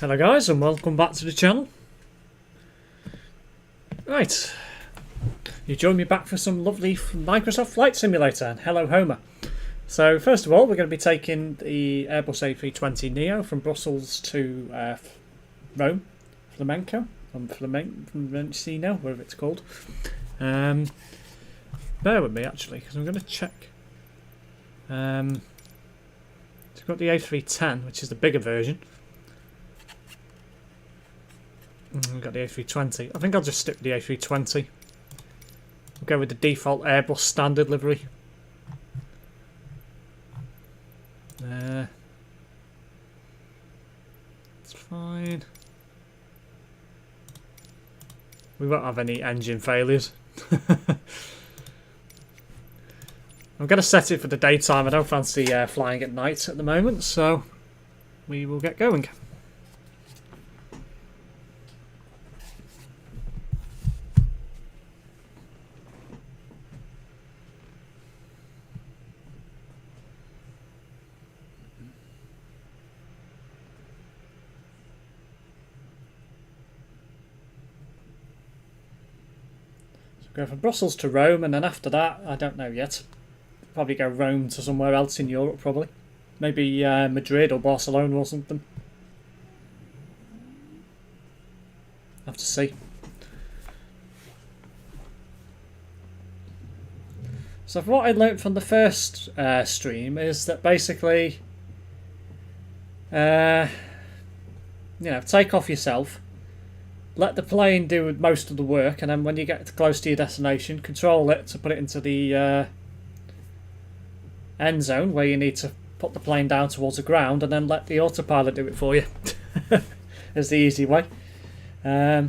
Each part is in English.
Hello guys, and welcome back to the channel. Right, you join me back for some lovely Microsoft Flight Simulator, and hello Homer. So first of all, we're going to be taking the Airbus A320neo from Brussels to Rome, Flamenco, Flamencino, whatever it's called. Bear with me actually, because I'm going to check. So we've got the A310, which is the bigger version. We've got the A320. I think I'll just stick with the A320. We'll go with the default Airbus standard livery. It's fine. We won't have any engine failures. I'm going to set it for the daytime. I don't fancy flying at night at the moment, so we will get going. Go from Brussels to Rome, and then after that, I don't know yet. Probably go Rome to somewhere else in Europe, probably. Maybe Madrid or Barcelona or something. Have to see. So what I learnt from the first stream is that basically, you know, take off yourself. Let the plane do most of the work, and then when you get close to your destination, control it to put it into the end zone where you need to put the plane down towards the ground, and then let the autopilot do it for you. Is the easy way. I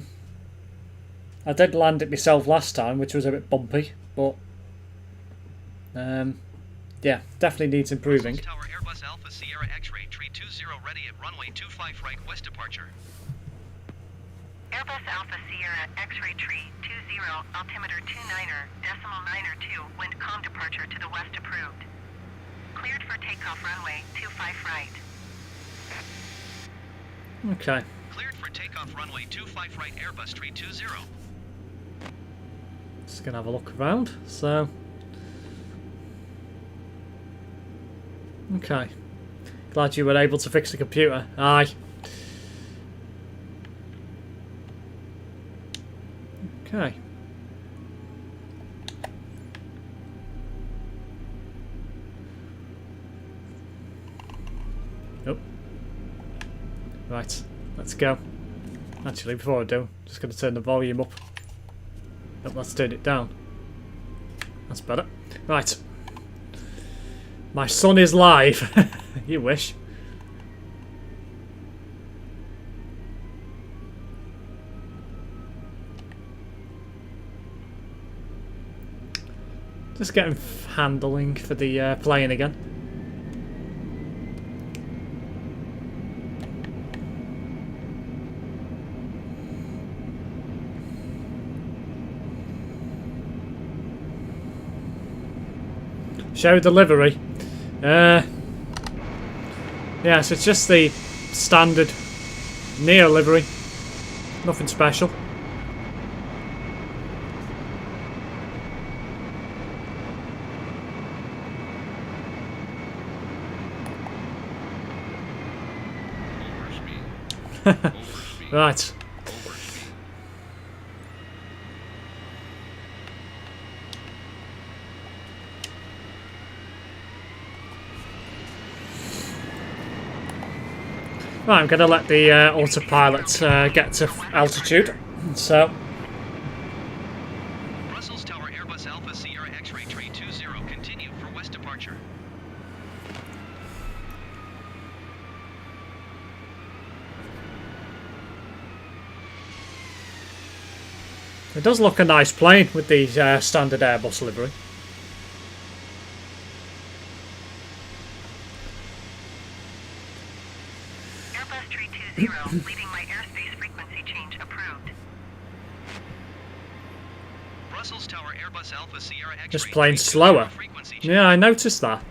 did land it myself last time, which was a bit bumpy, but yeah, definitely needs improving. Tower Airbus Alpha Sierra X-ray tree 20 ready at runway 25 right west departure. Airbus Alpha Sierra X-ray tree 20 altimeter 29er decimal 9er 2 wind calm departure to the west approved. Cleared for takeoff runway 25 right. Okay. Cleared for takeoff runway 25 right Airbus tree 20. Just gonna have a look around. So, okay. Glad you were able to fix the computer. Aye. Okay. Oh. Right, let's go. Actually, before I do, I'm just going to turn the volume up. Oh, let's turn it down. That's better. Right. My son is live. You wish. Just getting handling for the plane again. Show delivery. Yes, it's just the standard Neo livery. Nothing special. Right. Right, I'm going to let the autopilot get to altitude. So, Brussels Tower Airbus Alpha Sierra X-ray tree 20 continue for west departure. It does look a nice plane with the standard Airbus livery. Airbus tree 20, leaving my airspace frequency change approved. Brussels Tower Airbus Alpha Sierra X-ray. This plane's slower. Yeah, I noticed that.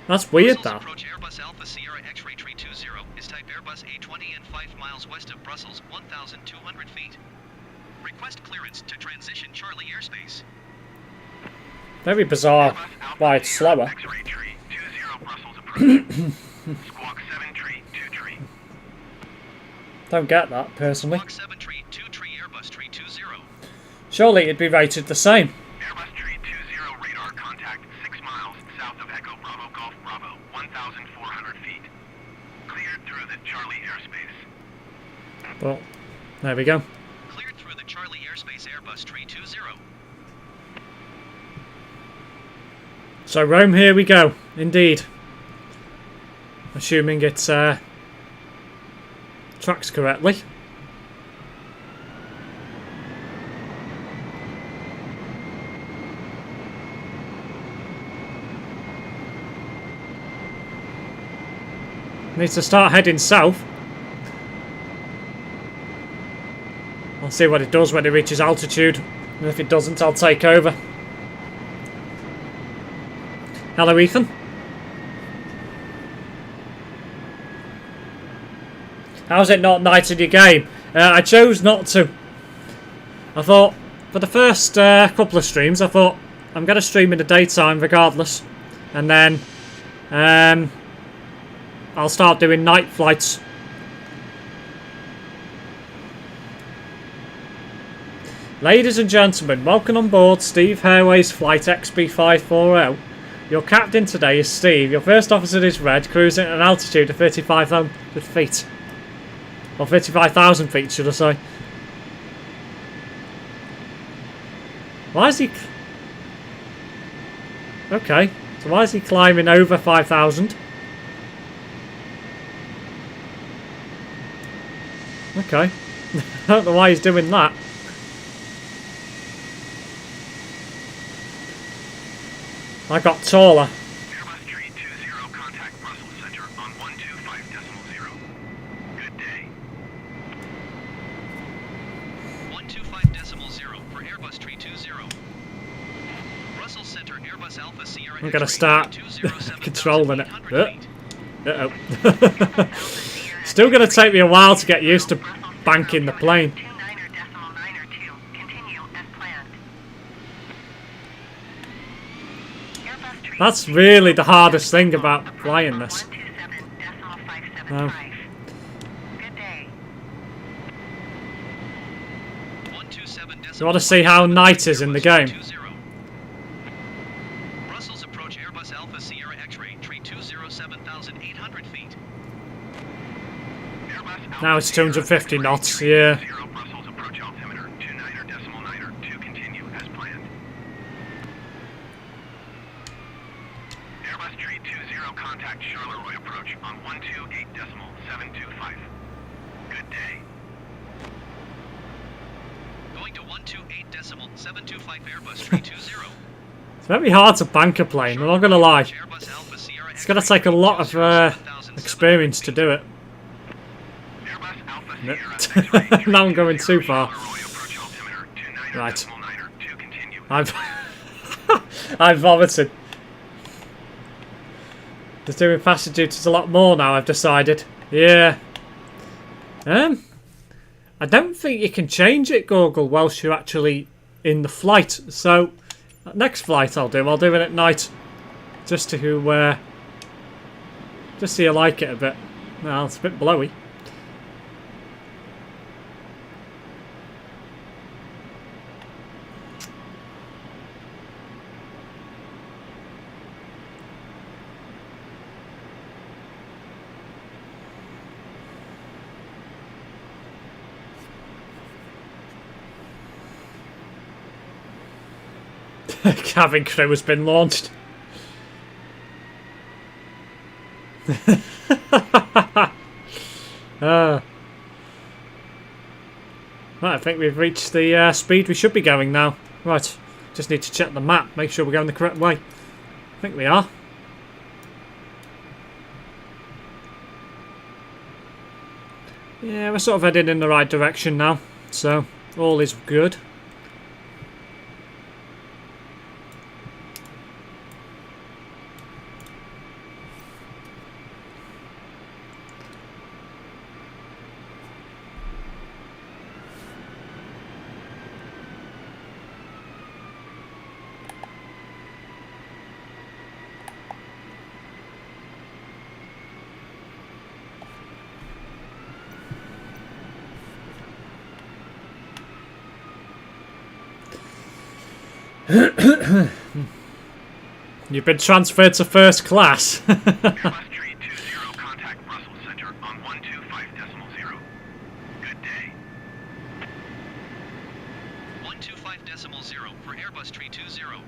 That's weird, Brussels that. approach Airbus Alpha Sierra X-ray tree 20 is type Airbus A20 and 5 miles west of Brussels, 1,200 feet. Request clearance to transition Charlie airspace. Very bizarre why it's slower. X-ray tree 20 Brussels approach. Squawk 7 tree 2 tree. Don't get that, personally. Squawk 7 tree 2 tree Airbus tree 20. Surely it'd be rated the same. Airbus tree 20 radar contact 6 miles south of Echo Bravo Golf Bravo, 1,400 feet. Cleared through the Charlie airspace. But there we go. Cleared through the Charlie airspace Airbus tree 20. So Rome, here we go. Indeed. Assuming it tracks correctly. Needs to start heading south. I'll see what it does when it reaches altitude. And if it doesn't, I'll take over. Hello, Ethan. How's it not night in your game? I chose not to. I thought, for the first couple of streams, I thought, I'm going to stream in the daytime regardless. And then I'll start doing night flights. Ladies and gentlemen, welcome on board Steve Airways Flight XB540. Your captain today is Steve. Your first officer is Red, cruising at an altitude of 35,000 feet. Or 35,000 feet, should I say. Why is he... Okay, so why is he climbing over 5,000? Okay. I don't know why he's doing that. I got taller. Airbus tree 20 contact Brussels Center on 125.0. Good day. 125.0 for Airbus tree 20. Brussels Center Airbus Alpha Sierra I'm gonna X-ray start 207,800 controlling it. feet. Uh-oh. Still gonna take me a while to get used to banking the plane. 29.902. Continue as planned. Airbus tree That's really the hardest thing about flying this. 127.575. Oh. Good day. 127.575. You want to see how night is in the game? 20. Brussels approach Airbus Alpha Sierra X-ray tree 207,800 feet. Now it's 250 knots, yeah. Brussels approach altimeter 29.902. Continue as planned. Airbus tree 20 contact Charleroi approach on 128.725. Good day. Going to 128.725 Airbus tree 20. It's very hard to bank a plane, I'm not going to lie. Airbus Alpha Sierra It's going to X-ray take a lot of 207,700 experience to do it. Airbus Alpha No. Sierra X-ray Now I'm going too far. Charleroi approach altimeter 29.902. Right. Continue. I've vomited. Just doing passenger duties a lot more now, I've decided. Yeah. I don't think you can change it, Google, whilst you're actually in the flight. So, next flight I'll do it at night. Just to just so you like it a bit. Well, it's a bit blowy. Cabin crew has been launched. Might Right, I think we've reached the speed we should be going now. Right, just need to check the map, make sure we're going the correct way. I think we are. Yeah, we're sort of heading in the right direction now, so all is good. You've been transferred to first class. Airbus Tree 20, contact Brussels Center on 125.0. Good day. 125.0 for Airbus Tree 20.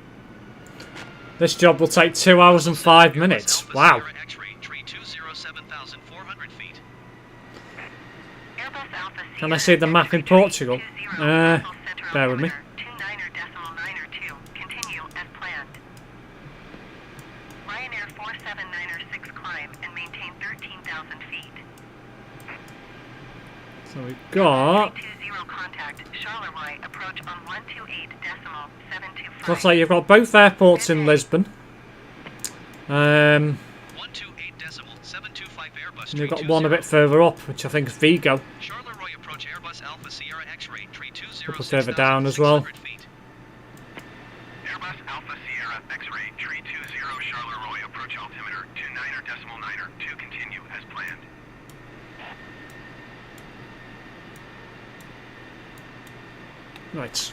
This job will take 2 hours and 5 minutes. Wow. Sierra X-ray Tree 20, 7,400 feet. Airbus Alpha Can I see the map in Portugal? Bear with me. Continue as planned. Ryanair 47906 climb and maintain 13,000 feet. So we've got... 320 contact Charleroi approach on 128.725. Looks like you've got both airports in Lisbon. 128.725 Airbus And you've got Tree one a bit further up, which I think is Vigo. Charleroi approach Airbus Alpha Sierra X-ray Tree 20, A couple further down as well. 6,600 feet. Airbus Alpha Sierra X-ray Tree 20 Charleroi approach altimeter 29.9 continue as planned. Right.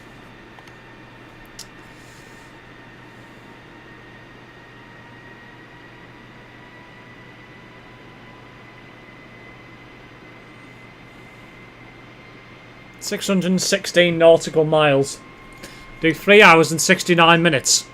...616 nautical miles. Do 3 hours and 69 minutes.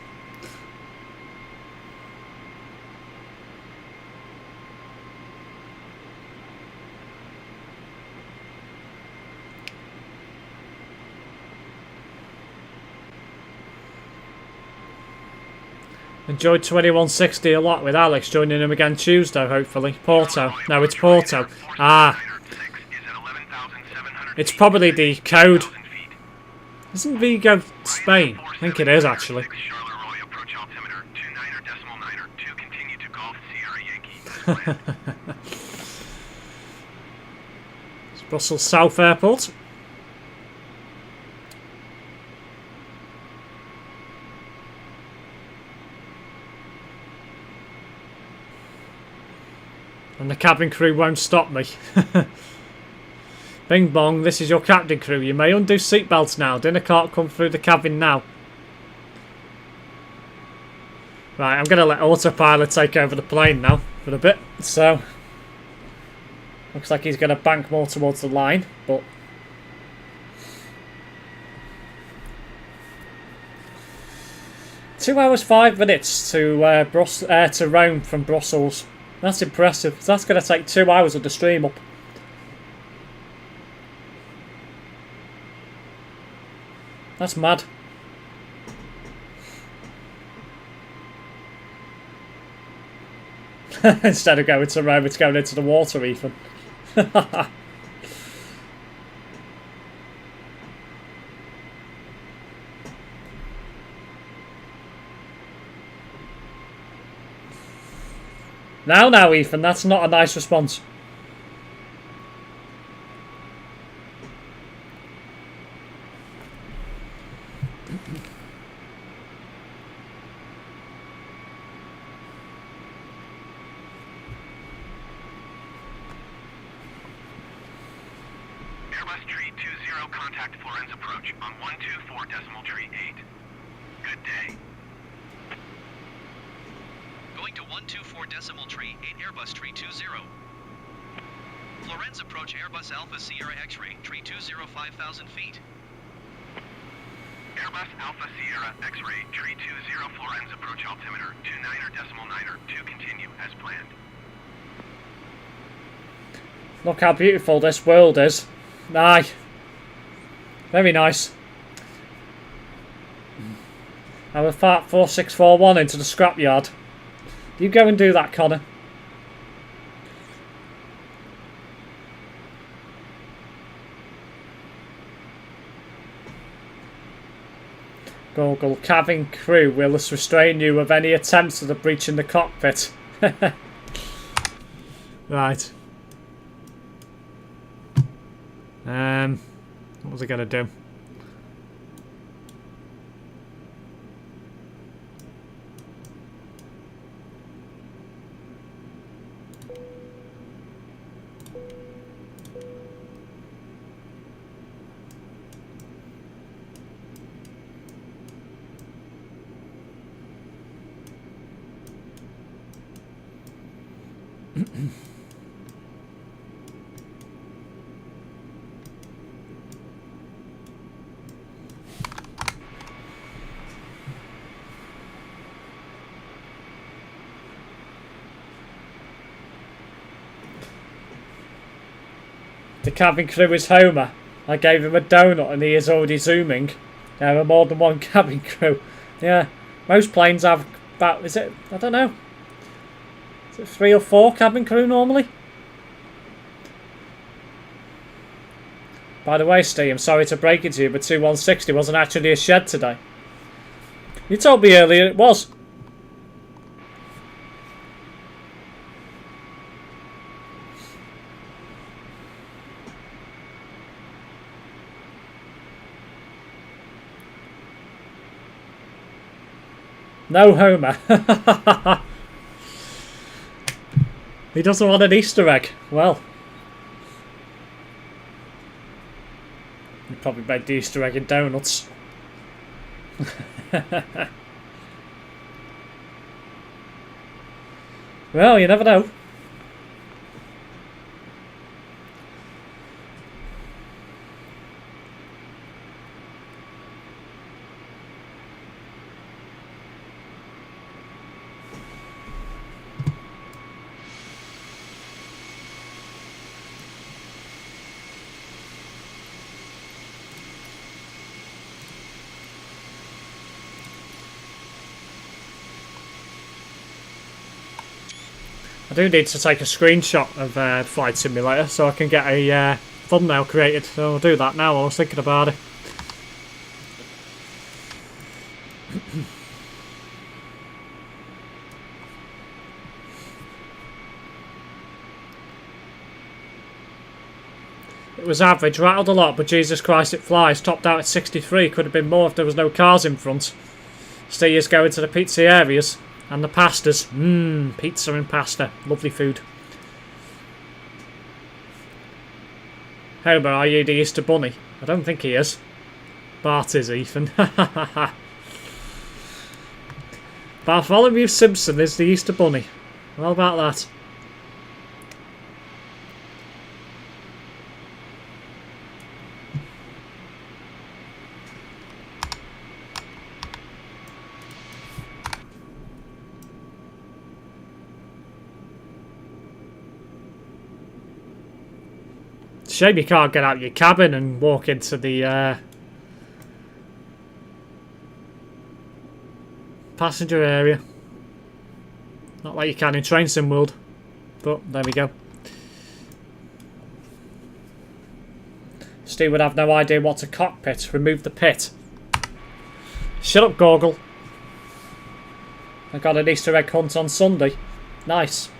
Enjoyed 2160 a lot with Alex, joining him again Tuesday, hopefully. Porto. No, it's Porto. Ah. It's probably the code. Isn't Vigo Spain? I think it is, actually. Charleroi approach altimeter 29.9 continue to Golf Sierra Yankee. It's Brussels South Airport. And the cabin crew won't stop me. Bing bong, this is your cabin crew. You may undo seatbelts now. Dinner can't come through the cabin now. Right, I'm going to let autopilot take over the plane now for a bit. So, looks like he's going to bank more towards the line, but... ...2 hours 5 minutes to Rome from Brussels. That's impressive. That's going to take 2 hours of the stream up. That's mad. Instead of going to Rome, it's going into the water, Ethan. Now, Ethan, that's not a nice response. Airbus Tree 20 contact Florence approach on 124.8. Good day. Going to 124.8 Airbus Tree 20. Florence approach Airbus Alpha Sierra X-ray Tree 20, 5,000 feet. Airbus Alpha Sierra X-ray Tree 20 Florence approach altimeter 29.9 continue as planned. Look how beautiful this world is. Aye. Very nice. I will fart 4641 into the scrapyard. You go and do that, Connor. Google, cabin crew will thus restrain you of any attempts at a breach in the cockpit. Right. What was I going to do? The cabin crew is Homer. I gave him a donut and he is already zooming. There are more than one cabin crew. Yeah, most planes have about, is it, I don't know. Is it 3 or 4 cabin crew normally? By the way, Steve, I'm sorry to break it to you, but 2160 wasn't actually a shed today. You told me earlier it was. No, Homer. He doesn't want an Easter egg. Well, you probably made the Easter egg in donuts. Well, you never know. I do need to take a screenshot of Flight Simulator so I can get a thumbnail created. So I'll do that now. I was thinking about it. It was average, rattled a lot, but Jesus Christ, it flies. Topped out at 63. Could have been more if there was no cars in front. Steers going to the pizza areas. And the pastas. Pizza and pasta. Lovely food. Homer, are you the Easter Bunny? I don't think he is. Bart is, Ethan. Bartholomew Simpson is the Easter Bunny. How about that? Shame you can't get out your cabin and walk into the passenger area. Not like you can in Train Sim World. But there we go. Steve would have no idea what's a cockpit. Remove the pit. Shut up, Goggle. I got an Easter egg hunt on Sunday. Nice.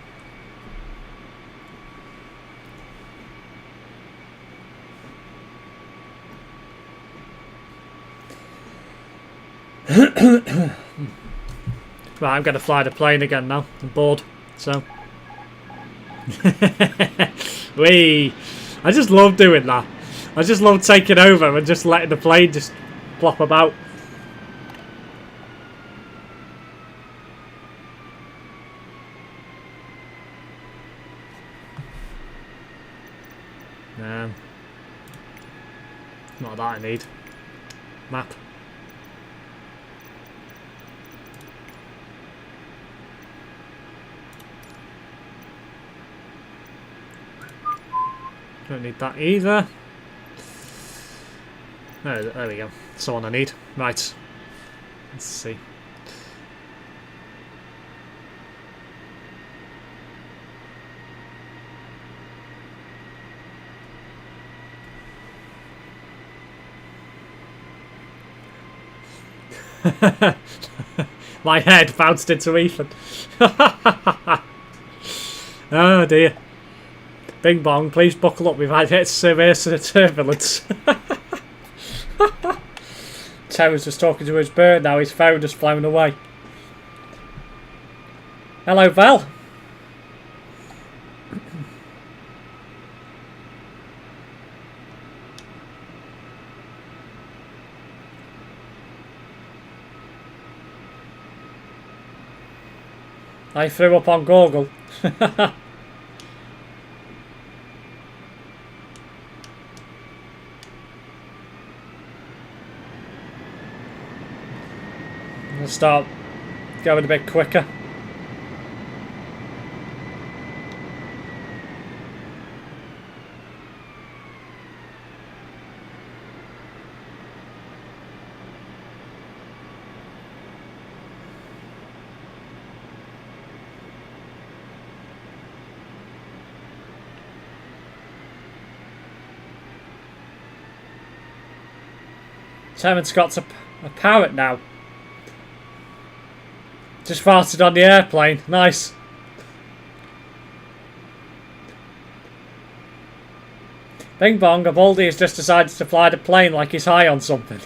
Right, I'm going to fly the plane again now. I'm bored, so. Wee! I just love doing that. I just love taking over and just letting the plane just plop about. Not that I need. Map. Don't need that either. Oh, there we go. That's the one I need. Right. Let's see. My head bounced into Ethan. Oh dear. Bing bong, please buckle up. We've had hit severe turbulence. Terry's just talking to his bird now. His phone just flown away. Hello, Val. I threw up on Google. I'll start going a bit quicker. Simon Scott's a parrot now. Just farted on the airplane. Nice. Bing bong, a baldy has just decided to fly the plane like he's high on something.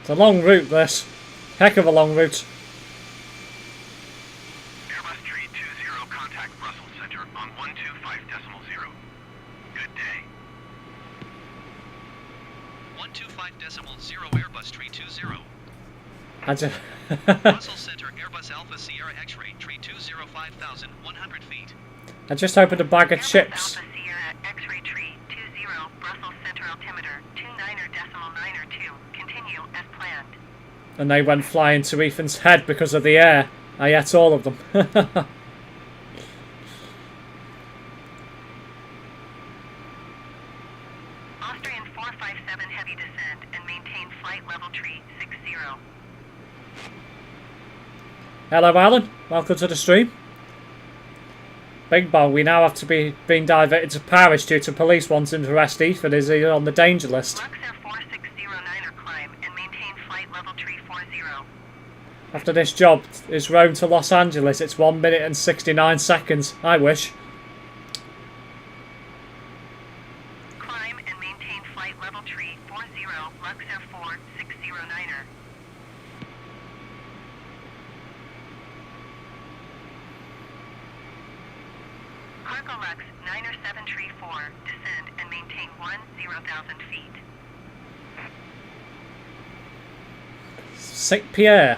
It's a long route, this. Heck of a long route. Airbus 320, contact Brussels Center on 125.0. Good day. 125.0 Airbus 320. I just Brussels Center Airbus Alpha Sierra X-ray 320 5,100 feet. I just opened a bag of Airbus chips. Alpha Sierra X-ray tree 20 Brussels Center altimeter 29.902. Continue as planned. And they went flying to Ethan's head because of the air. I ate all of them. Austrian 457 heavy descend and maintain flight level tree 60. Hello, Alan. Welcome to the stream. Big Bong, we now have to be being diverted to Paris due to police wanting to arrest Ethan. Is he on the danger list? Luxair 4609er climb and maintain flight level tree 40. After this job is Rome to Los Angeles, it's 1 minute and 69 seconds. I wish. Climb and maintain flight level tree 40 Luxair 4609er. Cargo Lux 90734, descend and maintain 10,000 feet. Saint Pierre.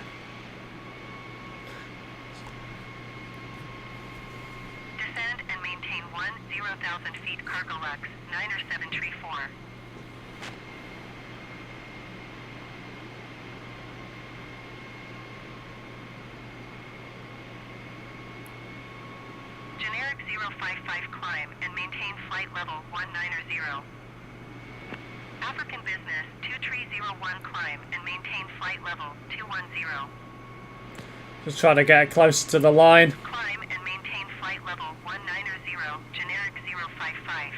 Descend and maintain 10,000 feet, Cargo Lux 90734. Generic 055 climb and maintain flight level 190. African Business 2301 climb and maintain flight level 210. Just trying to get closer to the line. Climb and maintain flight level 190, generic 055.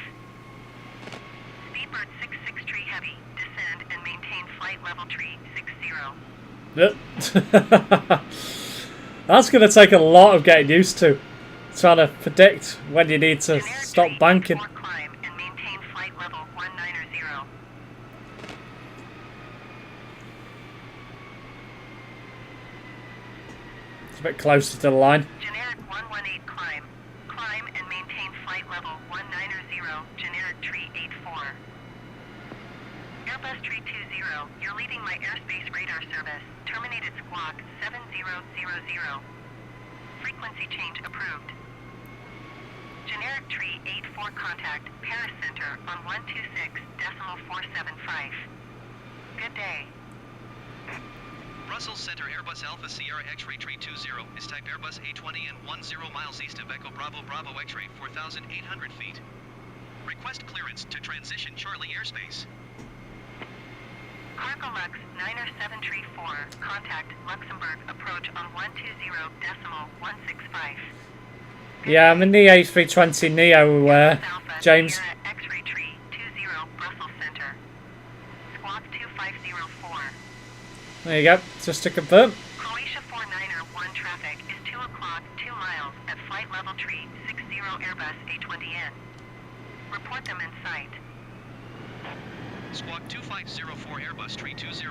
Speedbird 66 heavy, descend and maintain flight level tree 60. That's going to take a lot of getting used to. Trying to predict when you need to Generic stop tree banking. 64 climb and maintain flight level 190. It's a bit closer to the line. Generic 118 climb. Climb and maintain flight level 190, generic tree 84. Airbus 320, you're leaving my airspace radar service. Terminated squawk 7000. Frequency change approved. Generic tree 84 contact, Paris Center on 126.475. Good day. Brussels Center Airbus Alpha Sierra X-ray tree 20 is type Airbus A20 and 10 miles east of Echo Bravo Bravo X-ray 4,800 feet. Request clearance to transition Charlie airspace. Cargo Lux 90734, contact Luxembourg approach on 120.165. Yeah, I'm in the A320 Neo, Alpha James. Sierra X-ray tree 20, Brussels Center. Squawk 2504. There you go, just to confirm. Croatia 491 traffic is 2 o'clock, 2 miles at flight level tree 60 Airbus A20N. Report them in sight. Squawk 2504 Airbus tree 20.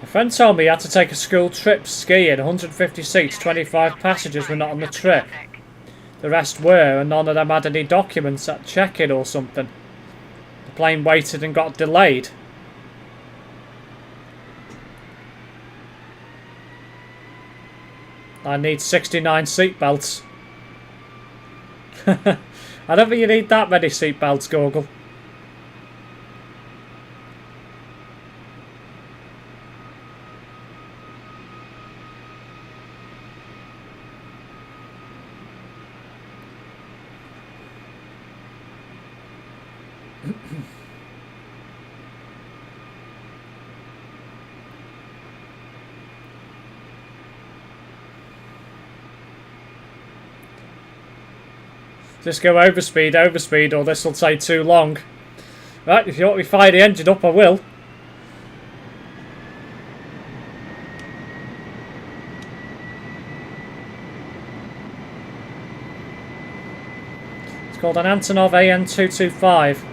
A friend told me he had to take a school trip skiing, 150 seats, 25 passengers were not on the trip. The rest were, and none of them had any documents at check-in or something. The plane waited and got delayed. I need 69 seatbelts. I don't think you need that many seatbelts, Google. Just go overspeed, or this will take too long. Right, if you want me to fire the engine up, I will. It's called an Antonov AN225.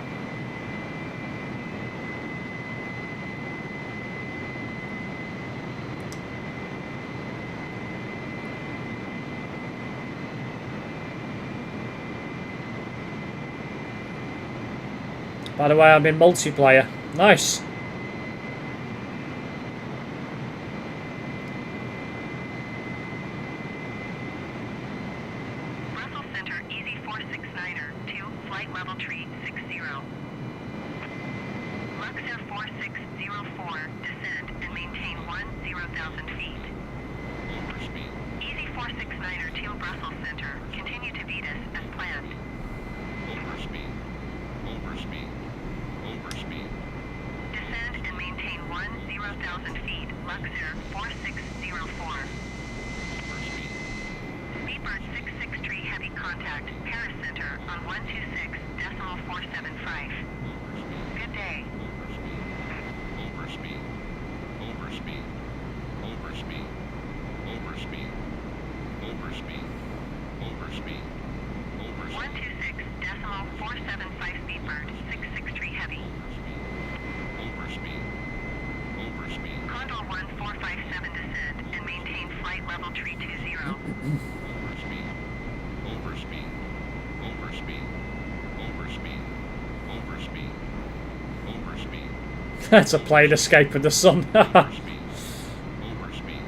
By the way, I'm in multiplayer. Nice. Brussels Center Easy 469er 2, flight level tree 60. Luxair 4604, descend and maintain 10,000 feet. Overspeed. Easy 469er 2, Brussels Center, continue to Vetus as planned. Overspeed. Overspeed. Overspeed. Descend and maintain 10,000 feet, Luxair 4604. Overspeed. Speedbird 663 heavy contact, Paris Center on 126.475. Good day. Overspeed. Overspeed. Overspeed. Overspeed. Overspeed. Overspeed. Overspeed. 126.475 Speedbird 663 heavy. Overspeed. Overspeed. Condor 1457 descend and maintain flight level tree 20. Overspeed. Overspeed. Overspeed. Overspeed. Overspeed. Overspeed. That's a plane escaping the sun. Overspeed. Overspeed.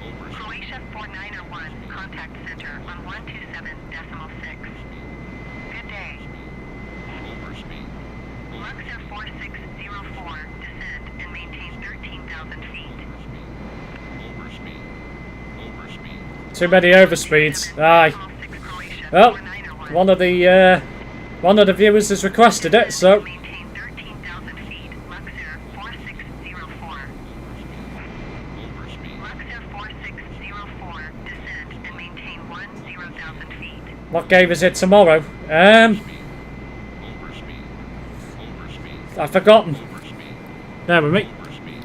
Overspeed. Croatia 4901 contact center on 127.6. Good day. Overspeed. Luxair 4604 descend and maintain 13,000 feet. Overspeed. Overspeed. Too many overspeeds. Aye. Well, one of the viewers has requested it, so Maintain 13,000 feet. Luxair 4604. Overspeed. Luxair 4604 descend and maintain 10,000 feet. what game is it tomorrow? Overspeed. Overspeed. I've forgotten. Overspeed. There with me. Overspeed.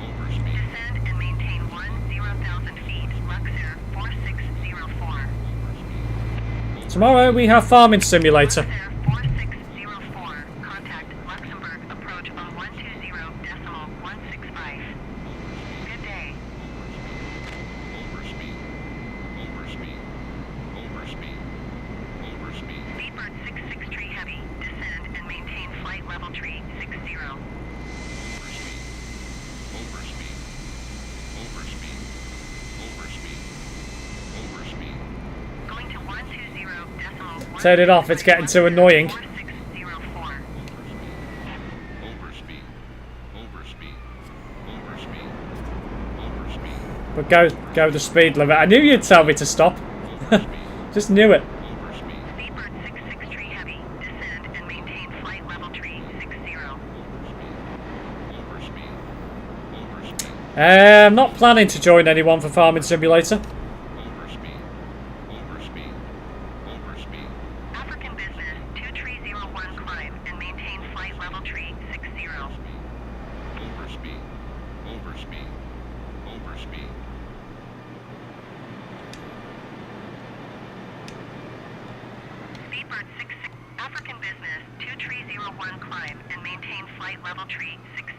Overspeed. Descend and maintain 10,000 feet. Luxair 4604. Tomorrow we have Farming Simulator. Luxair 4604. Turn it off, it's getting too annoying. 4604. Overspeed. Overspeed. Overspeed. Overspeed. But go the speed limit. I knew you'd tell me to stop. Just knew it. Overspeed. Speedbird 66 tree heavy. Descend and maintain flight level tree 60. Overspeed. Overspeed. I'm not planning to join anyone for Farming Simulator. Overspeed. Overspeed. Overspeed. African business 2301 climb and maintain flight level tree 60. Overspeed. Overspeed. Overspeed. Speedbird 66 African business 2301 climb and maintain flight level tree 60.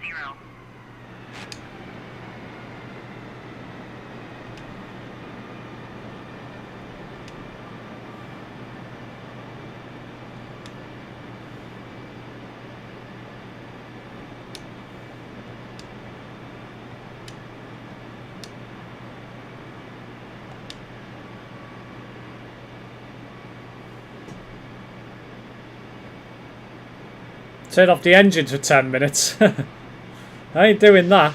Turn off the engines for 10 minutes. I ain't doing that.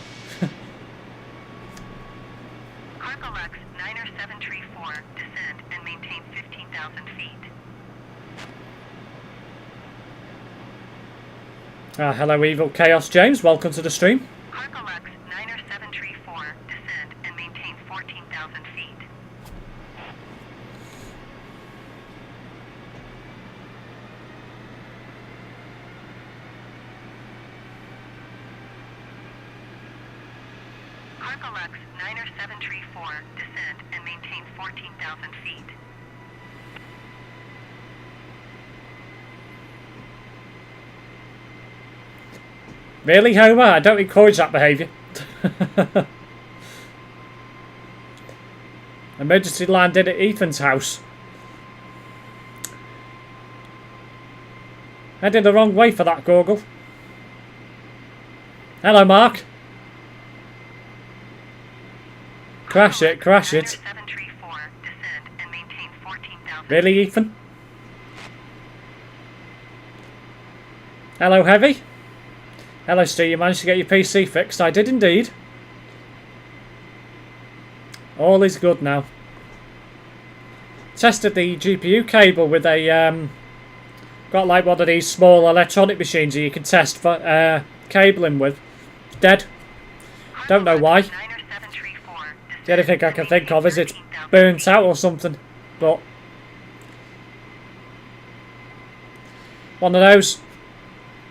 Cargolux 90734 descend and maintain 15,000 feet. Hello, Evil Chaos James. Welcome to the stream. Cargolux 90734 descend and maintain 14,000 feet. Cargolux 90734 descend and maintain 14,000 feet. Really, Homer? I don't encourage that behaviour. Emergency landing at Ethan's house. Headed the wrong way for that goggle. Hello, Mark. Crash it, crash it. 90734 descend and maintain 14,000. Really, Ethan? Hello, Heavy. Hello, Steve. You managed to get your PC fixed? I did indeed. All is good now. Tested the GPU cable with a got like one of these small electronic machines that you can test for cabling with. Dead. Don't know why. 90734 The only thing I can think of is it's burnt out or something. But one of those.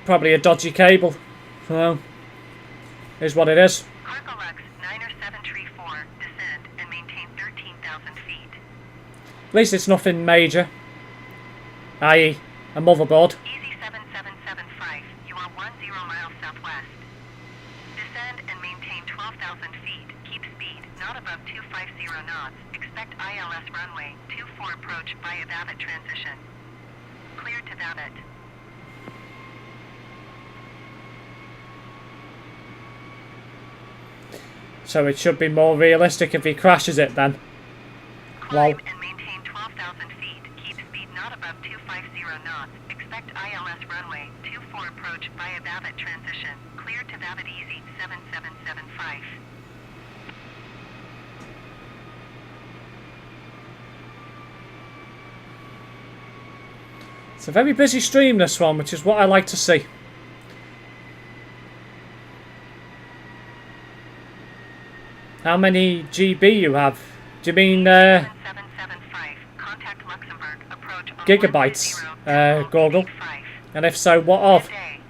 Probably a dodgy cable. Well, is what it is. Cargolux 90734 descend and maintain 13,000 feet. At least it's nothing major. I.e. a motherboard. Easy 7775, you are 10 miles southwest. Descend and maintain 12,000 feet. Keep speed, not above 250 knots. Expect ILS runway, 24 approach via Vavit transition. Cleared to Vavit. So it should be more realistic if he crashes it then. Climb Well, and maintain 12,000 feet. Keep speed not above 250 knots. Expect ILS runway, 24 approach via Vavit transition. Cleared to Vavit Easy 7775. it's a very busy stream, this one, which is what I like to see. How many GB you have? Do you mean 7775. Contact Luxembourg. Approach on gigabytes, 10 Goggle? 85. And if so, what of? Today.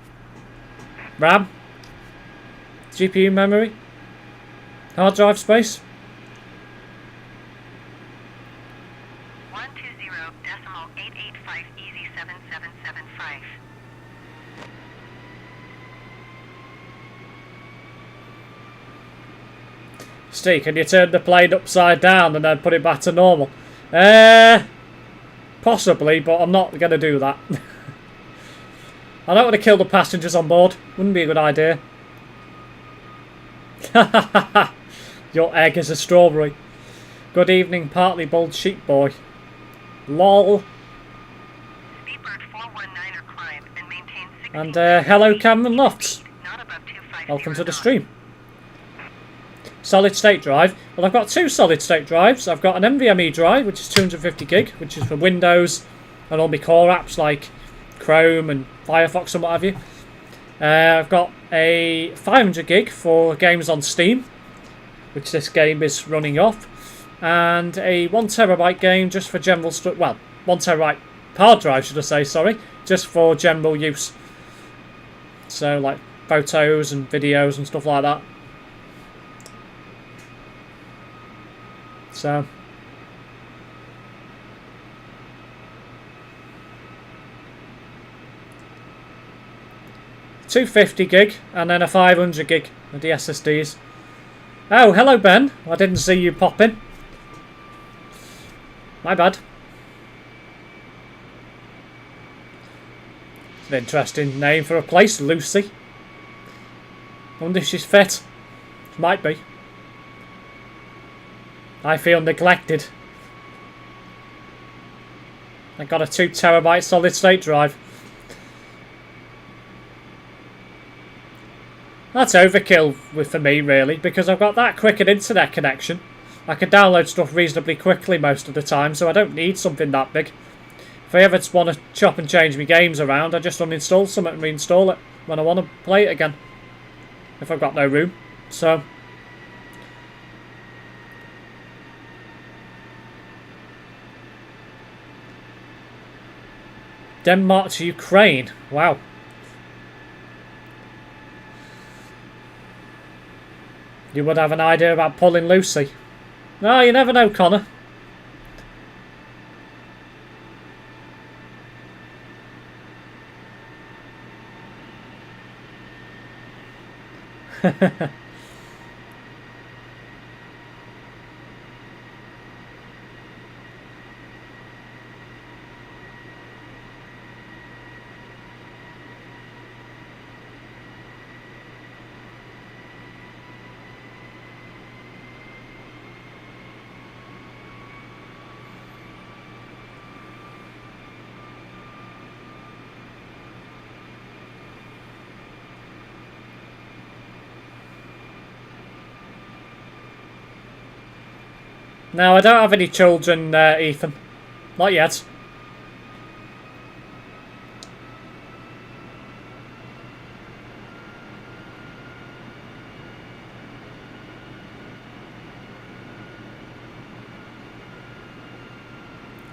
RAM? GPU memory? Hard drive space? 120.885 Easy 7775. Steve, can you turn the plane upside down and then put it back to normal? Possibly, but I'm not going to do that. I don't want to kill the passengers on board. Wouldn't be a good idea. Your egg is a strawberry. Good evening, partly bald sheep boy. Lol. And hello Cameron Lofts. Not above 250 Welcome to the knots. stream. Solid state drive. Well, I've got two solid state drives. I've got an NVMe drive, which is 250 gig, which is for Windows and all my core apps like Chrome and Firefox and what have you. I've got a 500 gig for games on Steam, which this game is running off, and a 1 terabyte game just for general stuff. Well, 1 terabyte hard drive, should I say? Sorry, just for general use. So like photos and videos and stuff like that. So. $250 gig and then a 500 gig with the SSDs. Oh, hello Ben. I didn't see you pop in. My bad. It's an interesting name for a place, Lucy. I wonder if she's fit. She might be. I feel neglected. I got a 2 terabyte solid state drive. That's overkill for me, really, because I've got that quick an internet connection. I can download stuff reasonably quickly most of the time, so I don't need something that big. If I ever want to chop and change my games around, I just uninstall something and reinstall it when I want to play it again. If I've got no room. So. Denmark to Ukraine. Wow. You would have an idea about pulling Lucy. No, you never know, Connor. No, I don't have any children, Ethan. Not yet.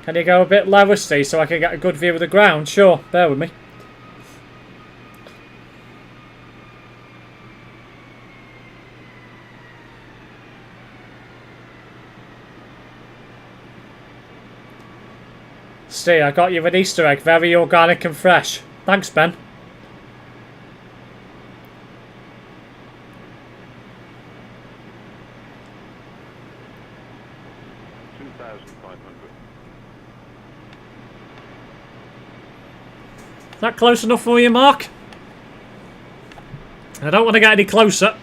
Can you go a bit lower, Steve, so I can get a good view of the ground? Sure, bear with me. Steve, I got you an Easter egg, very organic and fresh. Thanks, Ben. Is that close enough for you, Mark? I don't want to get any closer.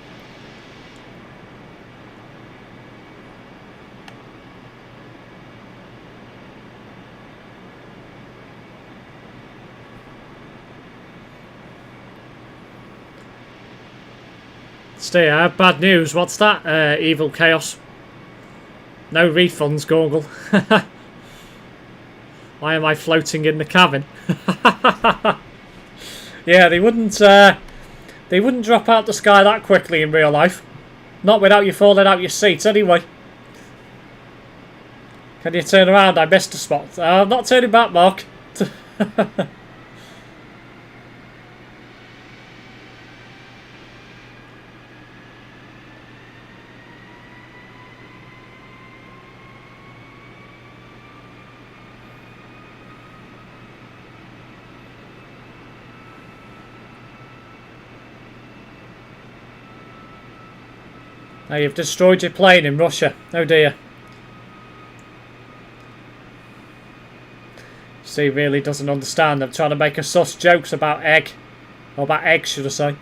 Stay, I have bad news. What's that, Evil Chaos? No refunds, Google. Why am I floating in the cabin? Yeah, they wouldn't drop out the sky that quickly in real life. Not without you falling out your seat, anyway. Can you turn around? I missed a spot. I'm not turning back, Mark. Now you've destroyed your plane in Russia. Oh dear. See, really doesn't understand. I'm trying to make a sus jokes about egg. Or about eggs, should I say.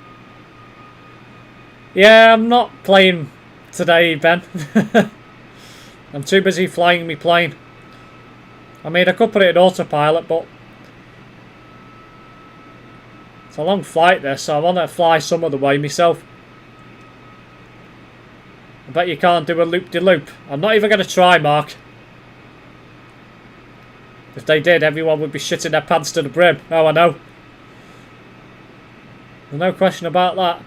Yeah, I'm not playing today, Ben. I'm too busy flying me plane. I mean, I could put it in autopilot, but It's a long flight this, so I want to fly some other way myself. I bet you can't do a loop-de-loop. I'm not even going to try, Mark. If they did, everyone would be shitting their pants to the brim. Oh, I know. There's no question about that.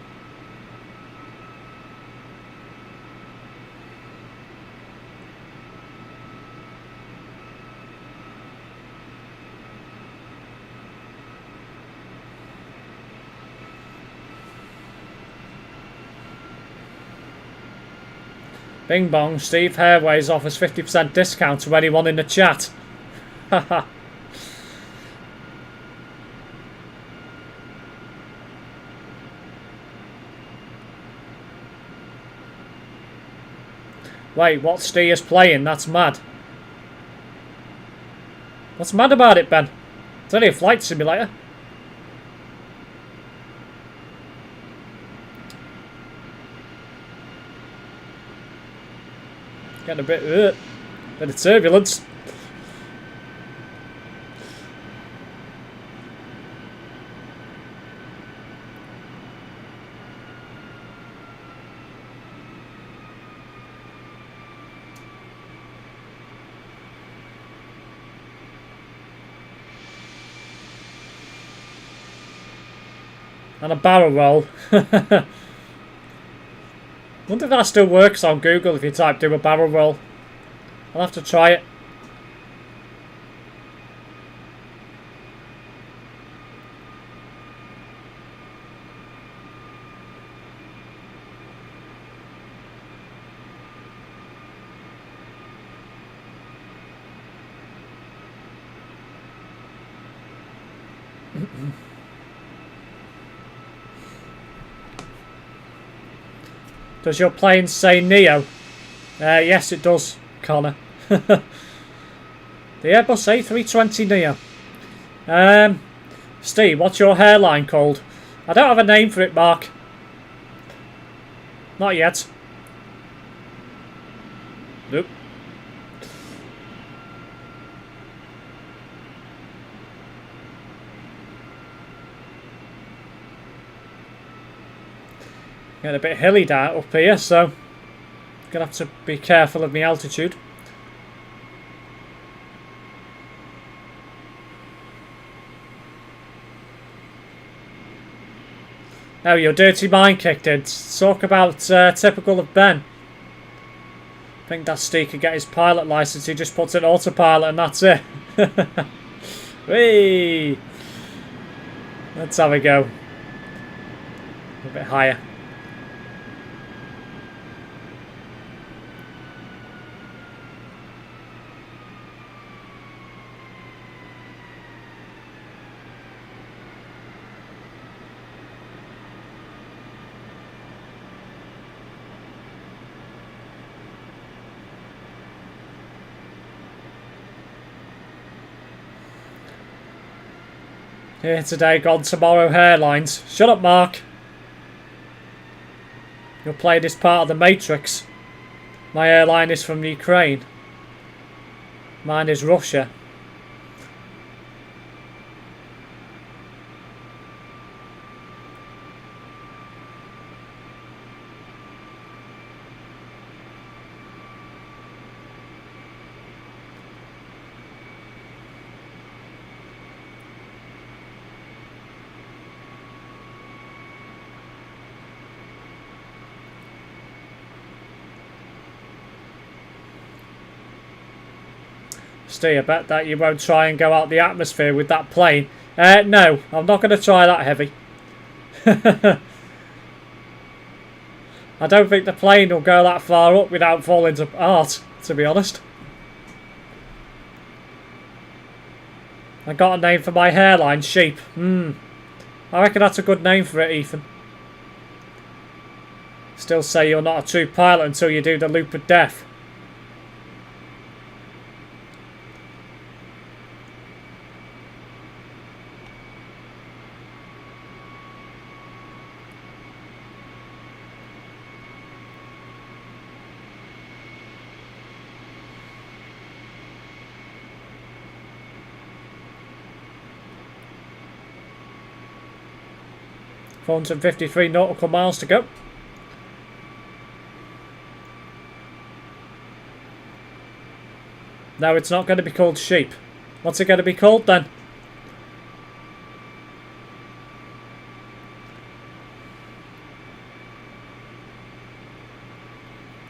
Bing bong, Steve Hairways offers 50% discount to anyone in the chat. Haha. Wait, what Steve is playing? That's mad. What's mad about it, Ben? It's only a flight simulator. Getting a bit of turbulence. And a barrel roll. Wonder if that still works on Google if you type do a barrel roll. I'll have to try it. Does your plane say Neo? Yes, it does, Connor. The Airbus A320 Neo. Steve, what's your hairline called? I don't have a name for it, Mark. Not yet. Nope. Getting a bit hilly down up here, so gonna have to be careful of my altitude. Oh, your dirty mind kicked in. Talk about typical of Ben. I think that Steve could get his pilot license. He just puts in autopilot and that's it. Whee! Let's have a go. A bit higher. Here today, gone tomorrow hairlines. Shut up, Mark. You're playing this part of the Matrix. My airline is from Ukraine. Mine is Russia. Steve, I bet that you won't try and go out the atmosphere with that plane. No, I'm not going to try that heavy. I don't think the plane will go that far up without falling apart, to be honest. I got a name for my hairline, Sheep. I reckon that's a good name for it, Ethan. Still say you're not a true pilot until you do the loop of death. 453 nautical miles to go. No, it's not going to be called sheep. What's it going to be called then?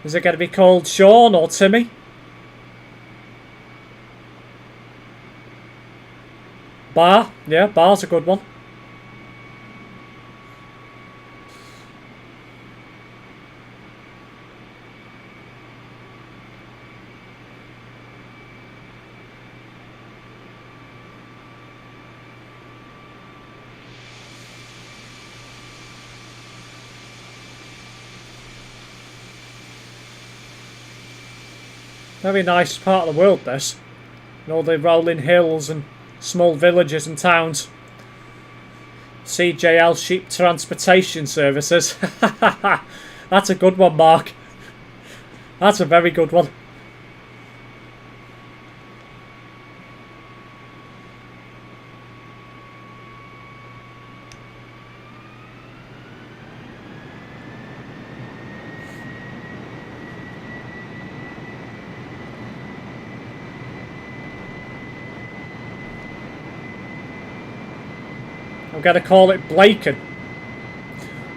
Is it going to be called Sean or Timmy? Bar? Yeah, Bar's a good one. Very nice part of the world, this. And all the rolling hills and small villages and towns. CJL Sheep Transportation Services. That's a good one, Mark. That's a very good one. I'm going to call it Blaken.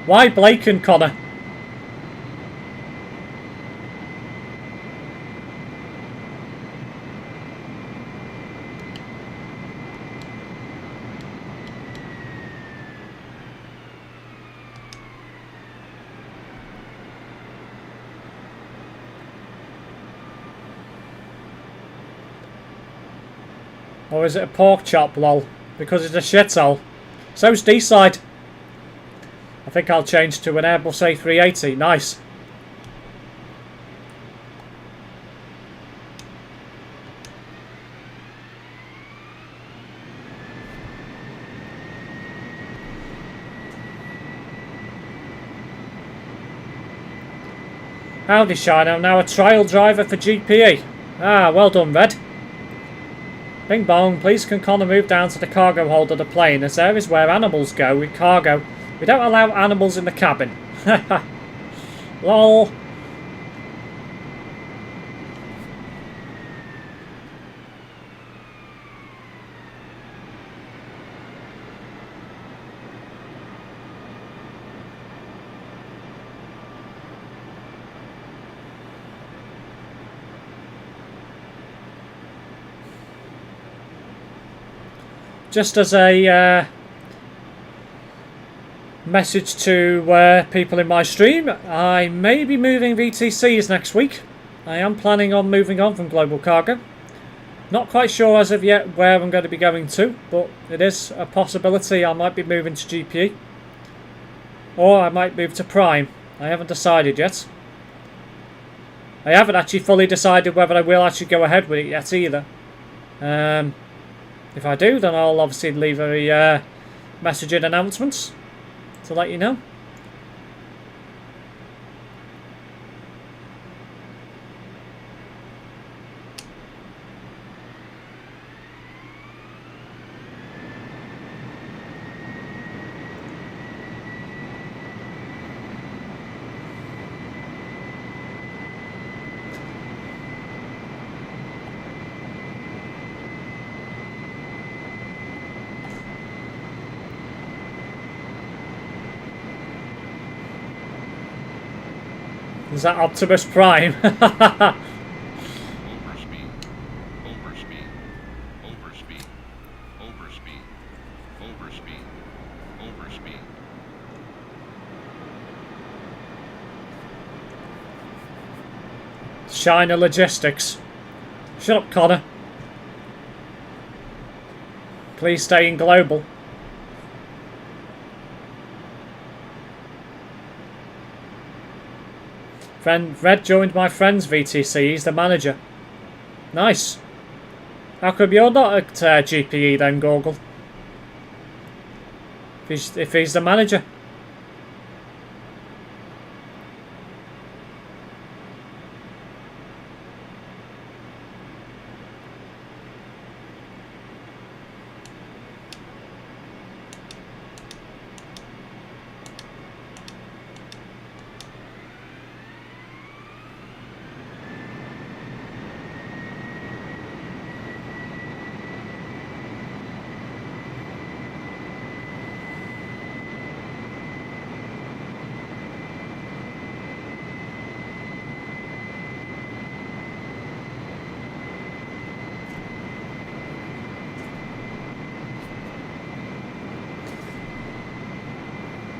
Why Blaken, Connor? Or is it a pork chop, lol? Because it's a shithole. So's D-side. I think I'll change to an Airbus A380. Nice. Howdy, Shine. I'm now a trial driver for GPE. Ah, well done, Red. Bing bong, please can Connor move down to the cargo hold of the plane, as there is where animals go with cargo. We don't allow animals in the cabin. Lol. Just as a message to people in my stream, I may be moving VTCs next week. I am planning on moving on from Global Cargo. Not quite sure as of yet where I'm going to be going to, but it is a possibility I might be moving to GPE. Or I might move to Prime. I haven't decided yet. I haven't actually fully decided whether I will actually go ahead with it yet either. If I do, then I'll obviously leave a message in announcements to let you know. Is that Optimus Prime? Overspeed. Overspeed. Overspeed. Overspeed. Overspeed. Overspeed. China Logistics. Shut up, Connor. Please stay in global. Red joined my friend's VTC. He's the manager. Nice. How come you're not at GPE then, Gorgle? If he's the manager.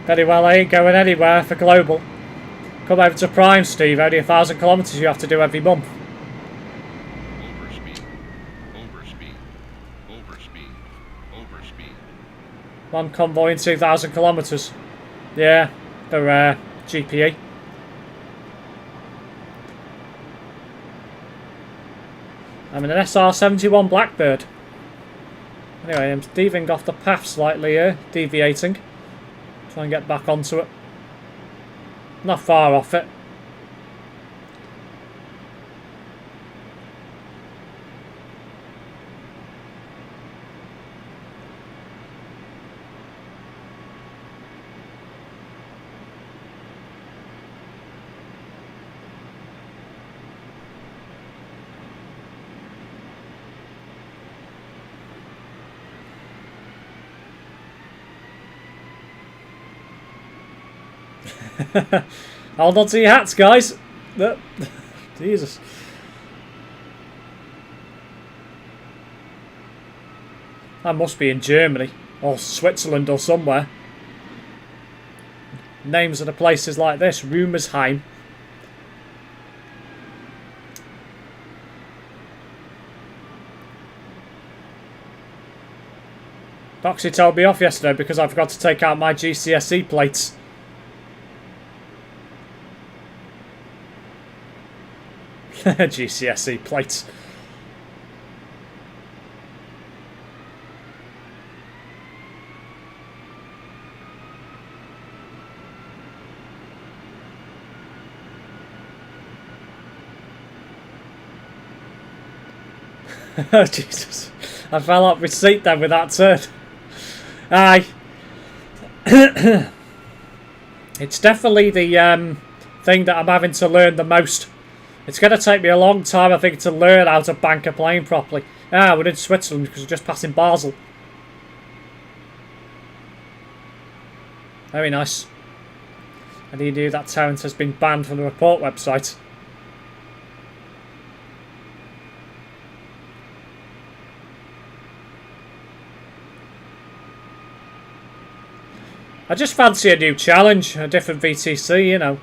Very well, I ain't going anywhere for global. Come over to Prime, Steve. Only 1,000 kilometres you have to do every month. Overspeed. Overspeed. Overspeed. Overspeed. One convoy in 2,000 kilometres. Yeah, for GPE. I'm in an SR-71 Blackbird. Anyway, I'm deviating off the path slightly here. Deviating. Try and get back onto it. Not far off it. Hold on to your hats, guys. Jesus. I must be in Germany or Switzerland or somewhere. Names of the places like this: Rumersheim. Foxy told me off yesterday because I forgot to take out my GCSE plates. GCSE plates. Oh Jesus! I fell off my seat then with that turn. Aye. It's definitely the thing that I'm having to learn the most. It's going to take me a long time, I think, to learn how to bank a plane properly. Ah, we're in Switzerland because we're just passing Basel. Very nice. And you knew that Terence has been banned from the report website. I just fancy a new challenge, a different VTC, you know.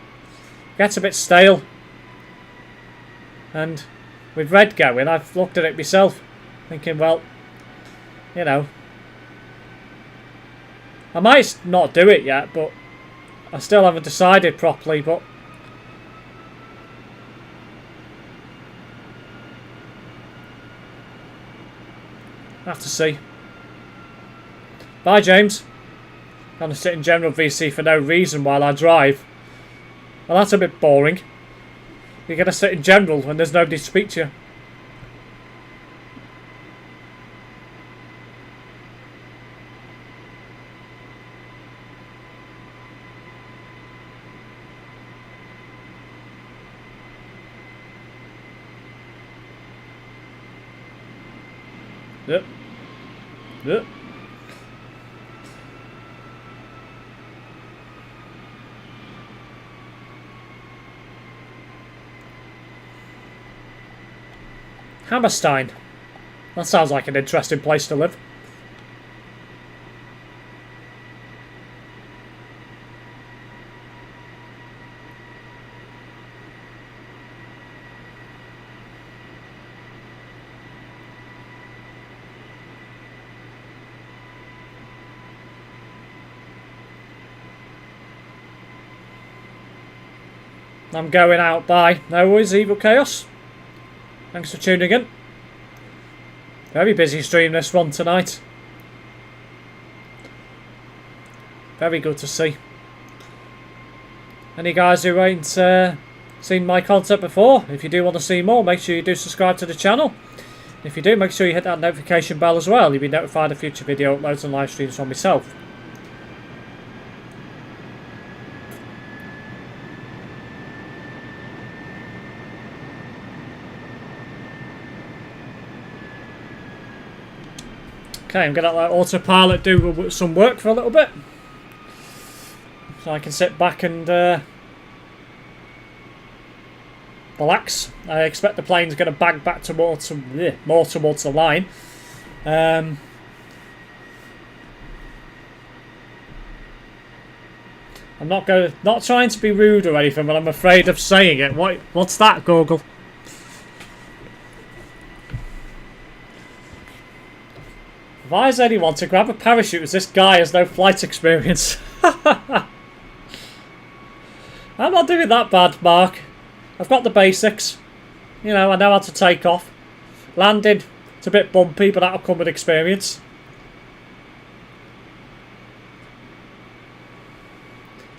Gets a bit stale. And with Red going, I've looked at it myself, thinking, well, you know, I might not do it yet, but I still haven't decided properly, but I have to see. Bye, James. Gonna sit in general VC for no reason while I drive. Well, that's a bit boring. You're going to sit in general when there's nobody to speak to you. Yep. Yep. Hammerstein. That sounds like an interesting place to live. I'm going out. Bye. No worries, Evil Chaos. Thanks for tuning in. Very busy stream this one tonight. Very good to see. Any guys who ain't seen my content before, if you do want to see more, make sure you do subscribe to the channel. If you do, make sure you hit that notification bell as well. You'll be notified of future video uploads and live streams from myself. Okay, I'm going to let autopilot do some work for a little bit. So I can sit back and relax. I expect the plane's going to bang back towards more towards the line. I'm not trying to be rude or anything, but I'm afraid of saying it. What's that, Google? Advise anyone to grab a parachute as this guy has no flight experience. I'm not doing that bad, Mark. I've got the basics. You know, I know how to take off. Landing, it's a bit bumpy, but that'll come with experience.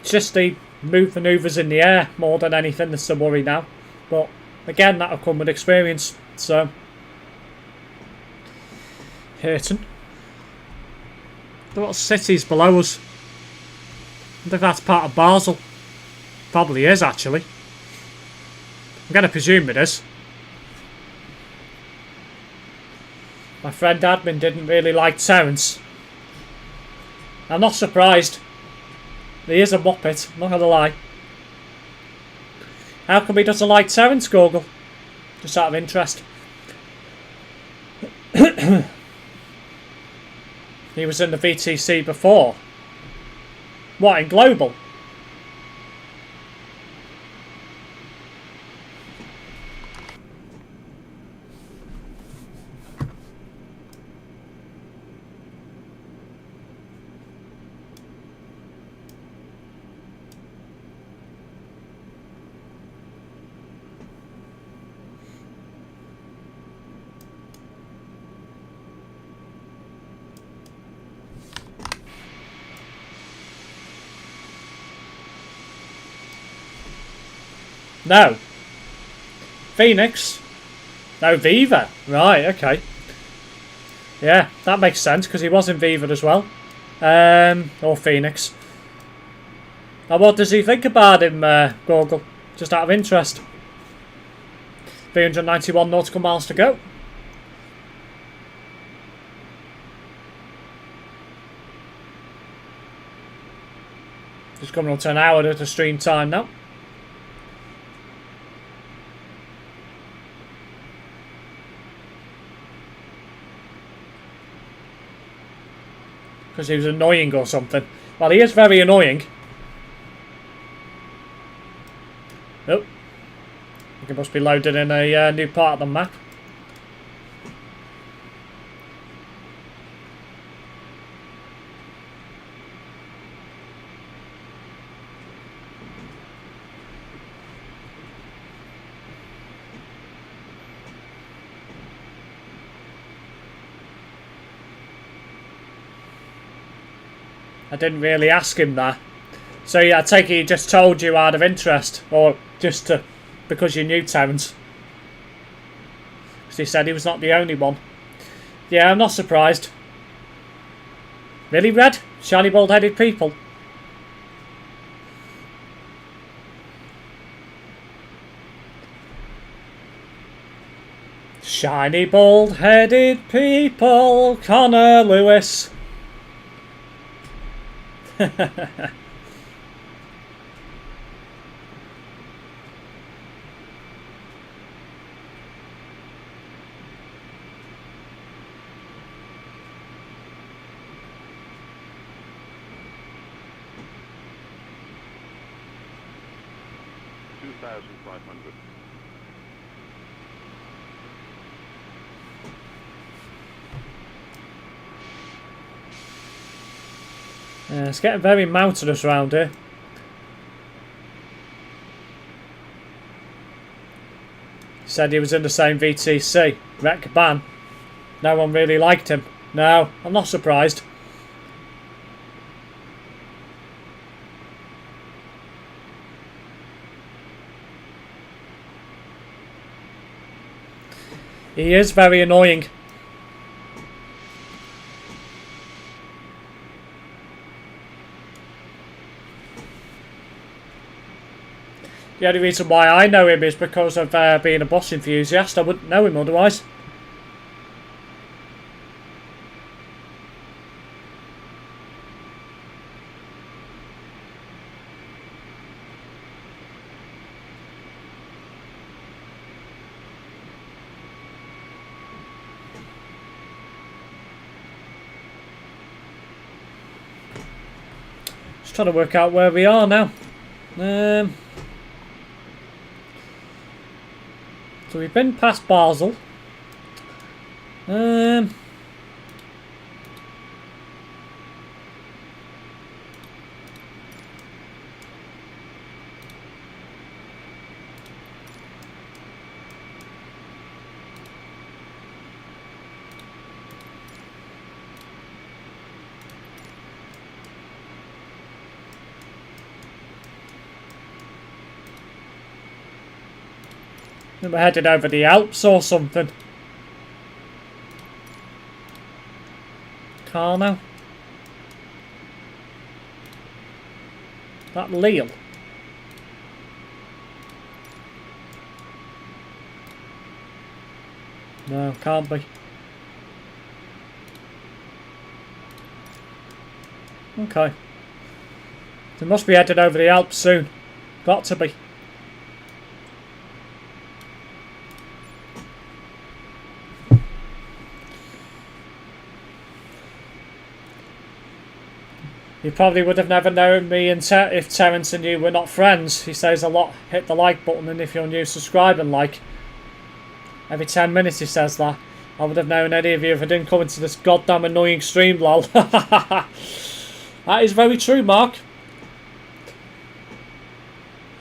It's just the manoeuvres in the air more than anything that's the worry now. But again, that'll come with experience. So, Hirton. What city's below us? I wonder if that's part of Basel. Probably is, actually. I'm going to presume it is. My friend Admin didn't really like Terence. I'm not surprised. He is a muppet, I'm not going to lie. How come he doesn't like Terence, Google? Just out of interest. He was in the VTC before. What, in Global? No. Phoenix? No, Viva. Right, okay. Yeah, that makes sense, because he was in Viva as well. Or Phoenix. Now, what does he think about him, Google? Just out of interest. 391 nautical miles to go. Just coming on to an hour at the stream time now. Because he was annoying or something. Well, he is very annoying. Oh. I think it must be loaded in a new part of the map. I didn't really ask him that. So yeah, I take it he just told you out of interest, or just because you knew Terence. Because he said he was not the only one. Yeah, I'm not surprised. Really, Red? Shiny bald-headed people? Shiny bald-headed people, Connor Lewis. 2,500. It's getting very mountainous around here. He said he was in the same VTC. Wreck Ban. No one really liked him. No, I'm not surprised. He is very annoying. The only reason why I know him is because of being a bus enthusiast. I wouldn't know him otherwise. trying to work out where we are now. So we've been past Basel. We're headed over the Alps or something. Car now. That Lille. No, can't be. Okay. They must be headed over the Alps soon. Got to be. You probably would have never known me and if Terence and you were not friends. He says a lot, hit the like button, and if you're new, subscribe and like. Every 10 minutes he says that. I would have known any of you if I didn't come into this goddamn annoying stream, lol. That is very true, Mark.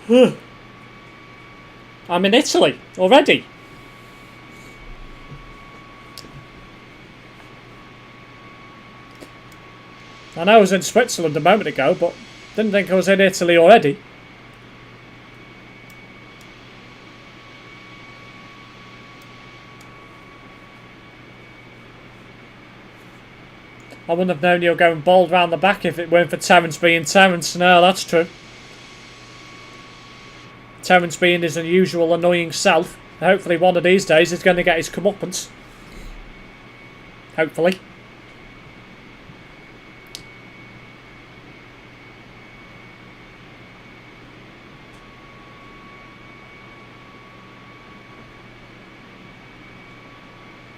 I'm in Italy already. I know I was in Switzerland a moment ago, but didn't think I was in Italy already. I wouldn't have known you were going bald round the back if it weren't for Terence being Terence. No, that's true. Terence being his unusual annoying self. Hopefully one of these days he's going to get his comeuppance. Hopefully.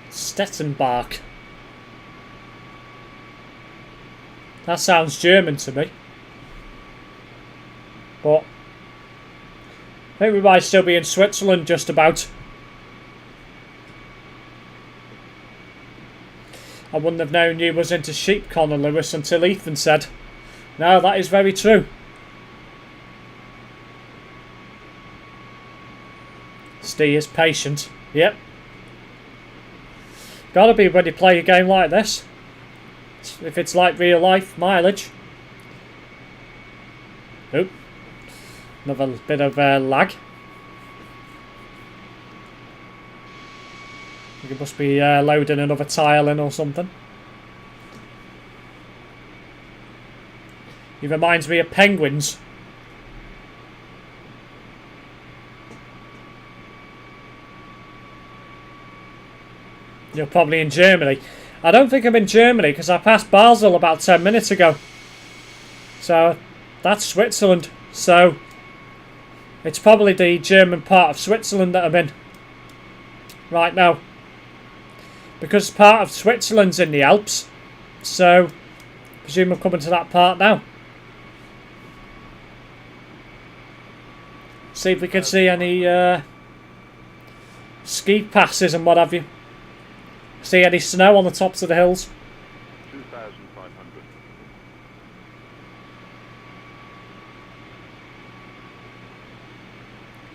Stettenbach. That sounds German to me. But I think we might still be in Switzerland just about. I wouldn't have known you was into sheep, Connor Lewis, until Ethan said. No, that is very true. Steve is patient. Yep. Gotta be when you play a game like this. If it's like real life mileage. Oop. Another bit of lag. You must be loading another tile in or something. He reminds me of penguins. You're probably in Germany. I don't think I'm in Germany because I passed Basel about 10 minutes ago. So that's Switzerland. So it's probably the German part of Switzerland that I'm in right now. Because part of Switzerland's in the Alps. So I presume I'm coming to that part now. See if we can see any ski passes and what have you. See any snow on the tops of the hills? 2,500.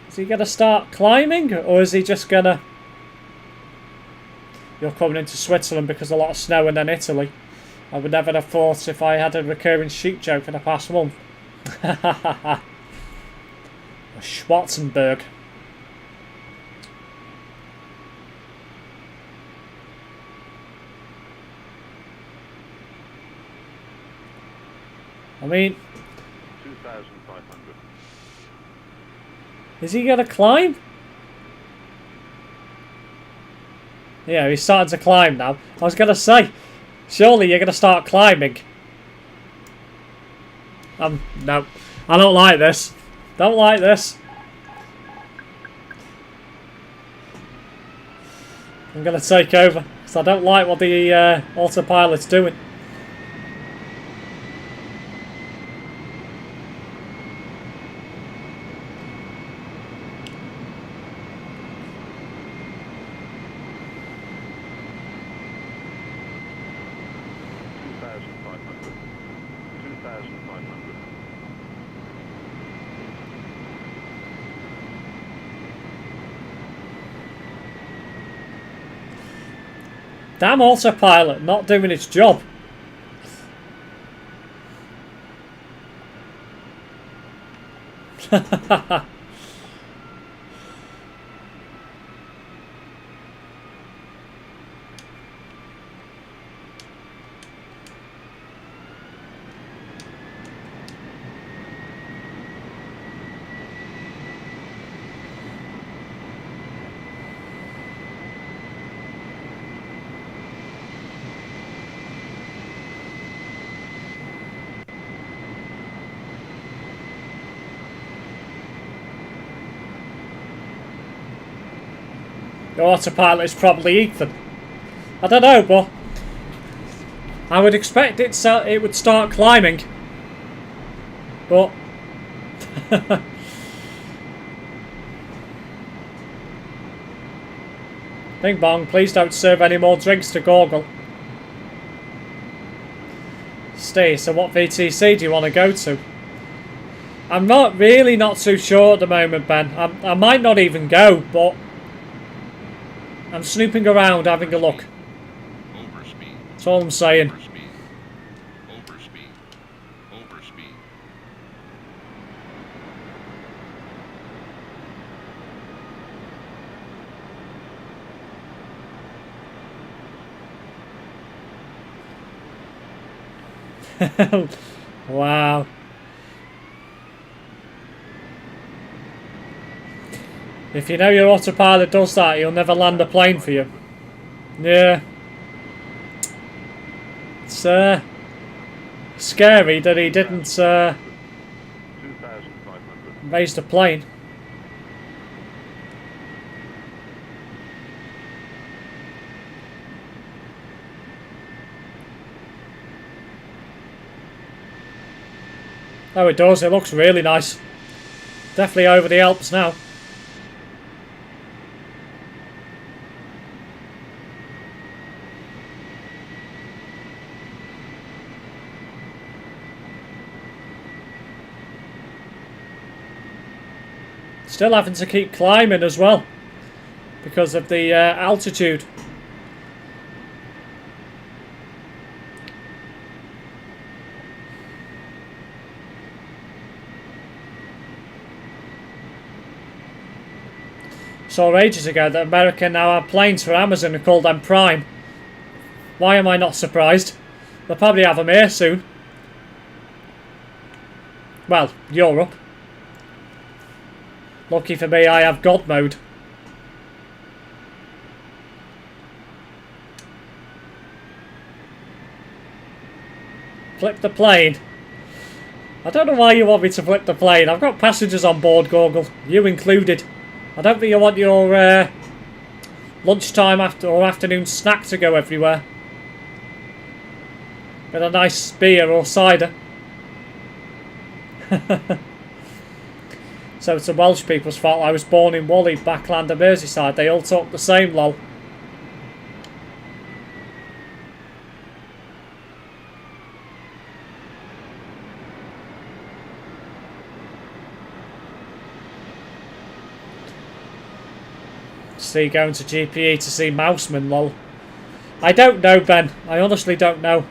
Is he going to start climbing, or is he just going to... You're coming into Switzerland because a lot of snow and then Italy. I would never have thought if I had a recurring sheep joke in the past month. Schwarzenberg. I mean, 2,500. is he going to climb? Yeah, he's starting to climb now. I was going to say, surely you're going to start climbing. No. I don't like this. Don't like this. I'm going to take over, because I don't like what the autopilot's doing. Damn autopilot, not doing its job. The autopilot is probably Ethan. I don't know, but I would expect it would start climbing. But Bing bong, please don't serve any more drinks to Gorgle. Steve, so what VTC do you want to go to? I'm not too sure at the moment, Ben. I might not even go, but I'm snooping around, having a look. Overspeed. That's all I'm saying. Overspeed. Overspeed. Overspeed. Wow. If you know your autopilot does that, he'll never land a plane for you. Yeah. It's scary that he didn't 2,500. raise the plane. Oh, it does. It looks really nice. Definitely over the Alps now. Still having to keep climbing as well because of the altitude. Saw ages ago that America now have planes for Amazon and call them Prime. Why am I not surprised? They'll probably have them here soon. Well, Europe. Lucky for me, I have God mode. Flip the plane. I don't know why you want me to flip the plane. I've got passengers on board, Gorgle. You included. I don't think you want your lunchtime or afternoon snack to go everywhere. With a nice beer or cider. So it's the Welsh people's fault. I was born in Whalley, backland of Merseyside. They all talk the same, lol. See, going to GPE to see Mouseman, lol. I don't know, Ben. I honestly don't know.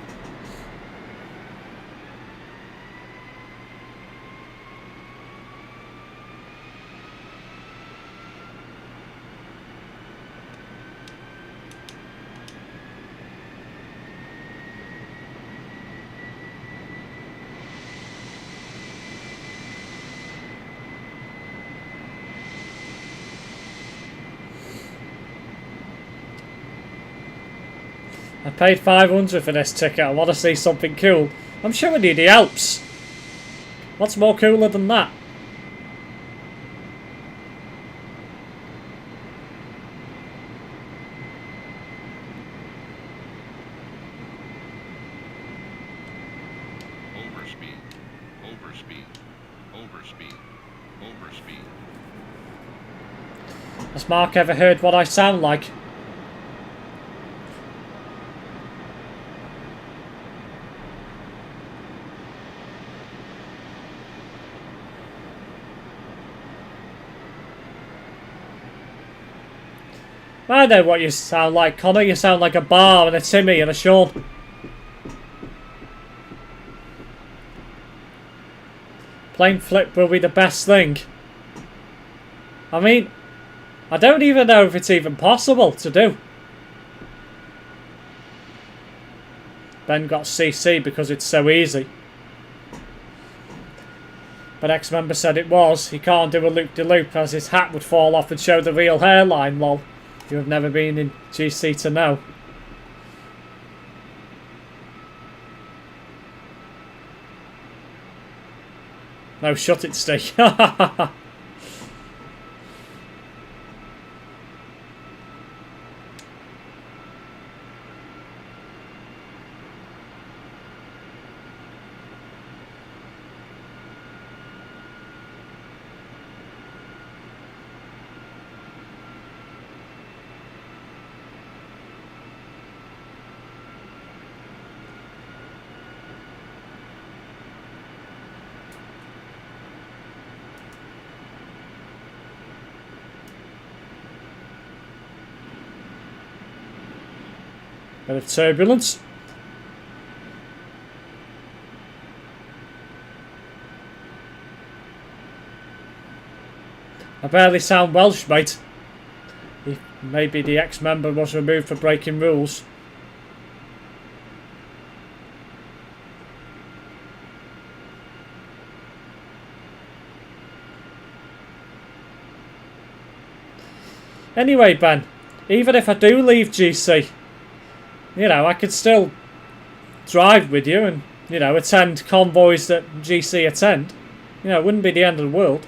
I paid 500 for this ticket. I want to see something cool. I'm showing you the Alps. What's more cooler than that? Overspeed. Overspeed. Overspeed. Overspeed. Has Mark ever heard what I sound like? I know what you sound like, Connor. You sound like a Bar and a Timmy and a Sean. Plane flip will be the best thing. I mean, I don't even know if it's even possible to do. Ben got CC because it's so easy. But ex-member said it was. He can't do a loop-de-loop as his hat would fall off and show the real hairline, lol. You have never been in GC to know. No, shut it, Steve. Bit of turbulence. I barely sound Welsh, mate. Maybe the ex-member was removed for breaking rules. Anyway, Ben, even if I do leave GC, you know, I could still drive with you and, you know, attend convoys that GC attend. You know, it wouldn't be the end of the world.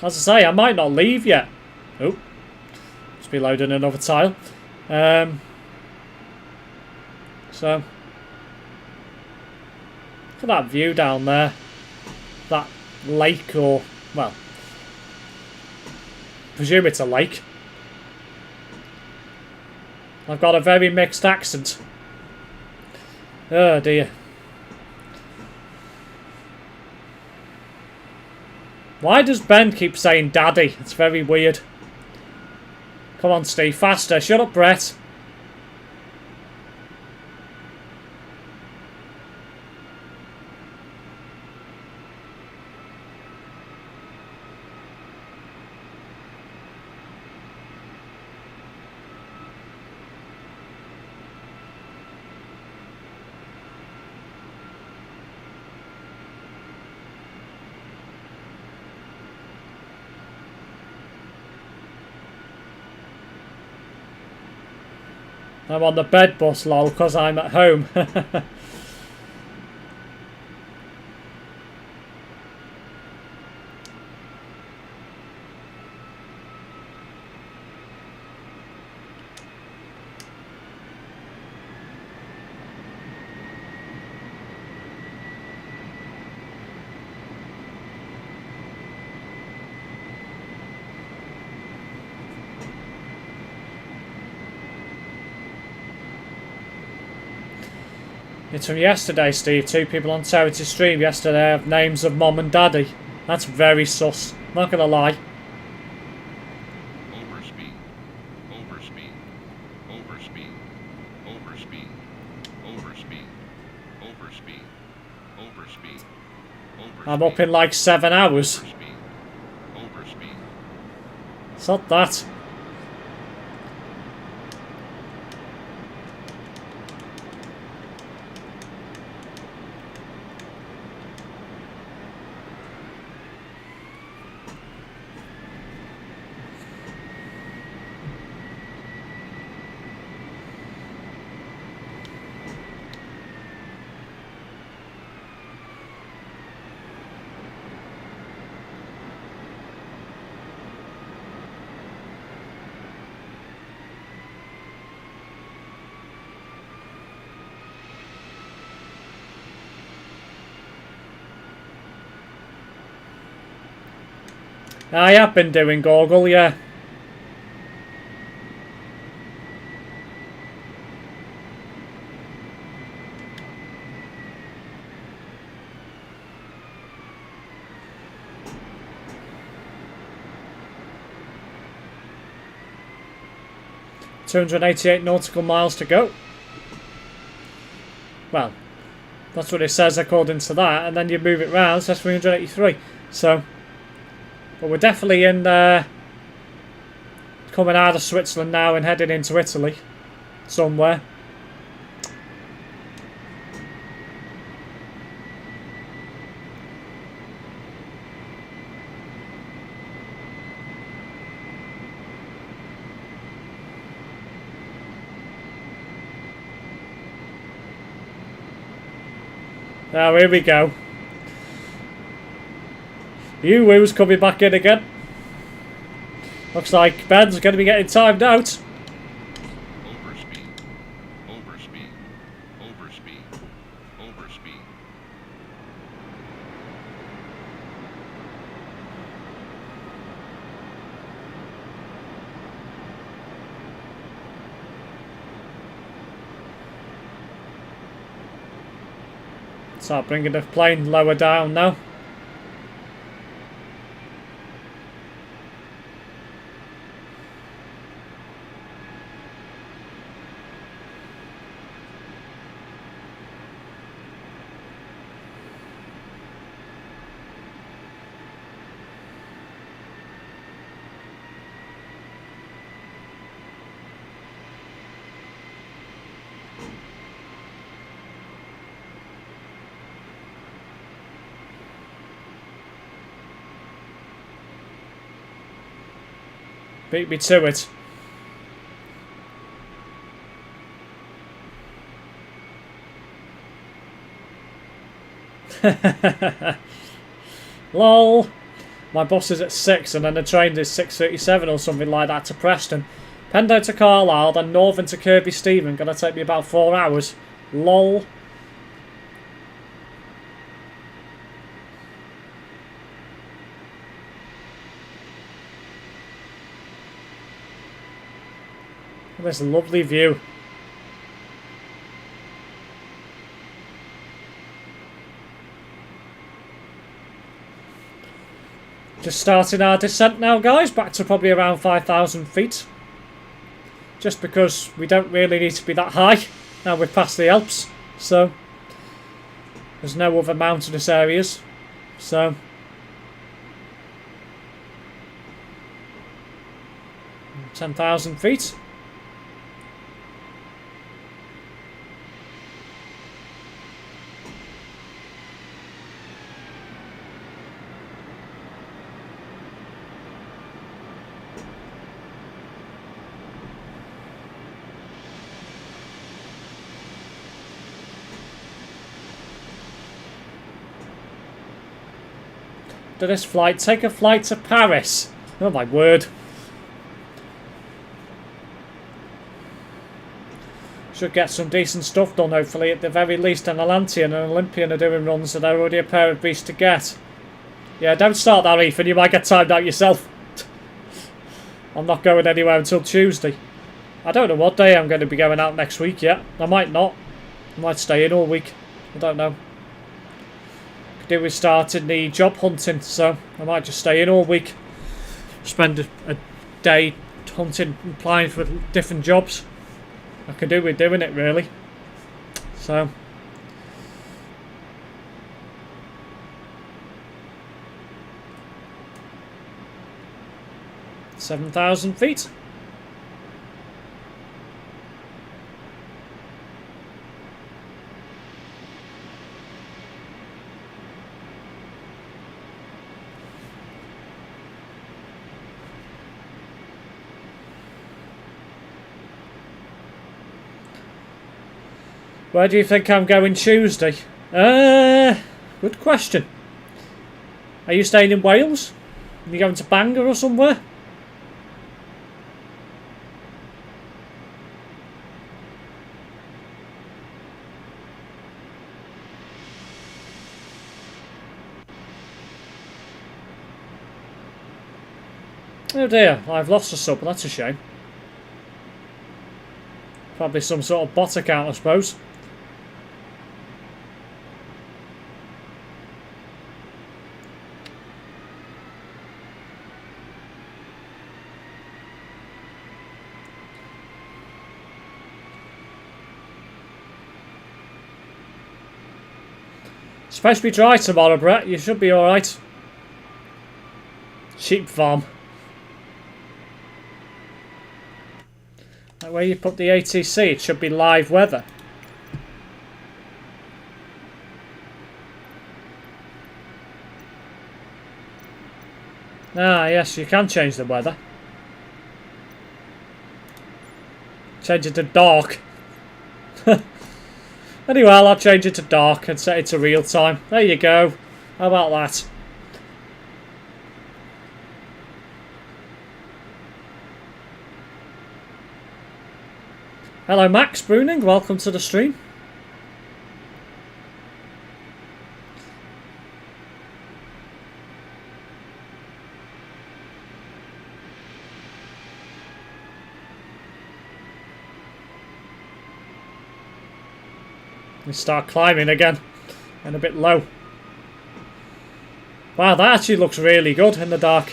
As I say, I might not leave yet. Oh, just be loading another tile. So, look at that view down there. That lake, or, well, presume it's a lake. I've got a very mixed accent. Oh dear. Why does Ben keep saying daddy? It's very weird. Come on, Steve, faster. Shut up, Brett. I'm on the bed bus, lol, because I'm at home. It's from yesterday, Steve. 2 people on Territory Stream yesterday have names of Mom and Daddy. That's very sus. Not gonna lie. Overspeed. Overspeed. Overspeed. Overspeed. Overspeed. Overspeed. Overspeed. I'm up in like 7 hours. Overspeed. Overspeed. It's not that. I have been doing Goggle, yeah. 288 nautical miles to go. Well, that's what it says according to that, and then you move it round, it says 383. So, but we're definitely in coming out of Switzerland now and heading into Italy somewhere. Now here we go. Woo's coming back in again. Looks like Ben's going to be getting timed out. Overspeed. Overspeed. Overspeed. Overspeed. Start bringing the plane lower down now. Beat me to it. Lol. My bus is at 6 and then the train is 6:37 or something like that to Preston. Pendo to Carlisle, then Northern to Kirby Stephen. Gonna take me about 4 hours. Lol. This lovely view. Just starting our descent now, guys, back to probably around 5,000 feet. Just because we don't really need to be that high. Now we've passed the Alps, so there's no other mountainous areas. So 10,000 feet. To this flight, take a flight to Paris. Oh my word. Should get some decent stuff done, hopefully. At the very least, an Atlantean and an Olympian are doing runs, so they're already a pair of beasts to get. Yeah, don't start that, Ethan. You might get timed out yourself. I'm not going anywhere until Tuesday. I don't know what day I'm going to be going out next week yet. I might not. I might stay in all week. I don't know. Do we started the job hunting, so I might just stay in all week, spend a day hunting, applying for different jobs. I could do with doing it, really. So 7,000 feet. Where do you think I'm going Tuesday? Good question. Are you staying in Wales? Are you going to Bangor or somewhere? Oh dear, I've lost a sub, that's a shame. Probably some sort of bot account, I suppose. supposed to be dry tomorrow, Brett. You should be alright. Sheep farm. Like where you put the ATC, it should be live weather. Ah, yes, you can change the weather. Change it to dark. Anyway, I'll change it to dark and set it to real time. There you go. How about that? Hello, Max Bruning. Welcome to the stream. We start climbing again, and a bit low. Wow, that actually looks really good in the dark.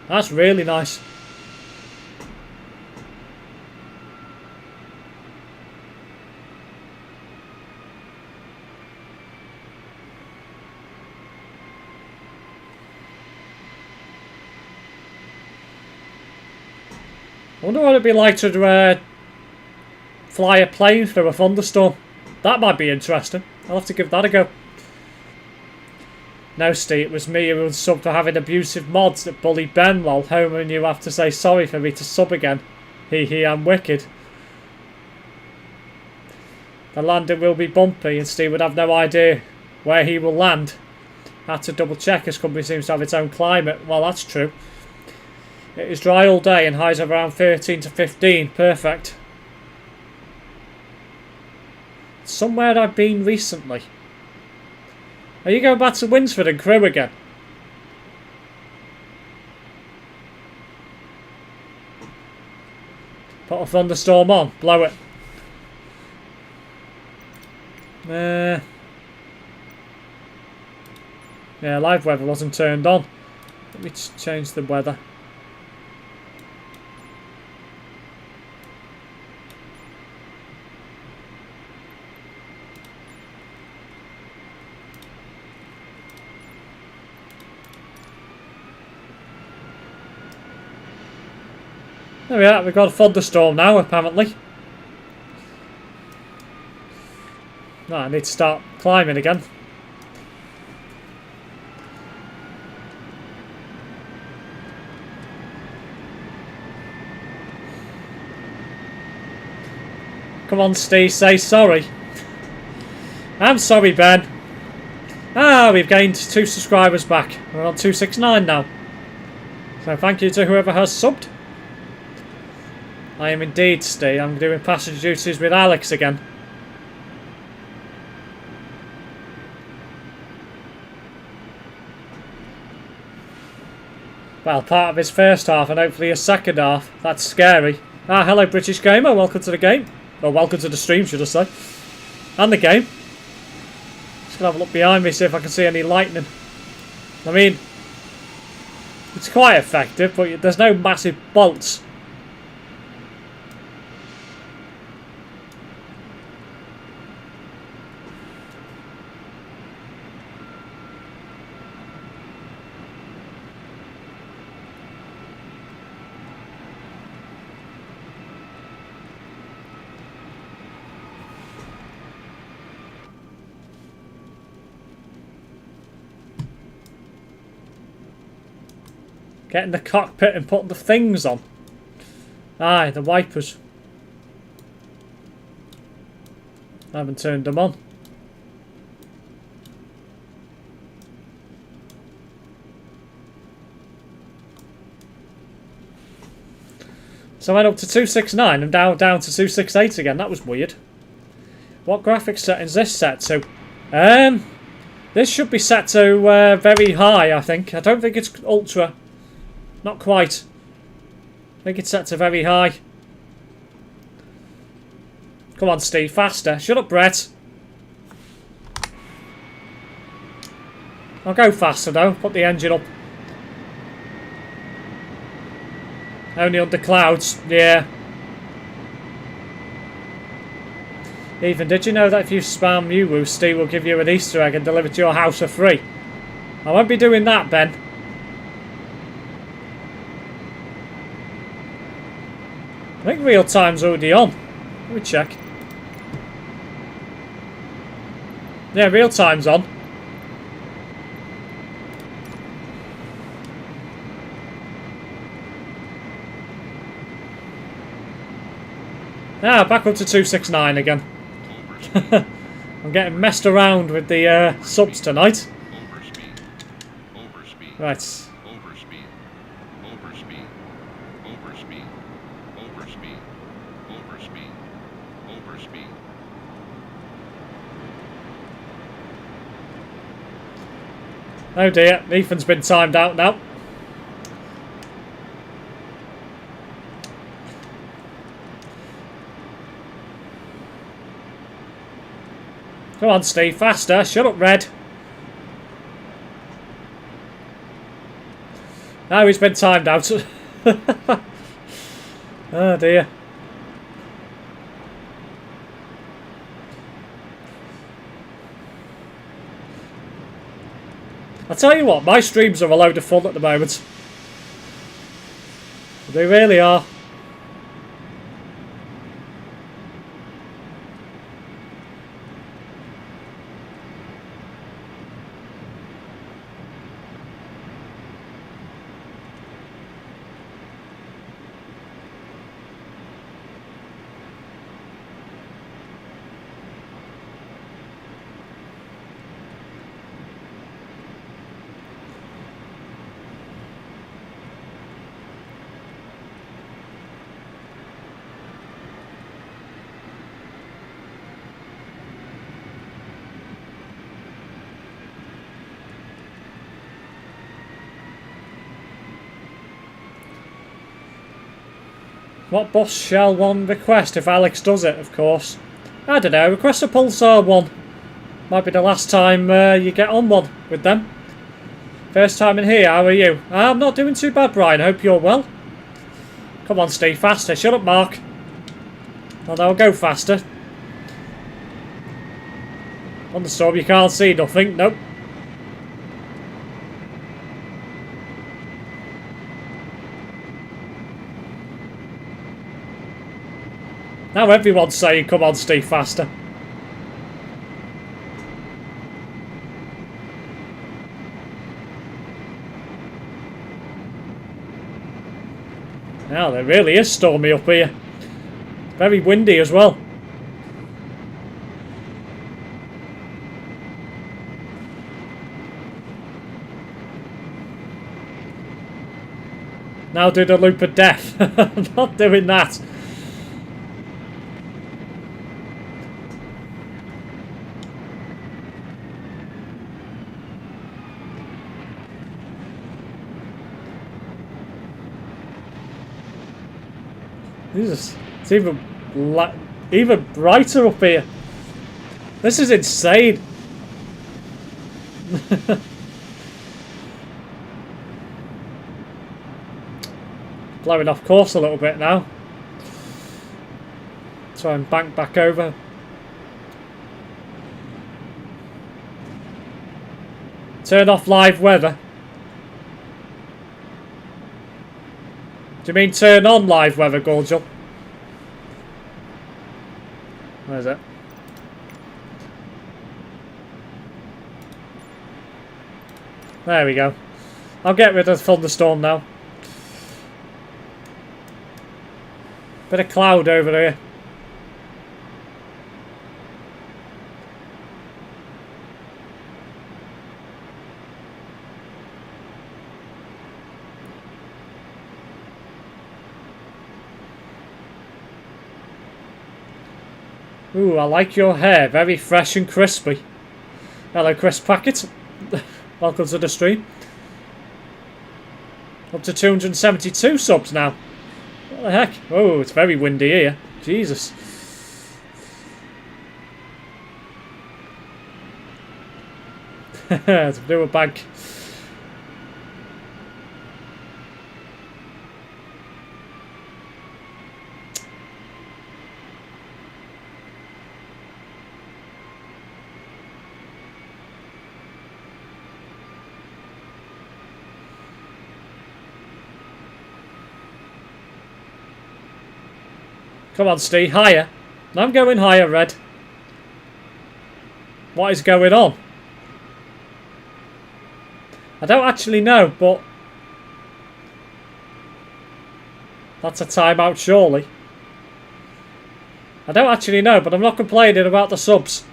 That's really nice. I wonder what it'd be like to fly a plane through a thunderstorm. That might be interesting. I'll have to give that a go. No, Steve, it was me who was subbed for having abusive mods that bully Ben, while Homer and you have to say sorry for me to sub again. Hee, I'm wicked. The landing will be bumpy and Steve would have no idea where he will land. Had to double check, his company seems to have its own climate. Well, that's true. It is dry all day and highs of around 13 to 15. Perfect. Somewhere I've been recently. Are you going back to Winsford and Crewe again? Put a thunderstorm on. Blow it. Yeah, live weather wasn't turned on. Let me change the weather. There we are, we've got a thunderstorm now, apparently. No, I need to start climbing again. Come on, Steve, say sorry. I'm sorry, Ben. Ah, we've gained 2 subscribers back. We're on 269 now. So thank you to whoever has subbed. I am indeed, Steve. I'm doing passenger duties with Alex again. Well, part of his first half and hopefully his second half. That's scary. Ah, hello British Gamer. Welcome to the game. Or welcome to the stream, should I say. And the game. Just gonna have a look behind me, see if I can see any lightning. I mean, it's quite effective, but there's no massive bolts. Get in the cockpit and put the things on. Aye, the wipers. I haven't turned them on. So I went up to 269 and down to 268 again. That was weird. What graphics settings is this set to? This should be set to very high, I think. I don't think it's ultra. Not quite. I think it's set to very high. Come on, Steve, faster. Shut up, Brett. I'll go faster, though. Put the engine up. Only under clouds. Yeah. Ethan, did you know that if you spam MuWoo, Steve will give you an Easter egg and deliver to your house for free? I won't be doing that, Ben. I think real time's already on. Let me check. Yeah, real time's on. Ah, back up to 269 again. Overspeed. I'm getting messed around with the subs tonight. Overspeed. Overspeed. Right. Overspeed. Overspeed. Overspeed. Overspeed. Overspeed. Overspeed. Oh dear, Ethan's been timed out now. Come on, Steve, faster. Shut up, Red. Now he's been timed out. Oh dear. I'll tell you what, my streams are a load of fun at the moment. They really are. What boss shall one request if Alex does it, of course? I don't know, request a Pulsar one. Might be the last time you get on one with them. First time in here, how are you? I'm not doing too bad, Brian, hope you're well. Come on, Steve, faster. Shut up, Mark. Well, they'll go faster. On the storm, you can't see nothing, nope. Now everyone's saying, come on, Steve, faster. Now, there really is stormy up here. Very windy as well. Now do the loop of death. I'm not doing that. Jesus, it's even brighter up here. This is insane. Blowing off course a little bit now. Try and bank back over. Turn off live weather. Do you mean turn on live weather, Gorgel? Where is it? There we go. I'll get rid of the thunderstorm now. Bit of cloud over here. Ooh, I like your hair. Very fresh and crispy. Hello, Chris Packet. Welcome to the stream. Up to 272 subs now. What the heck? Oh, it's very windy here. Jesus. It's a bit of a bag. Come on, Steve, higher. I'm going higher, Red. What is going on? I don't actually know, but that's a timeout, surely. I don't actually know, but I'm not complaining about the subs.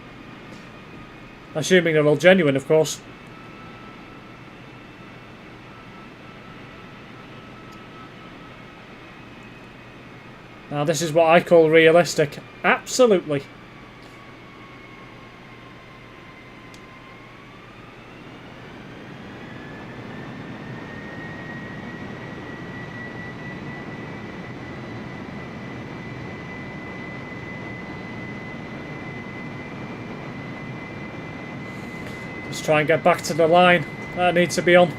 Assuming they're all genuine, of course. Now, this is what I call realistic. Absolutely. Let's try and get back to the line that needs to be on.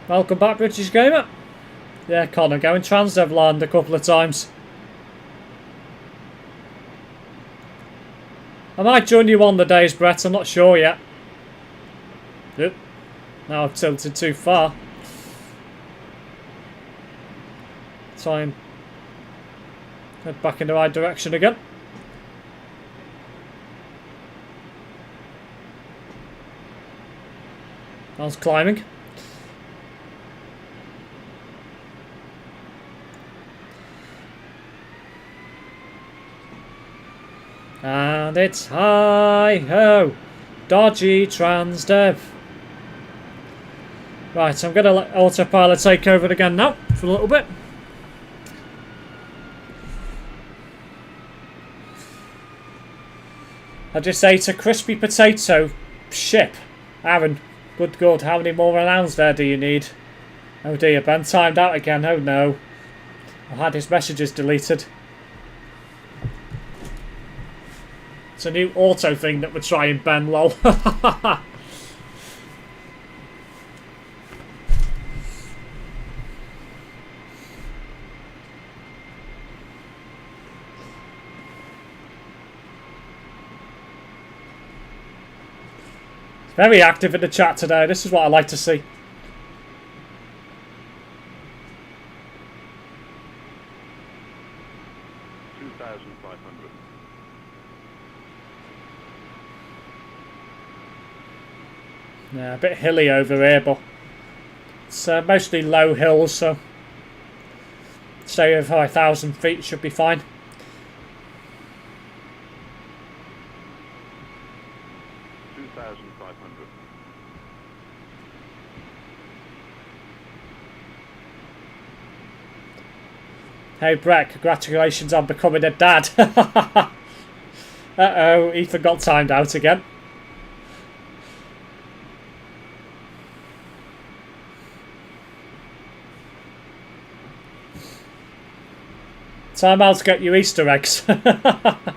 Welcome back, British Gamer. Yeah, Connor, going Transdev land a couple of times. I might join you on the days, Brett, I'm not sure yet. Yep. Now I've tilted too far. Try and head back in the right direction again. I was climbing. And it's hi-ho, dodgy Transdev. Right, I'm going to let autopilot take over again now, for a little bit. I just ate a crispy potato ship. Aaron, good God, how many more rounds there do you need? Oh dear, Ben timed out again, oh no. I had his messages deleted. It's a new auto thing that we're trying, Ben, lol. Very active in the chat today, this is what I like to see. Yeah, a bit hilly over here, but it's mostly low hills, so stay over 5,000 feet should be fine. Hey Brett, congratulations on becoming a dad. Uh-oh, Ethan got timed out again. Time out to get you Easter eggs. Well,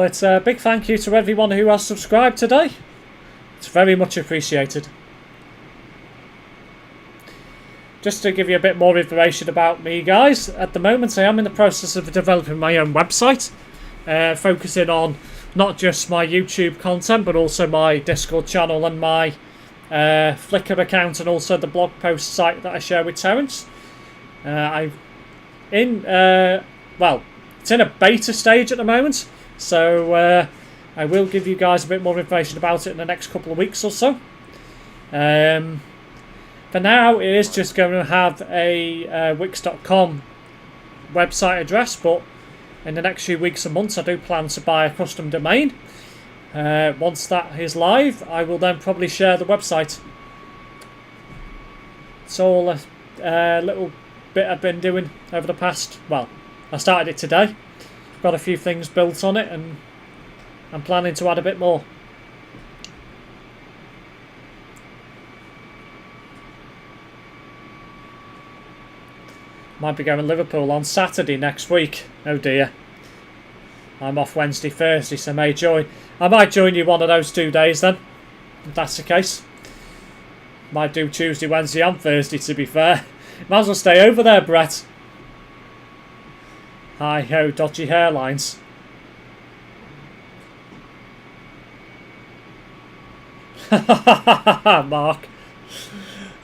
it's a big thank you to everyone who has subscribed today. It's very much appreciated. Just to give you a bit more information about me, guys, at the moment I am in the process of developing my own website, focusing on not just my YouTube content, but also my Discord channel and my Flickr account, and also the blog post site that I share with Terence. Well, it's in a beta stage at the moment, so I will give you guys a bit more information about it in the next couple of weeks or so. For now, it is just going to have a wix.com website address, but in the next few weeks and months I do plan to buy a custom domain. Once that is live, I will then probably share the website. It's all a little bit I've been doing over the past, well, I started it today, got a few things built on it, and I'm planning to add a bit more. Might be going to Liverpool on Saturday next week. Oh dear. I'm off Wednesday, Thursday, so I might join you one of those 2 days then, if that's the case. Might do Tuesday, Wednesday and Thursday, to be fair. Might as well stay over there, Brett. Hi-ho, dodgy hairlines. Mark.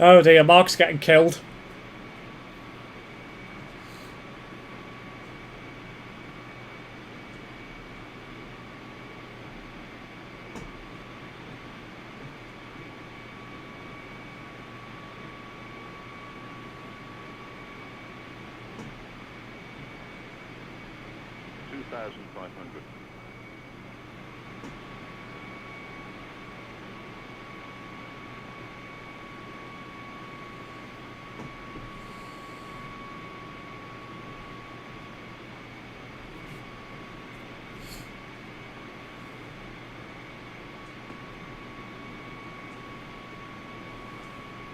Oh dear, Mark's getting killed.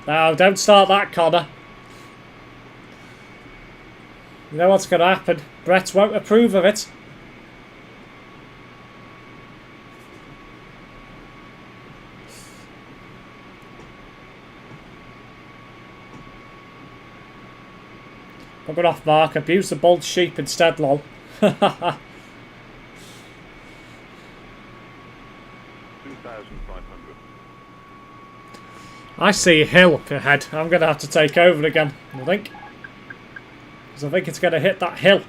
No, don't start that, Connor. You know what's going to happen. Brett won't approve of it. Bugger off, Mark. Abuse the bald sheep instead, lol. I see a hill up ahead. I'm going to have to take over again, I think. Because I think it's going to hit that hill.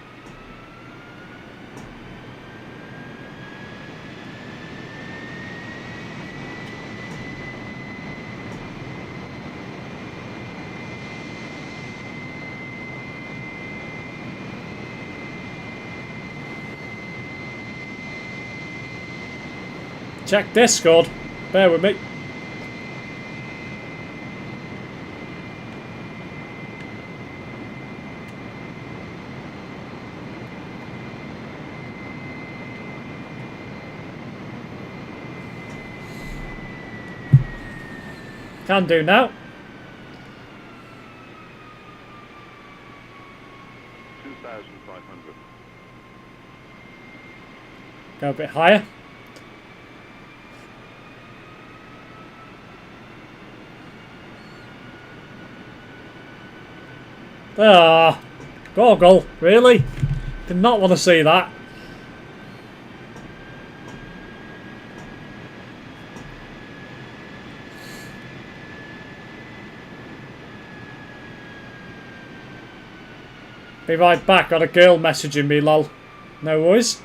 Check Discord. Bear with me. Can do now. 2,500. Go a bit higher. Ah, goggle, really? Did not want to see that. Be right back, got a girl messaging me, lol. No worries.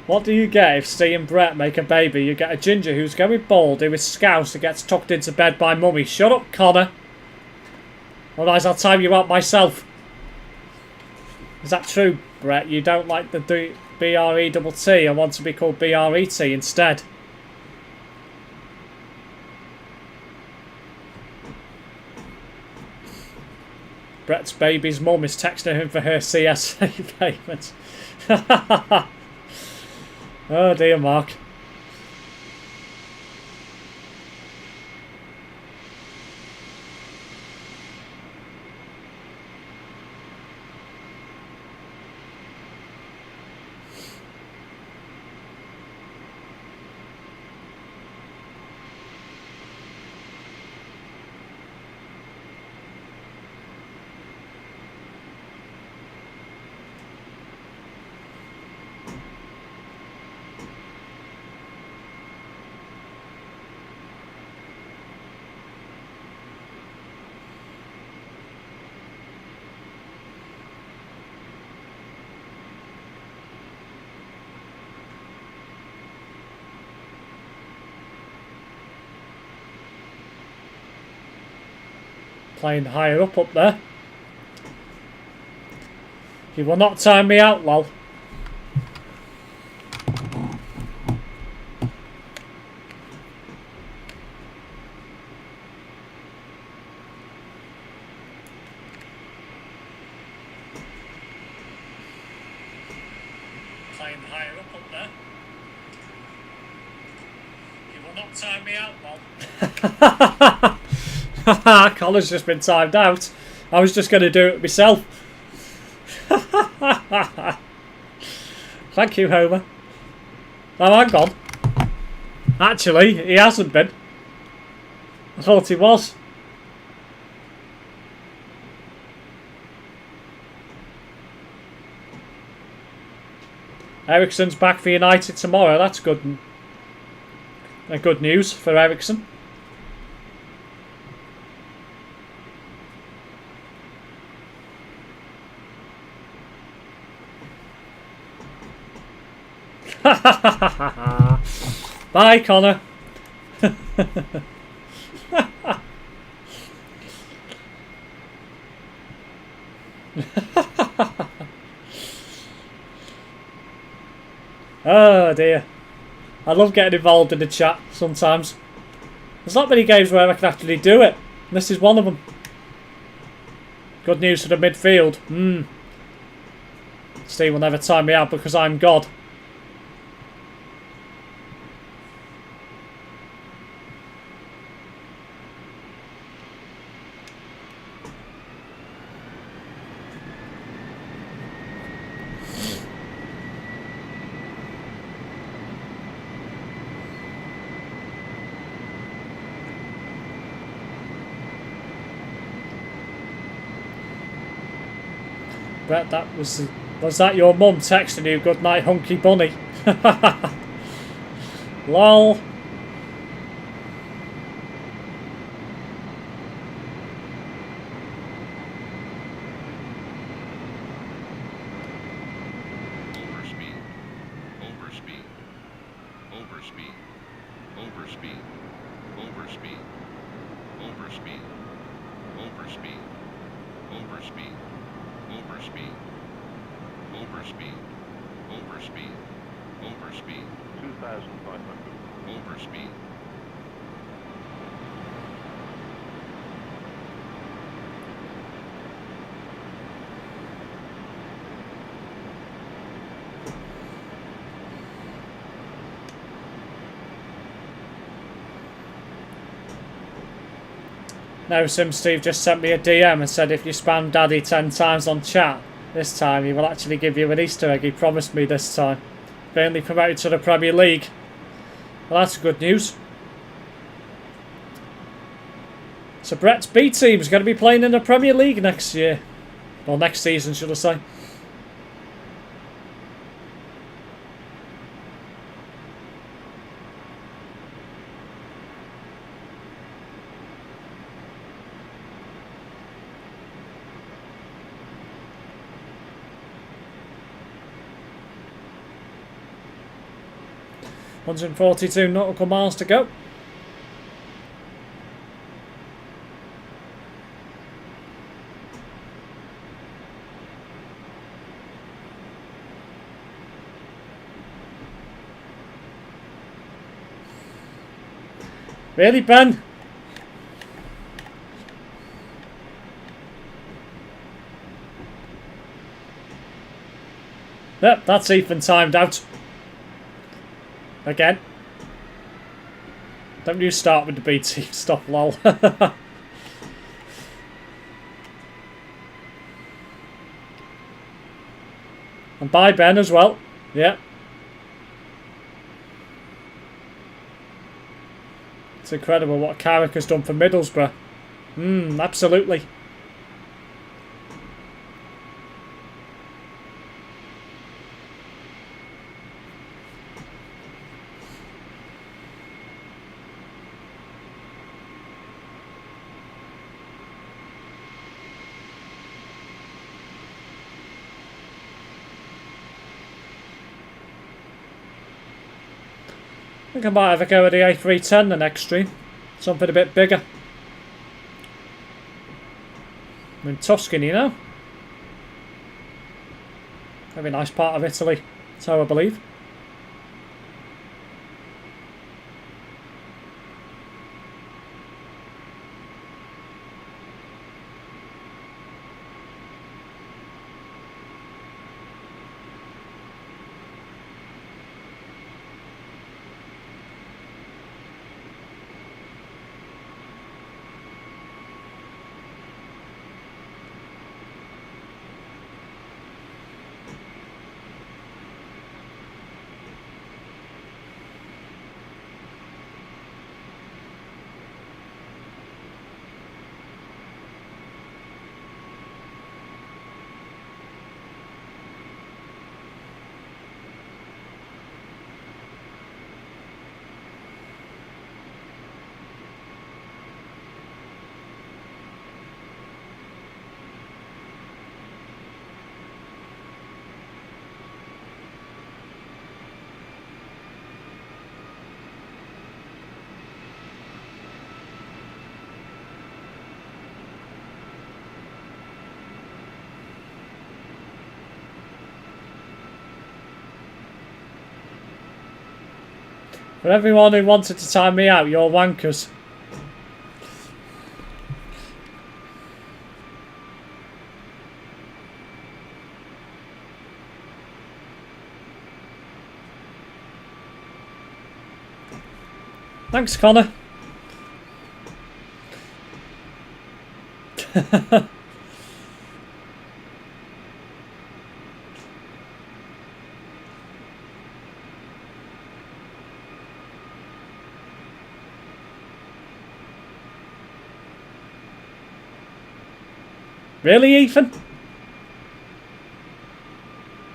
What do you get if Steve and Brett make a baby? You get a ginger who's going bald, who is scouse, who gets tucked into bed by mummy. Shut up, Connor. Otherwise I'll time you out myself. Is that true, Brett? You don't like the B-R-E-T-T and want to be called B-R-E-T instead? Brett's baby's mum is texting him for her CSA payment. Oh dear, Mark. Playing higher up there. You will not time me out, lol. playing higher up there. You will not time me out, Bob. Connor's just been timed out. I was just going to do it myself. Thank you, Homer. Oh, hang on. Actually, he hasn't been. I thought he was. Ericsson's back for United tomorrow. That's good. Good news for Ericsson. Bye, Connor. Oh dear. I love getting involved in the chat sometimes. There's not many games where I can actually do it. This is one of them. Good news for the midfield. Steve will never time me out because I'm God. Bet that was that your mum texting you good night hunky bunny? Lol. No, SimSteve just sent me a DM and said if you spam Daddy 10 times on chat, this time he will actually give you an Easter egg. He promised me this time. Burnley promoted to the Premier League. Well, that's good news. So Brett's B team is going to be playing in the Premier League next year. Or next season, should I say. $142 nautical miles to go. Really, Ben? Yep, that's Ethan timed out. Again. Don't you start with the BT stuff, lol. And bye, Ben, as well. Yeah. It's incredible what Carrick has done for Middlesbrough. Absolutely. I think I might have a go at the A310 the next stream. Something a bit bigger. I'm in Tuscany now. Very nice part of Italy, so I believe. For everyone who wanted to time me out, you're wankers. Thanks, Connor. Really, Ethan? I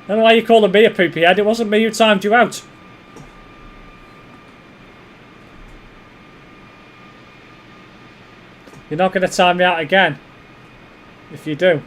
don't know why you calling me a poopy head. It wasn't me who timed you out. You're not going to time me out again. If you do.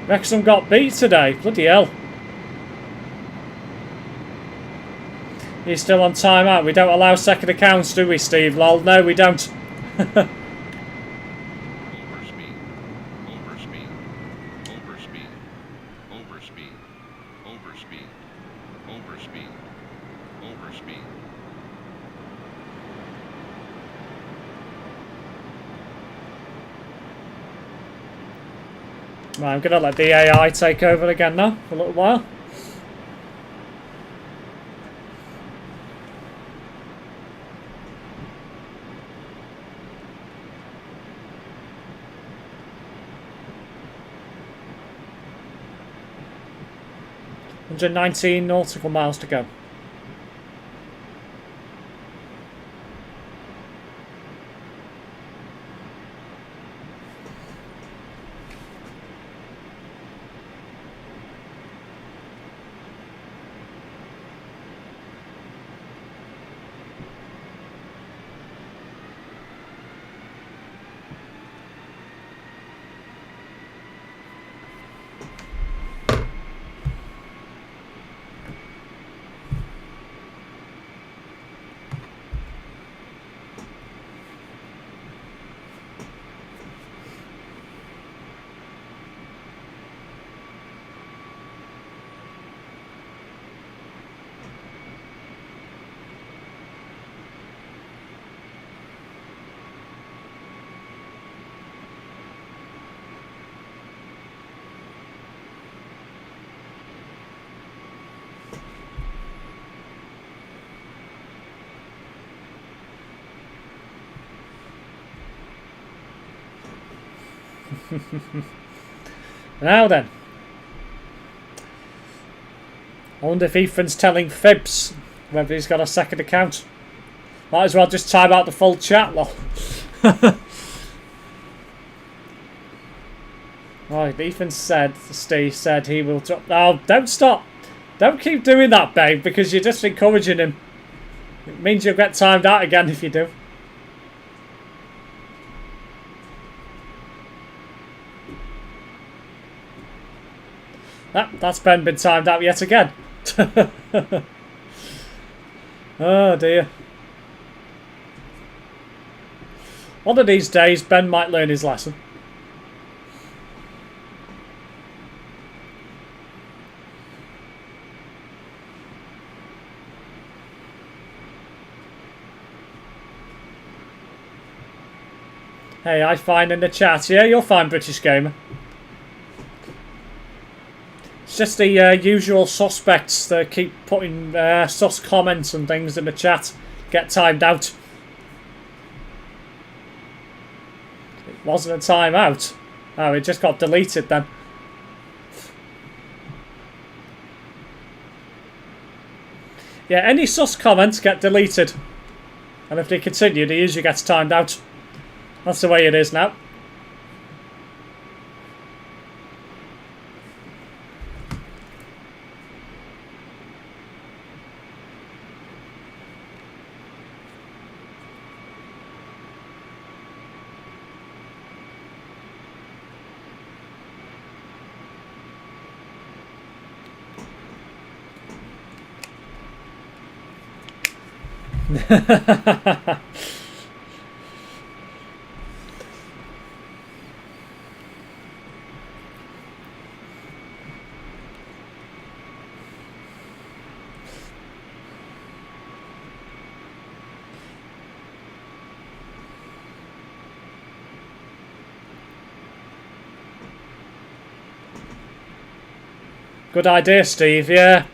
Wrexham got beat today. Bloody hell. He's still on timeout. We don't allow second accounts, do we, Steve? Lol. No, we don't. Overspeed. Overspeed. Overspeed. Overspeed. Overspeed. Overspeed. Overspeed. Right, I'm going to let the AI take over again now for a little while. $119 nautical miles to go. Now then. I wonder if Ethan's telling fibs, whether he's got a second account. Might as well just time out the full chat, lol. Right, Ethan said, Steve said he will drop. Oh, don't stop. Don't keep doing that, babe, because you're just encouraging him. It means you'll get timed out again if you do. That's Ben been timed out yet again. Oh dear. One of these days Ben might learn his lesson. Hey, I find in the chat. Yeah, you'll find British Gamer. It's just the usual suspects that keep putting sus comments and things in the chat. Get timed out. It wasn't a timeout. Oh, it just got deleted then. Yeah, any sus comments get deleted. And if they continue, the user gets timed out. That's the way it is now. Good idea, Steve, yeah.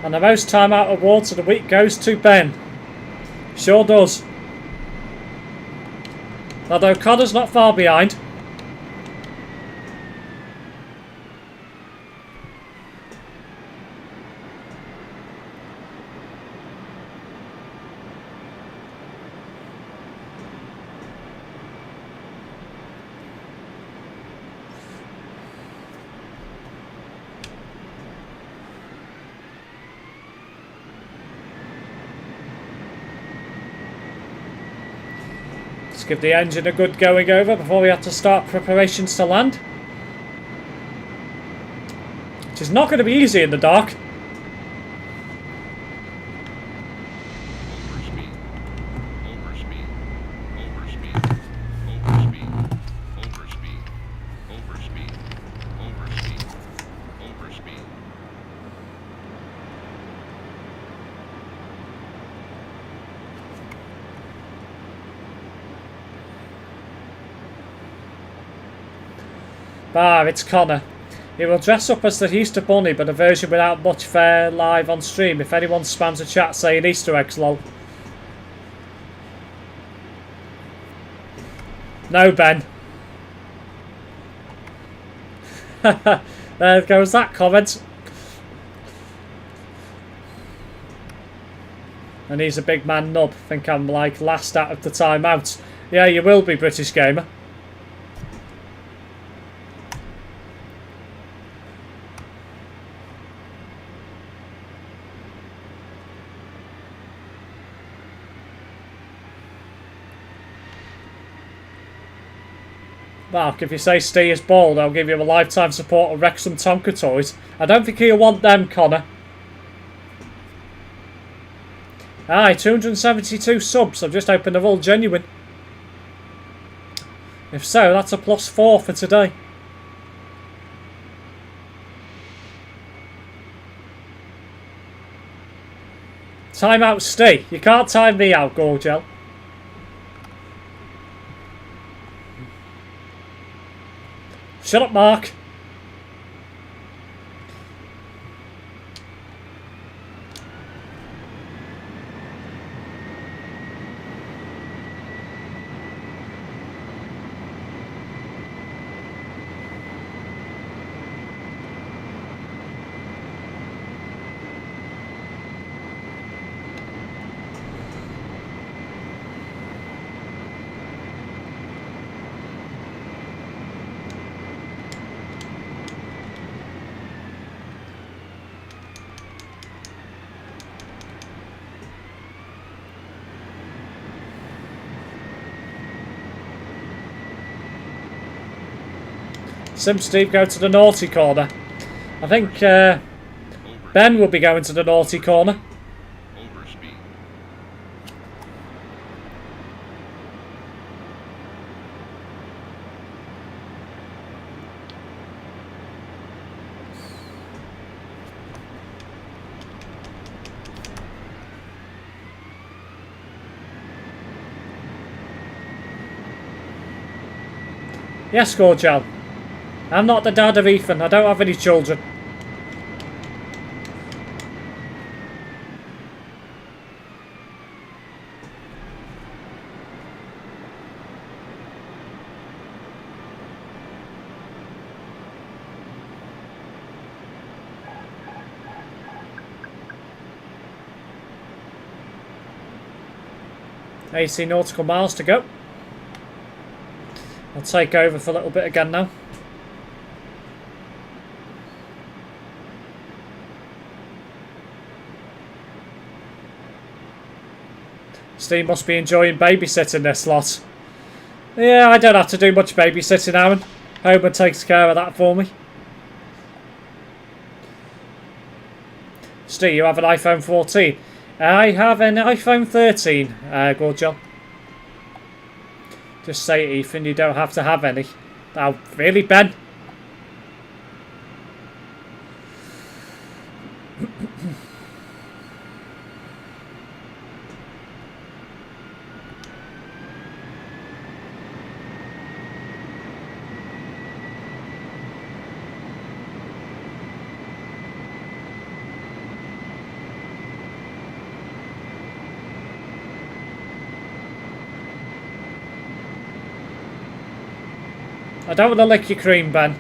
And the most time out awards of the week goes to Ben. Sure does. Although Connor's not far behind. Let's give the engine a good going over before we have to start preparations to land. Which is not going to be easy in the dark. It's Connor. He will dress up as the Easter Bunny, but a version without much fare live on stream. If anyone spams a chat saying Easter eggs, lol. No, Ben. There goes that comment. And he's a big man nub. Think I'm like last out of the timeouts. Yeah, you will be, British Gamer. Mark, if you say Steve is bald, I'll give you a lifetime support of Wrexham Tonka toys. I don't think he'll want them, Connor. Aye, 272 subs. I've just opened they're all genuine. If so, that's a +4 for today. Time out, Steve. You can't time me out, Gorgel. Shut up, Mark. SimSteve go to the naughty corner. I think Ben will be going to the naughty corner. Yes, Gorgel. I'm not the dad of Ethan. I don't have any children. AC nautical miles to go. I'll take over for a little bit again now. Steve must be enjoying babysitting this lot. Yeah, I don't have to do much babysitting, Aaron. Homer takes care of that for me. Steve, you have an iPhone 14. I have an iPhone 13, Gorgel. Just say it, Ethan, you don't have to have any. Oh, really, Ben? I don't want to lick your cream, Ben.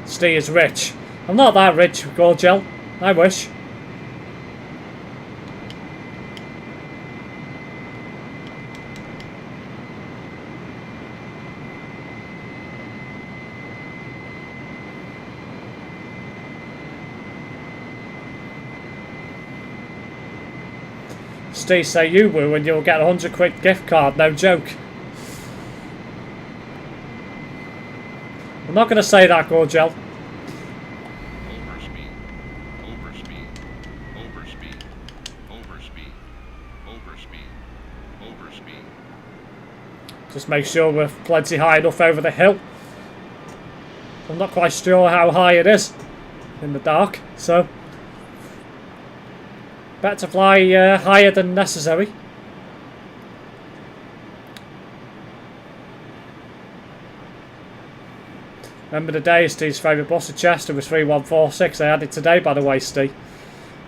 Steve is rich. I'm not that rich, Gorgel. I wish. Steve, say you will and you'll get a £100 gift card, no joke. I'm not going to say that, Gorgel. Overspeed. Overspeed. Overspeed. Overspeed. Overspeed. Overspeed. Just make sure we're plenty high enough over the hill. I'm not quite sure how high it is in the dark, so better to fly higher than necessary. Remember the day Steve's favourite bus of Chester was 3146. I had it today, by the way, Steve.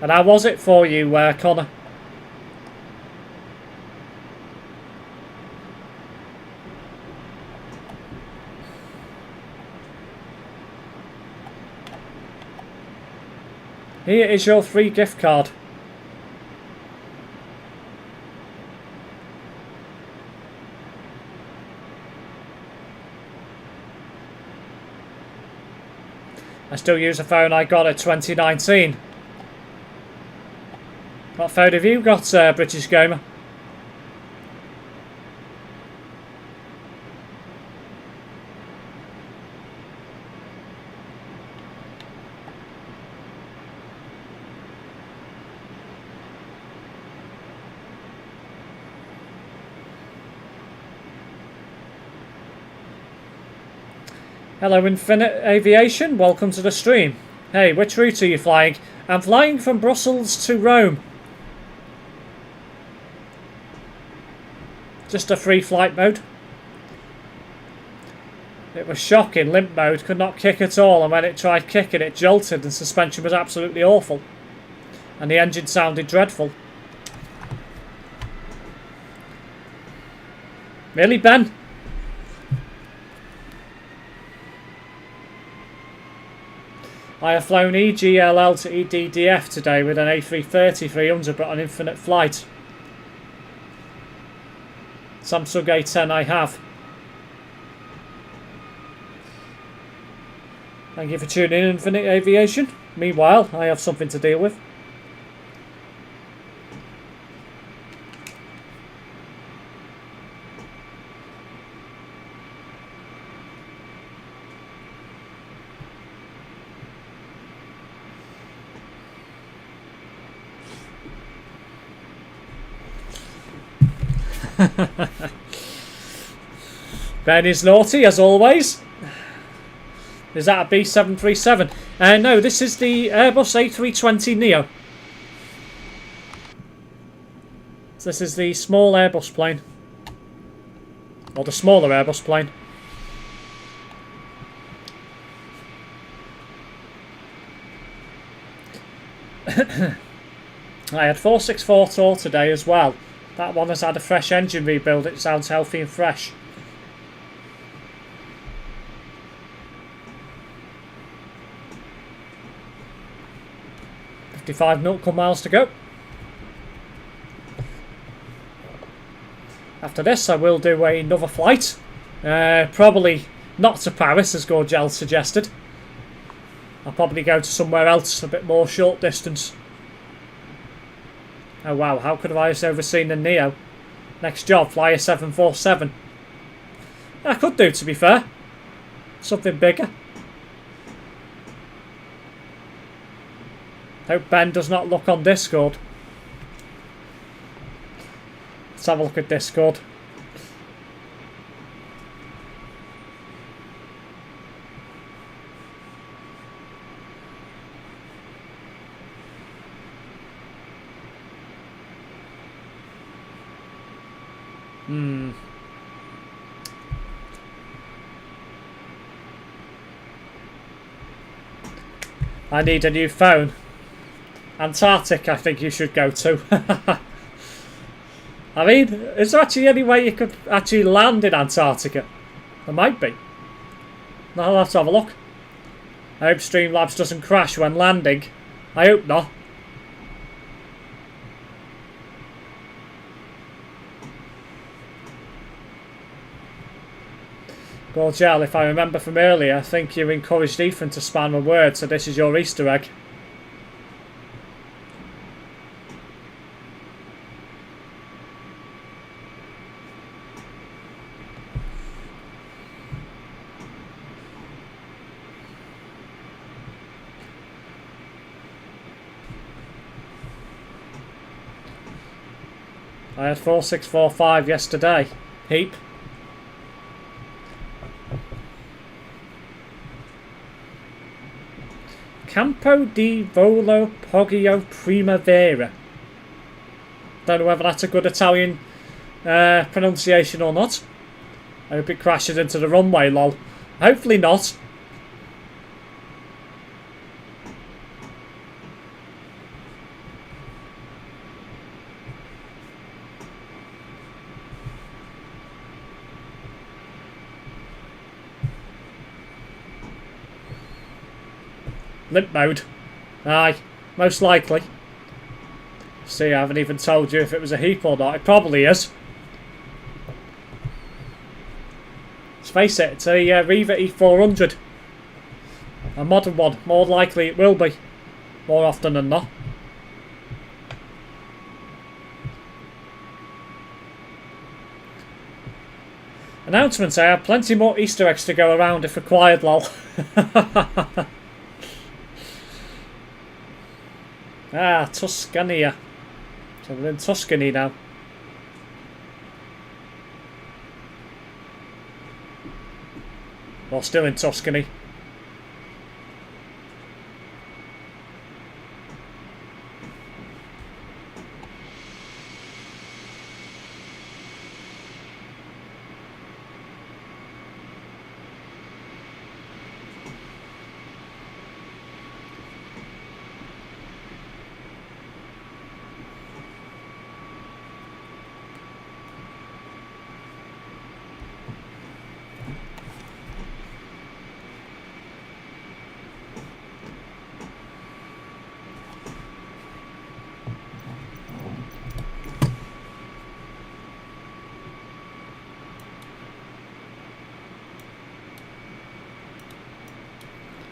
And how was it for you, Connor? Here is your free gift card. I still use a phone I got at 2019. What phone have you got, British Gamer? Hello Infinite Aviation, welcome to the stream. Hey, which route are you flying? I'm flying from Brussels to Rome. Just a free flight mode. It was shocking, limp mode, could not kick at all, and when it tried kicking it jolted and suspension was absolutely awful. And the engine sounded dreadful. Really, Ben? I have flown EGLL to EDDF today with an A330-300 but on infinite flight. Samsung A10 I have. Thank you for tuning in, Infinite Aviation. Meanwhile, I have something to deal with. Ben is naughty as always. Is that a B737? No, this is the Airbus A320neo. So this is the small Airbus plane. Or the smaller Airbus plane. I had 464 today as well. That one has had a fresh engine rebuild. It sounds healthy and fresh. 55 nautical miles to go. After this I will do another flight. Probably not to Paris as Gorgel suggested. I'll probably go to somewhere else a bit more short distance. Oh wow, how could I have overseen the Neo? Next job, fly a 747. I could do, to be fair. Something bigger. Hope Ben does not look on Discord. Let's have a look at Discord. I need a new phone. Antarctic, I think you should go to. I mean, is there actually any way you could actually land in Antarctica? There might be. I'll have to have a look. I hope Streamlabs doesn't crash when landing. I hope not. Gorgel, if I remember from earlier, I think you encouraged Ethan to spam a word, so this is your Easter egg. I had 4645 yesterday. Heap. Campo di Volo Poggio Primavera. Don't know whether that's a good Italian pronunciation or not. I hope it crashes into the runway, lol. Hopefully not. Limp mode. Aye, most likely. See, I haven't even told you if it was a heap or not. It probably is. Let's face it, it's a Riva E400. A modern one. More likely it will be. More often than not. Announcements, I have plenty more Easter eggs to go around if required, lol. Ah, Tuscania. So we're in Tuscany now. Well, still in Tuscany.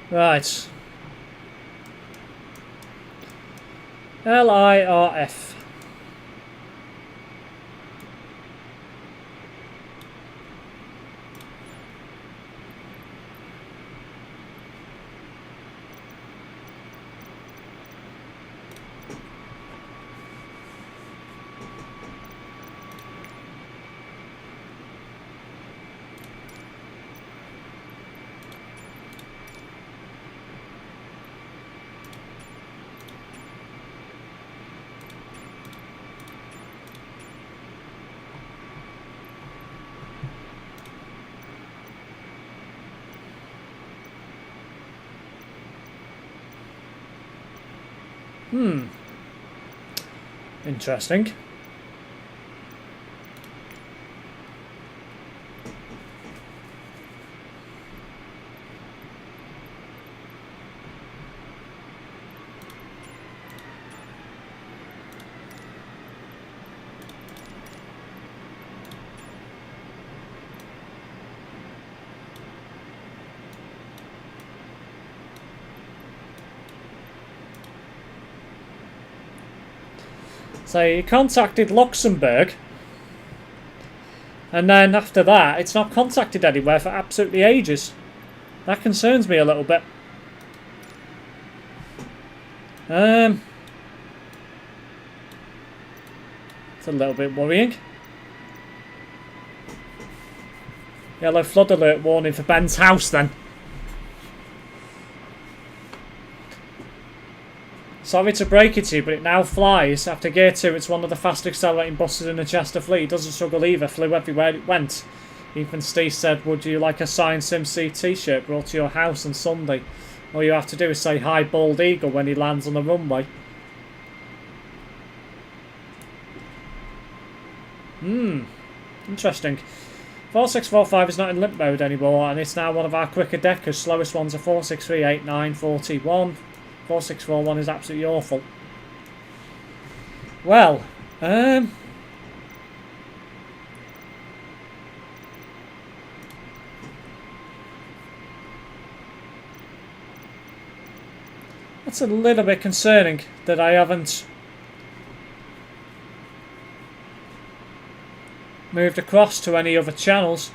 Right. LIRF. Interesting. So he contacted Luxembourg, and then after that it's not contacted anywhere for absolutely ages. That concerns me a little bit. It's a little bit worrying. Yellow flood alert warning for Ben's house then. Sorry to break it to you, but it now flies. After Gear 2, it's one of the fastest accelerating buses in the Chester fleet. It doesn't struggle either, flew everywhere it went. Even Steve said, would you like a signed SimSteve t-shirt brought to your house on Sunday? All you have to do is say hi bald eagle when he lands on the runway. Interesting. 4645 is not in limp mode anymore, and it's now one of our quicker deckers. Slowest ones are 46389, 41. 4641 is absolutely awful. Well, that's a little bit concerning that I haven't moved across to any other channels.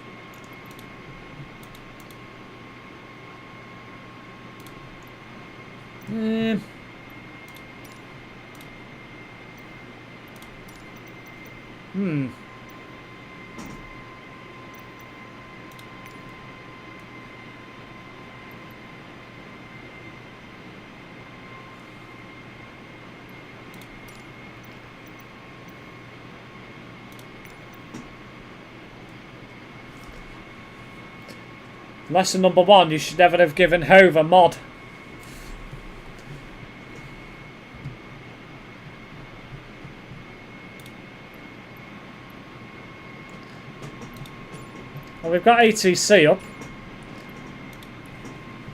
Lesson number 1, you should never have given Hove a mod. Well, we've got ATC up.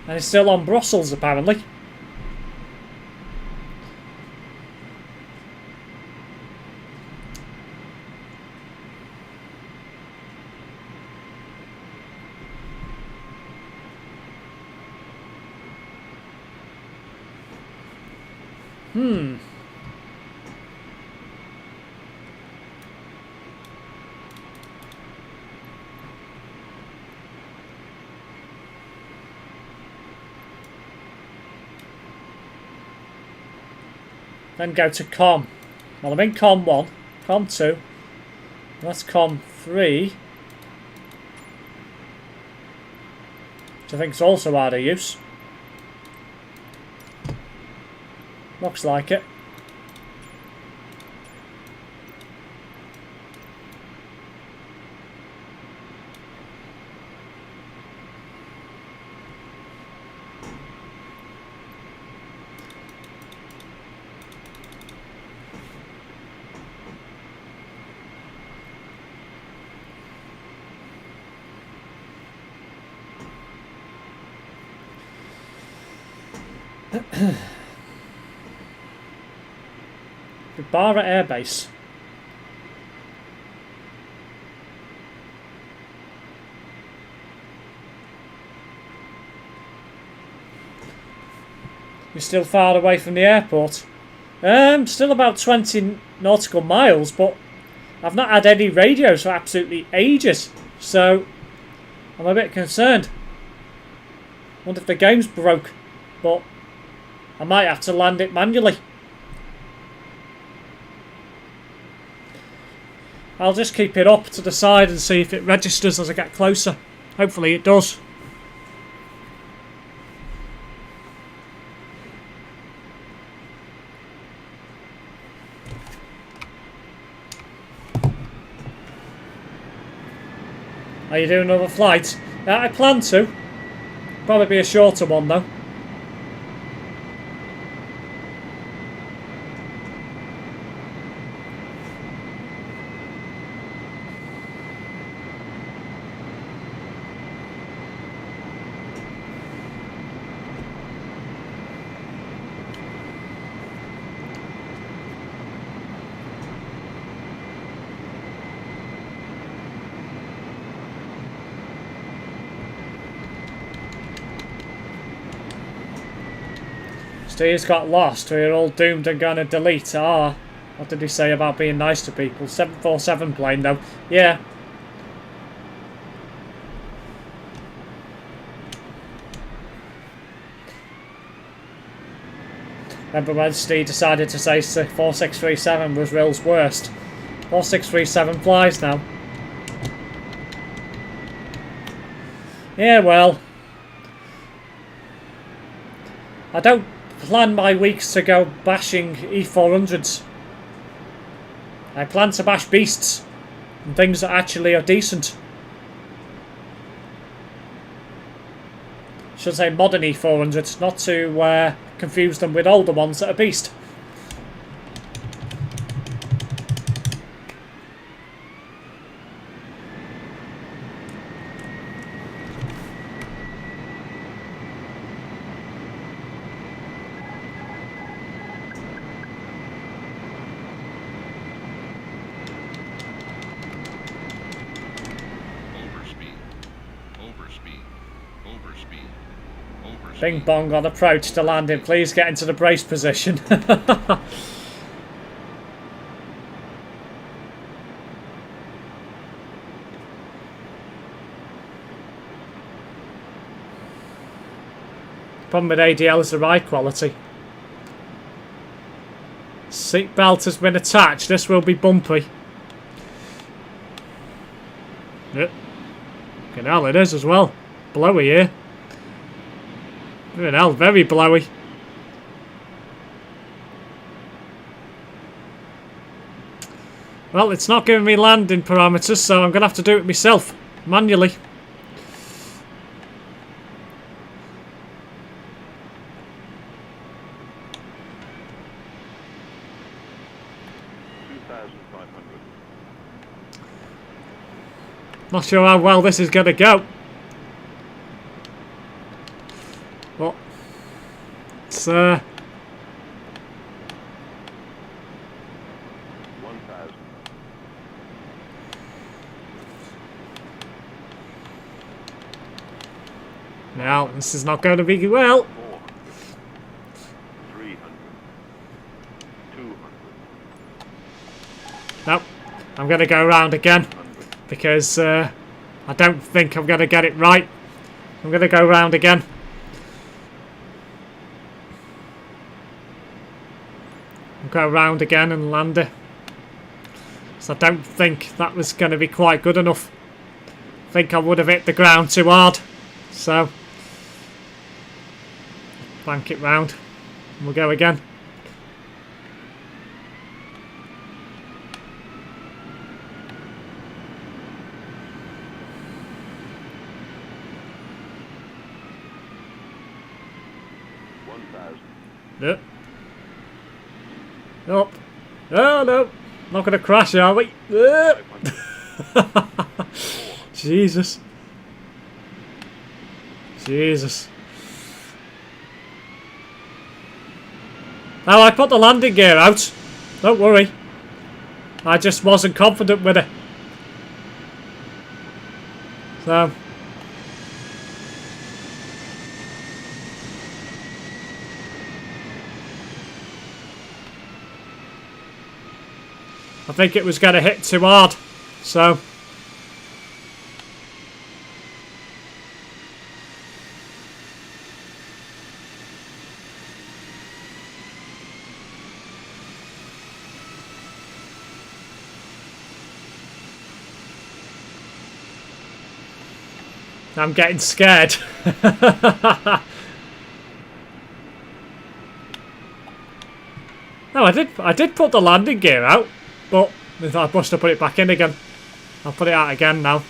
And it's still on Brussels apparently. Then go to COM. Well, I'm in COM 1, COM 2, that's COM 3, which I think is also out of use. Looks like it. Barra Air Base. You're still far away from the airport. Still about 20 nautical miles, but I've not had any radios for absolutely ages, so I'm a bit concerned. Wonder if the game's broke, but I might have to land it manually. I'll just keep it up to the side and see if it registers as I get closer. Hopefully it does. Are you doing another flight? I plan to. Probably be a shorter one though. Steve's got lost. We're all doomed and gonna delete. Ah, what did he say about being nice to people? 747 plane though. Yeah. Remember when Steve decided to say 4637 was Rill's worst? 4637 flies now. Yeah, well, I don't plan my weeks to go bashing E400s. I plan to bash beasts and things that actually are decent. Should say modern E400s, not to confuse them with older ones that are beast. Bing bong on approach to landing. Please get into the brace position. Problem with ADL is the ride quality. Seat belt has been attached. This will be bumpy. Yep. Fucking hell, it is as well. Blowy here. Fucking hell, very blowy. Well, it's not giving me landing parameters, so I'm going to have to do it myself, manually. Not sure how well this is going to go. Well, it's 1,000. Now, this is not going to be well. 400. 300. 200. No, I'm going to go around again because I don't think I'm going to get it right. I'm going to go round again. I'll go round again and land it. So I don't think that was going to be quite good enough. I think I would have hit the ground too hard. So, bank it round. And we'll go again. Yep. Nope. Oh no. Not going to crash, are we? Jesus. Jesus. Now I put the landing gear out. Don't worry. I just wasn't confident with it. So. I think it was going to hit too hard, so I'm getting scared. No, I did put the landing gear out. But I must have put it back in again. I'll put it out again now.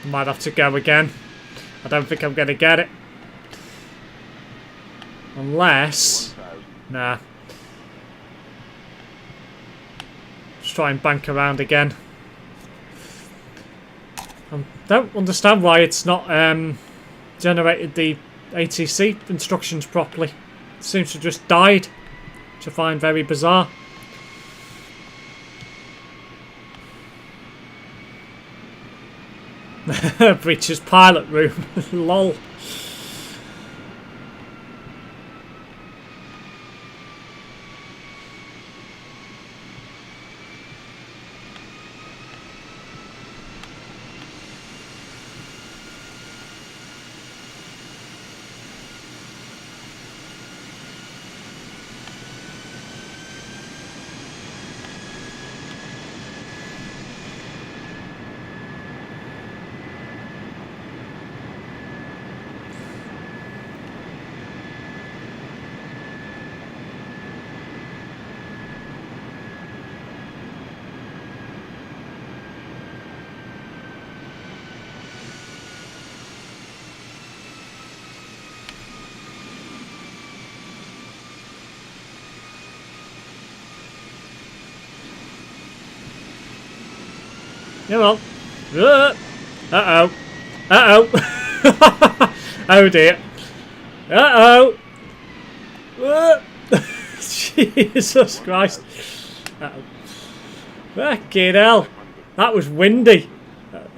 Might have to go again. I don't think I'm going to get it. Unless... Nah. Just try and bank around again. Don't understand why it's not generated the ATC instructions properly. It seems to have just died, which I find very bizarre. Breaches pilot room. Lol. Come on. Uh-oh. Uh-oh. Oh dear. Uh-oh. Jesus Christ. Uh-oh. Fucking hell. That was windy.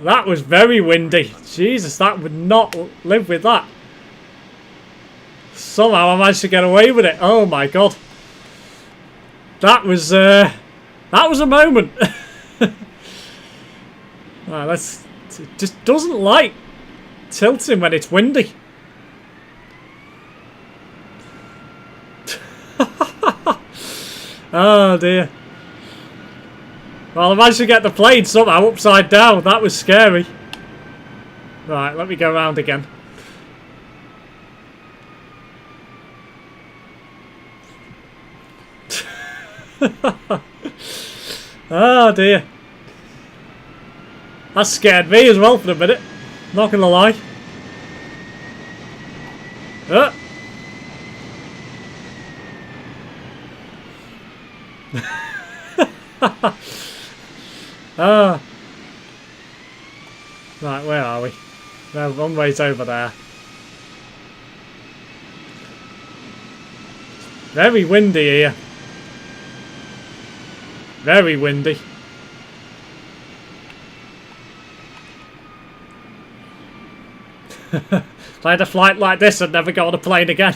That was very windy. Jesus, that would not live with that. Somehow I managed to get away with it. Oh my god. That was a moment. Right, it just doesn't like tilting when it's windy. Oh dear. Well, I managed to get the plane somehow upside down. That was scary. Right, let me go around again. Oh dear. That scared me as well for a minute. Not gonna lie. Ah. Right, where are we? No, runway's over there. Very windy here. Very windy. If I had a flight like this, I'd never go on a plane again.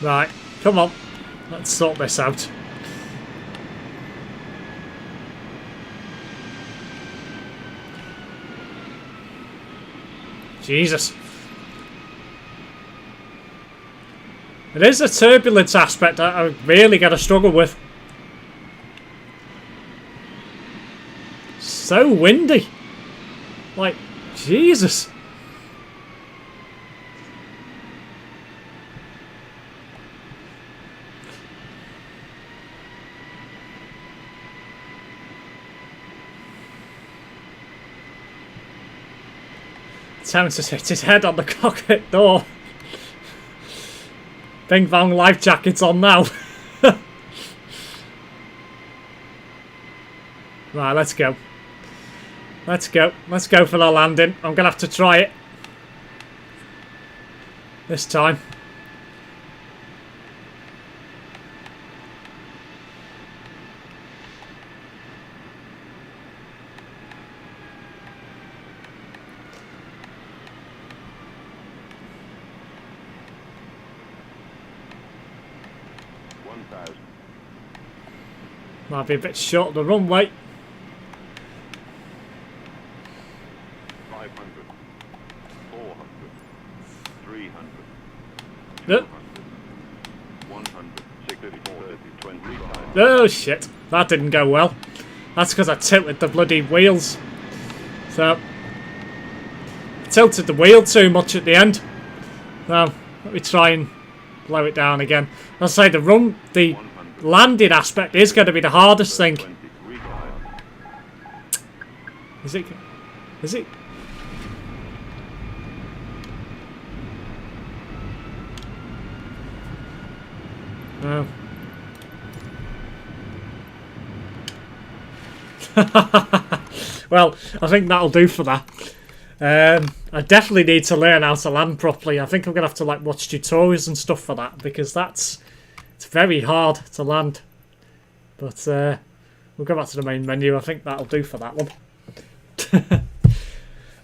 Right, come on. Let's sort this out. Jesus. It is a turbulence aspect that I really got to struggle with. So windy. Like, Jesus. Time to hit his head on the cockpit door. Bing bong life jacket's on now. Right, let's go. Let's go. Let's go for the landing. I'm gonna have to try it. This time. Might be a bit short of the runway. 500, 400, 300, Yep. 100, 60, 40, 25. Oh shit, that didn't go well. That's because I tilted the bloody wheels. So, I tilted the wheel too much at the end. Now, let me try and blow it down again. I'll say the landing aspect is going to be the hardest thing. Is it? Is it? No. Well, I think that'll do for that. I definitely need to learn how to land properly. I think I'm going to have to like watch tutorials and stuff for that, because it's very hard to land. But we'll go back to the main menu. I think that'll do for that one.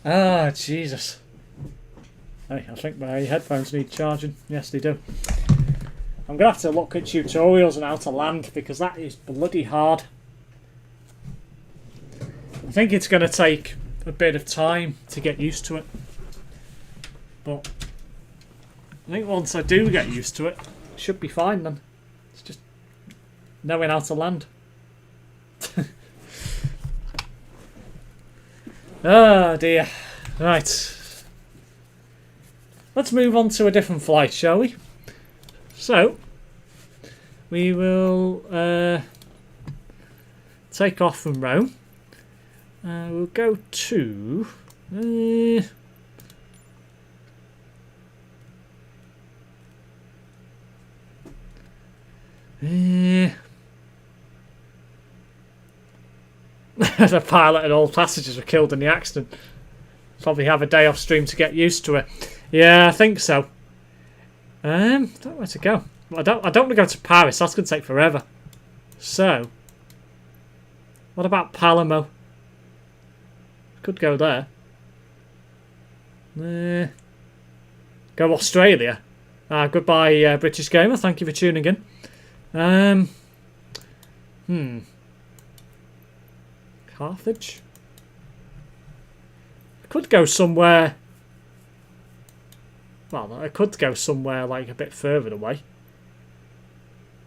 Ah, Jesus. Hey, I think my headphones need charging. Yes, they do. I'm going to have to look at tutorials on how to land, because that is bloody hard. I think it's going to take a bit of time to get used to it. But I think once I do get used to it, it should be fine then. It's just knowing how to land. Oh dear. Right. Let's move on to a different flight, shall we? So, we will take off from Rome. We'll go to... the pilot and all passengers were killed in the accident. Probably have a day off stream to get used to it. Yeah, I think so. I don't know where to go. I don't want to go to Paris. That's going to take forever. So, what about Palermo? Could go there. Go Australia. Goodbye, British Gamer. Thank you for tuning in. Carthage. I could go somewhere. Well, I could go somewhere like a bit further away.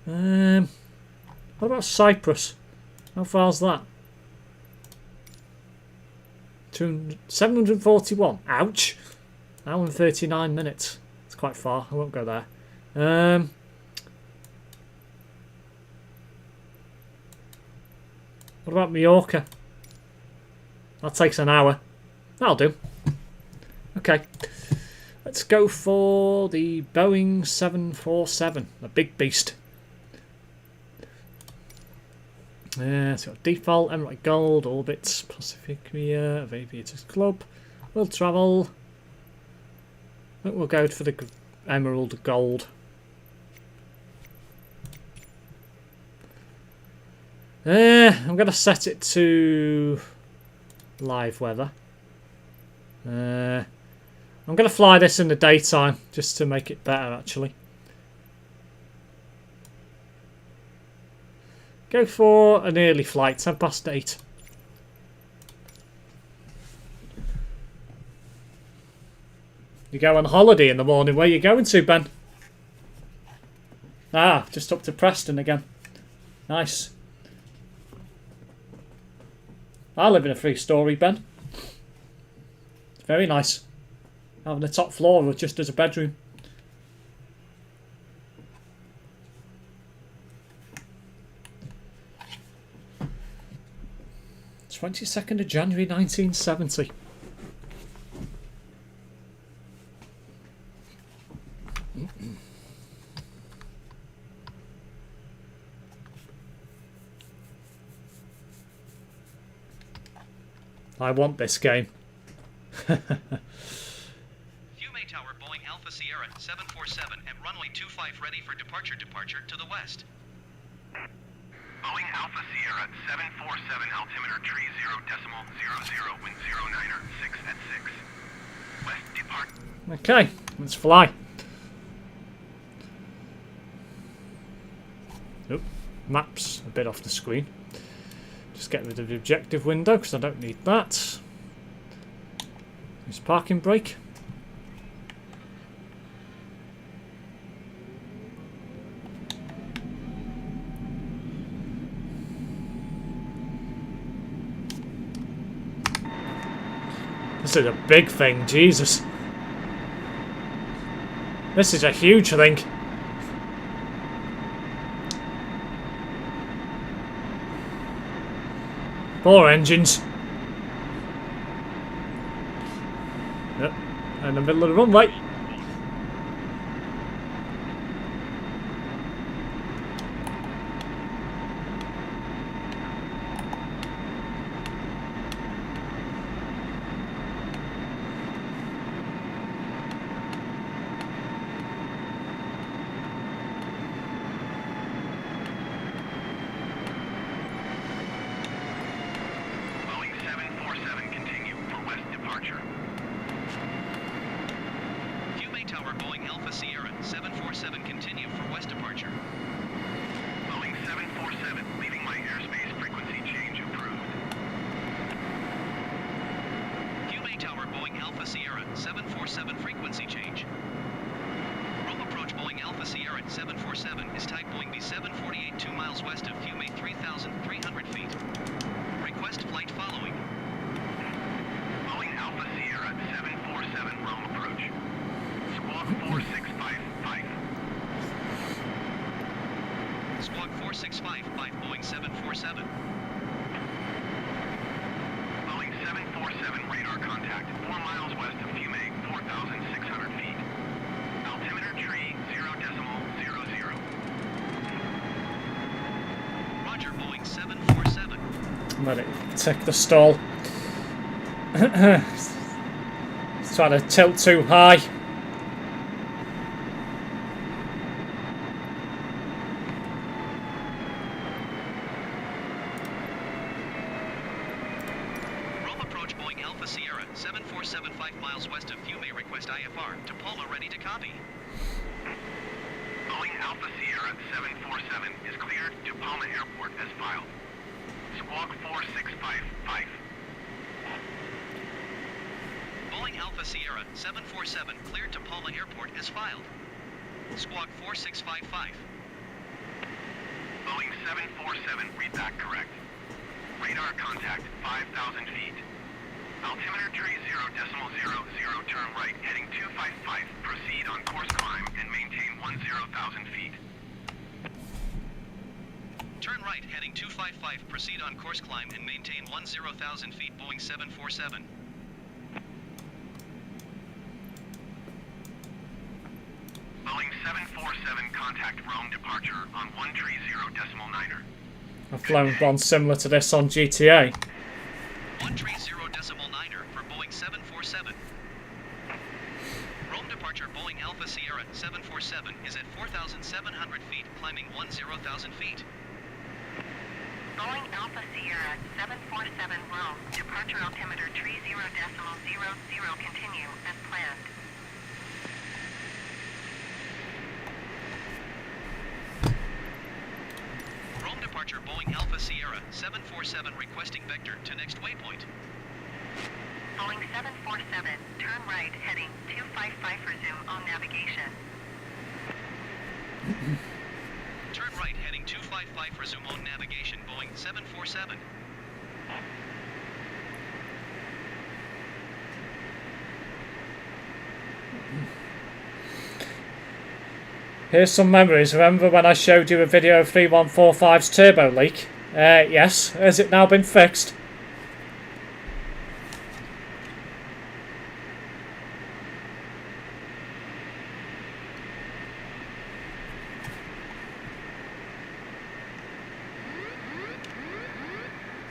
What about Cyprus? How far's that? 741. Ouch. Hour and 39 minutes. It's quite far. I won't go there. What about Mallorca? That takes an hour. That'll do. Okay. Let's go for the Boeing 747. The big beast. It's got default, Emirate Gold, Orbit, Pacificia, of Aviators Club. We'll travel. I think we'll go for the Emerald Gold. I'm going to set it to live weather. I'm going to fly this in the daytime just to make it better, actually. Go for an early flight, 8:10. You go on holiday in the morning. Where are you going to, Ben? Ah, just up to Preston again. Nice. I live in a 3-storey, Ben. It's very nice. Having the top floor just as a bedroom. 22nd of January 1970. I want this game. Fume Tower, Boeing Alpha Sierra 747 at runway 25 ready for departure to the west. Boeing Alpha Sierra 747 altimeter tree 0.00 wind 09er 6 at 6. West depart. Okay, let's fly. Oop, maps a bit off the screen. Just get rid of the objective window because I don't need that. Use parking brake. This is a big thing, Jesus. This is a huge thing. Poor engines. Yep. In the middle of the runway. Boeing 747, continue for west departure. QA Tower Boeing Alpha Sierra 747 continue for west departure. Boeing 747, leaving my airspace frequency change approved. QA Tower Boeing Alpha Sierra 747 frequency change. Rome approach Boeing Alpha Sierra 747 is type Boeing B748 2 miles west of QA 3,300 feet. Request flight following. Boeing Alpha Sierra 747, Rome approach. Squawk 4655. Squawk 4655 Boeing 747. Boeing 747, radar contact 4 miles west of Fiume, 4,600 feet. Altimeter tree 0.00. Roger Boeing 747. Let it take the stall. It's trying to tilt too high. Rome approach Boeing Alpha Sierra 747 5 miles west of Fiume. Request IFR to Palma ready to copy. Boeing Alpha Sierra 747 is cleared to Palma Airport as filed. Squawk 4655. Boeing Alpha Sierra 747 cleared to Palma Airport as filed. Squawk 4655. Boeing 747, read back correct. Radar contact 5,000 feet. Altimeter tree 0.00, turn right, heading 255. Proceed on course climb and maintain 10,000 feet. Turn right heading 255. Proceed on course climb and maintain 10,000 feet. Boeing 747. Boeing 747, contact Rome departure on 130.9er. I've flown one similar to this on GTA. 130.9er for Boeing 747. Rome departure Boeing Alpha Sierra 747 is at 4,700 feet, climbing 10,000 feet. Boeing Alpha Sierra 747 Rome, departure altimeter tree 0.00, continue as planned. Rome departure Boeing Alpha Sierra 747 requesting vector to next waypoint. Boeing 747, turn right heading 255, resume on navigation. Turn right heading 255, resume on navigation. Boeing 747. Here's some memories. Remember when I showed you a video of 3145's turbo leak? Yes. Has it now been fixed?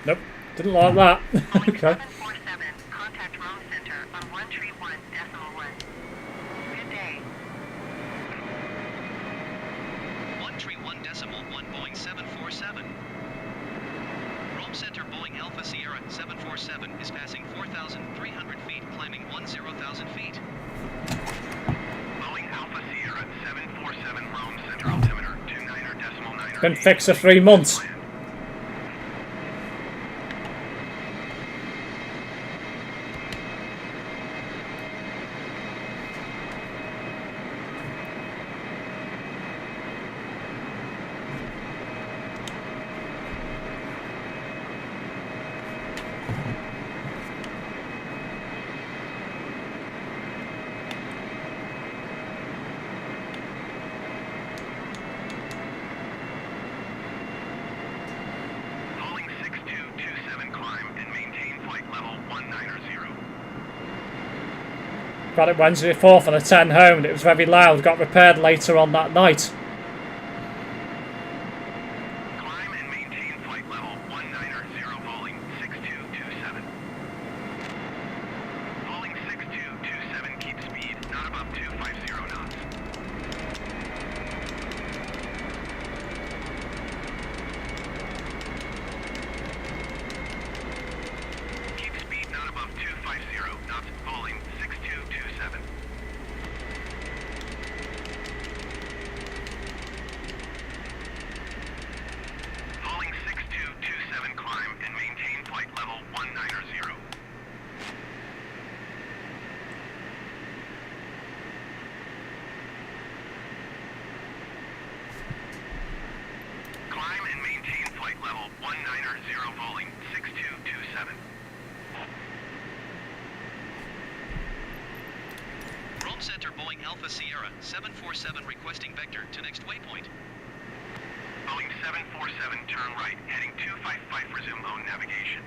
Nope. Didn't like that. Boeing Okay. 747, contact Rome Center on 131.1. Good day. 131.1 Boeing 747. Rome Center Boeing Alpha Sierra 747 is passing 4,300 feet, climbing 10,000 feet. Boeing Alpha Sierra 747, Rome Center altimeter 29.9er. Been fixed for 3 months. Got it Wednesday 4th on a 10 home, and it was very loud. Got repaired later on that night. Climb and maintain flight level 190, Bowling 6227. Bowling 6227, keep speed, not above 250 knots. Keep speed, not above 250 knots, Bowling 6227. Bowling 6227, climb and maintain flight level 190. Climb and maintain flight level 190, Bowling 6227. Rome Center, Boeing Alpha Sierra 747 requesting vector to next waypoint. Boeing 747, turn right, heading 255, resume own navigation.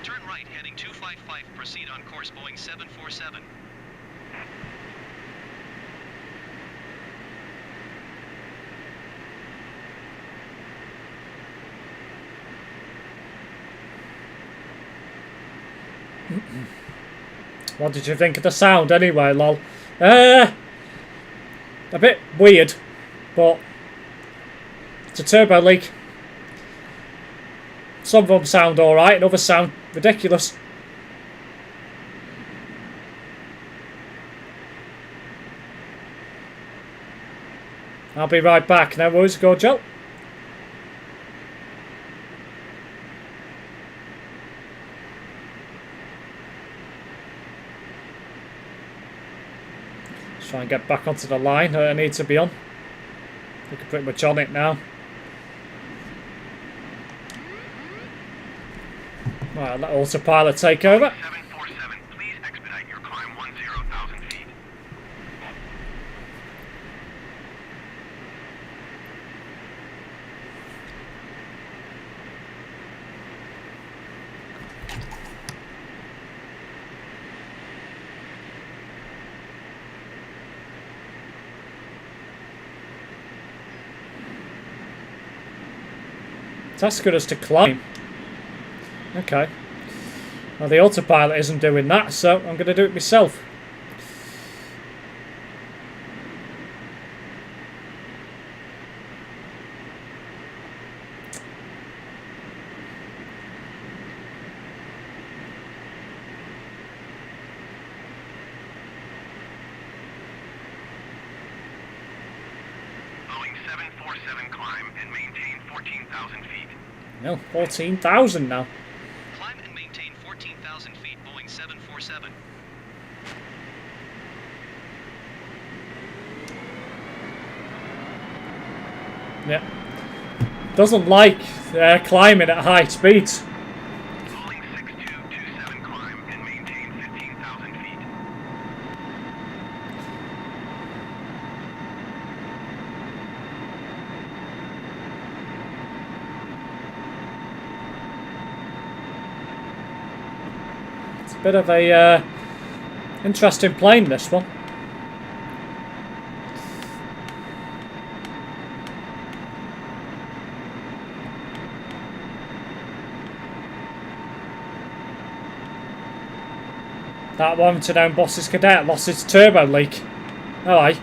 Turn right, heading 255, proceed on course Boeing 747. What did you think of the sound anyway, lol? A bit weird, but it's a turbo leak. Some of them sound alright, and others sound ridiculous. I'll be right back. No worries, go Joe. Let's try and get back onto the line that I need to be on. We're pretty much on it now. Right, let autopilot take over. 747, please expedite your climb 10,000 feet. It's asking us to climb. Okay. Well, the autopilot isn't doing that, so I'm going to do it myself. Boeing 747, climb and maintain 14,000 feet. No, 14,000 now. Climb and maintain 14,000 feet Boeing 747. Yeah. Doesn't like climbing at high speeds. Boeing 6227, climb and maintain 15,000 feet. It's a bit of a interesting plane, this one. That Warrington owned Boss's Cadet lost its turbo leak. Oh, aye.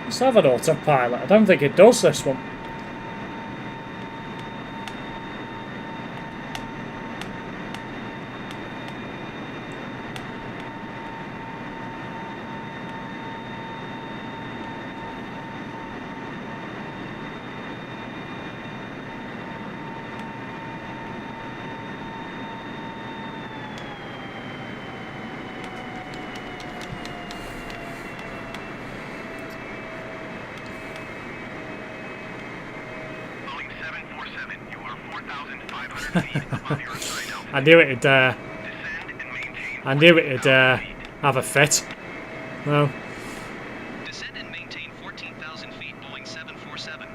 Let's have an autopilot. I don't think it does, this one. 1,500 feet above your assigned altitude. I knew it'd. Descend and maintain I knew it'd 14,000 feet. have a fit. Well, Descend and maintain 14,000 feet, Boeing 747.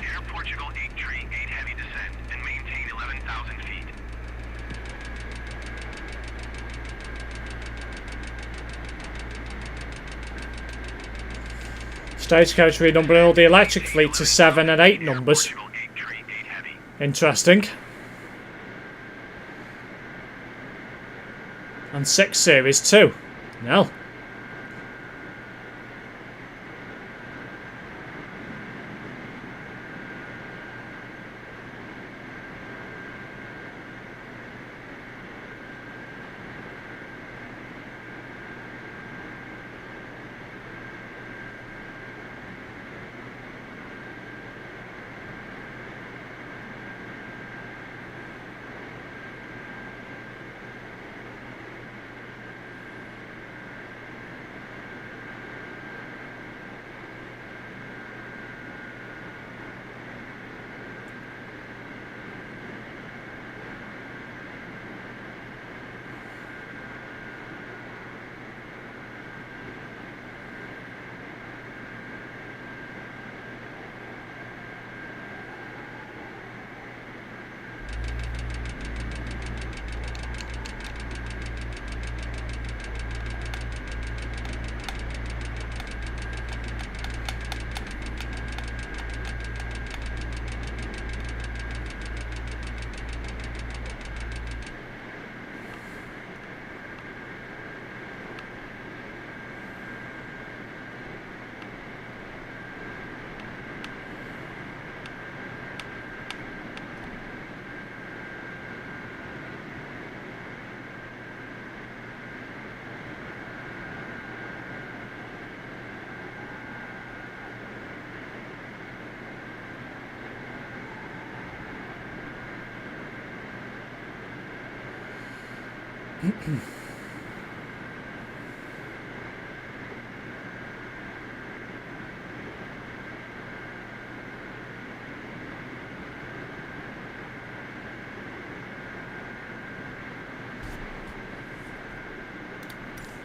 Air Portugal 8 tree, 8 heavy descend and maintain 11,000 feet. Stagecoach renumbering all the electric fleet to 7 and 8 numbers. Portugal 8 tree, 8 heavy. Interesting. And 6 series too. No.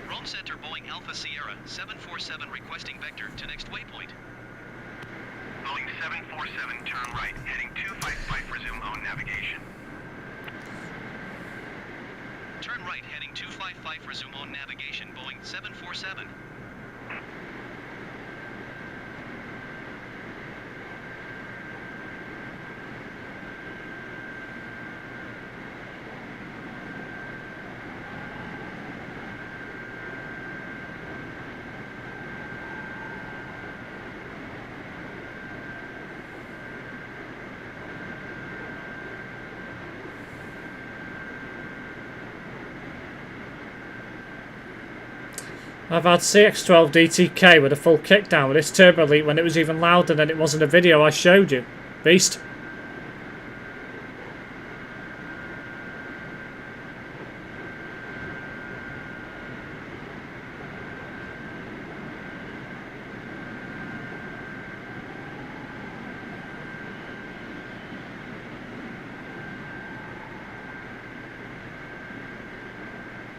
Rome Center, Boeing Alpha Sierra 747 requesting vector to next waypoint. Boeing 747, turn right, heading 255, resume on navigation. Turn right, heading 255, resume on navigation, Boeing 747. I've had CX-12 DTK with a full kickdown with this turbo leak when it was even louder than it was in a video I showed you. Beast.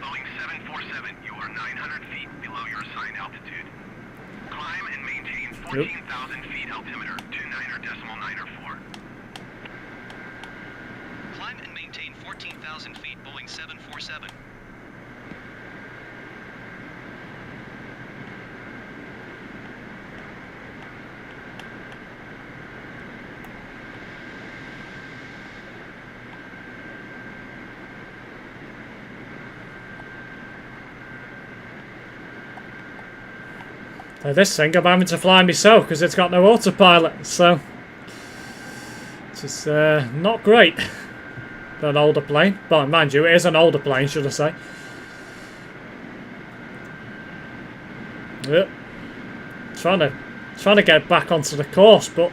Boeing 747, you are 900 feet below your assigned altitude. Climb and maintain 14,000 feet altimeter to 9.904. Climb and maintain 14,000 feet, Boeing 747. This thing I'm having to fly myself because it's got no autopilot, so it's just not great for an older plane. But mind you, it is an older plane, should I say. Yep. Trying to get back onto the course, but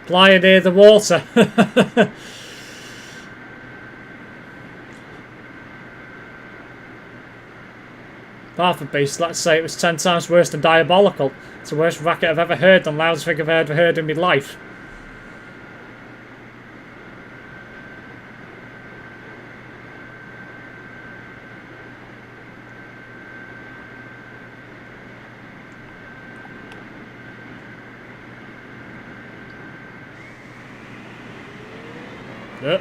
flying near the water. Half a beast, let's say it was 10 times worse than diabolical. It's the worst racket I've ever heard, and loudest thing I've ever heard in my life. Yep.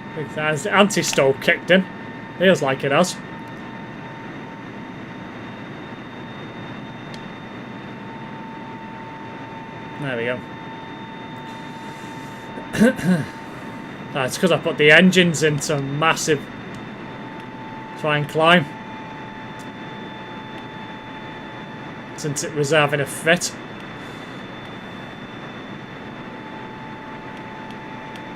I think that's the anti-stall kicked in. Feels like it has. There we go. That's because I put the engines into massive. Try and climb. Since it was having a fit.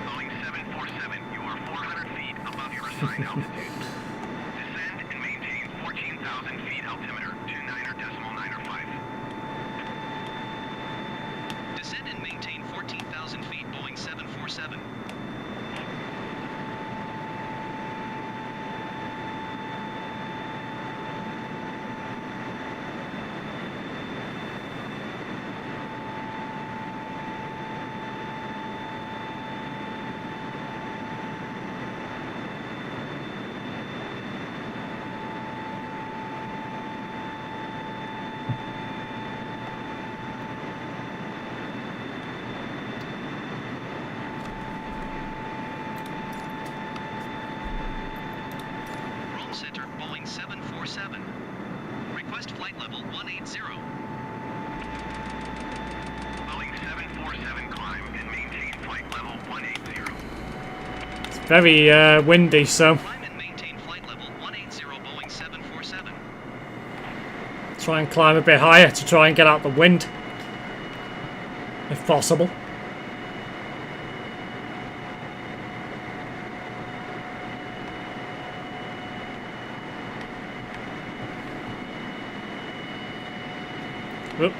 Boeing 747, you are 400 feet above your assigned altitude. Descend and maintain 14,000 feet altimeter, 29.905. Descend and maintain 14,000 feet, Boeing 747. Roll center, Boeing 747. Request flight level 180. Boeing 747, climb and maintain flight level 180. It's very windy, so Climb and maintain flight level 180, Boeing 747. try and climb a bit higher to try and get out the wind. If possible. Whoop.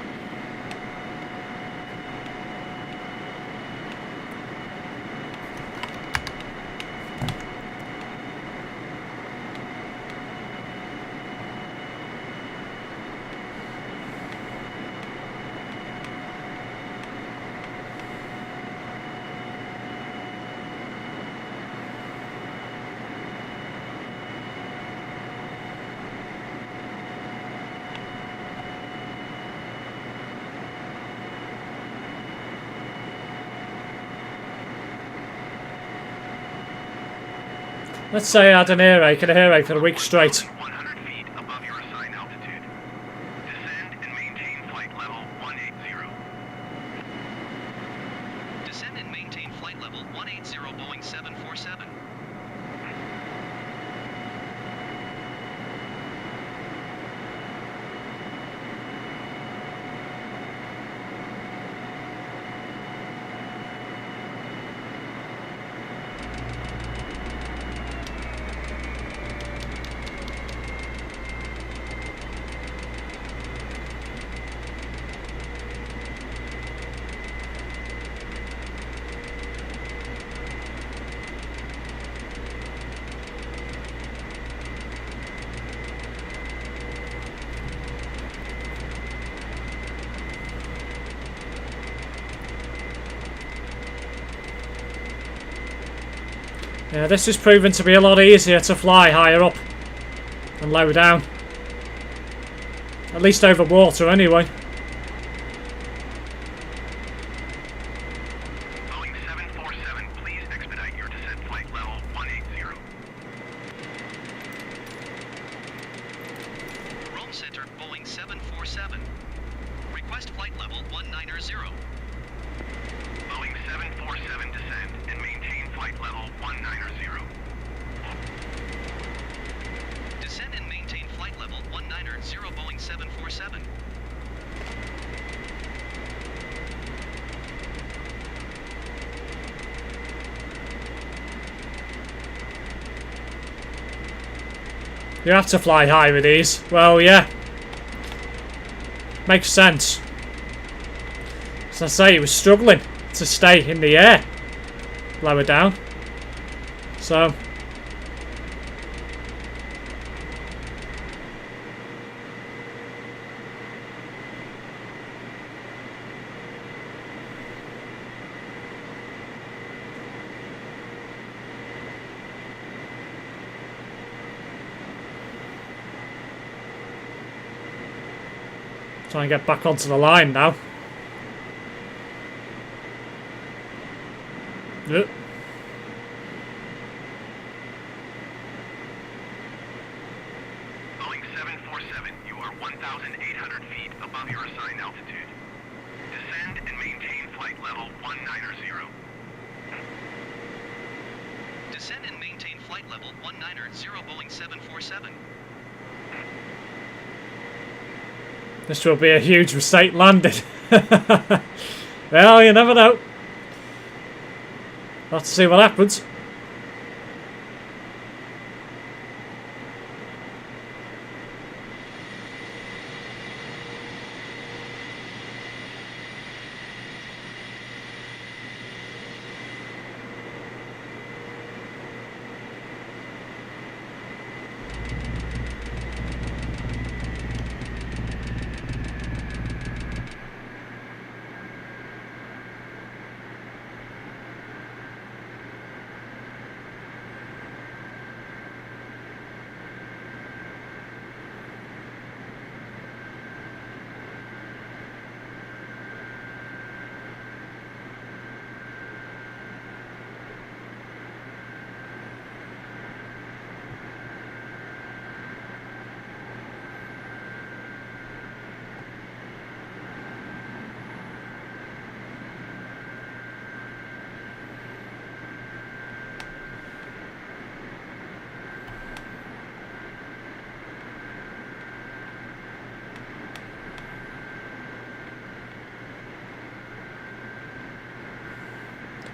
Let's say I had an earache and a earache for a week straight. 100 feet above your assigned altitude. Descend and maintain flight level 180. Descend and maintain flight level 180, Boeing 747. Yeah, this is proven to be a lot easier to fly higher up than low down. At least over water, anyway. Boeing 747, please expedite your descent flight level 180. You have to fly high with these. Well, yeah. Makes sense. As I say, he was struggling to stay in the air lower down. So... try and get back onto the line now. Yep. Boeing 747, you are 1,800 feet above your assigned altitude. Descend and maintain flight level 190. Descend and maintain flight level 190 Boeing 747. This will be a huge mistake landing. Well, you never know. We'll have to see what happens.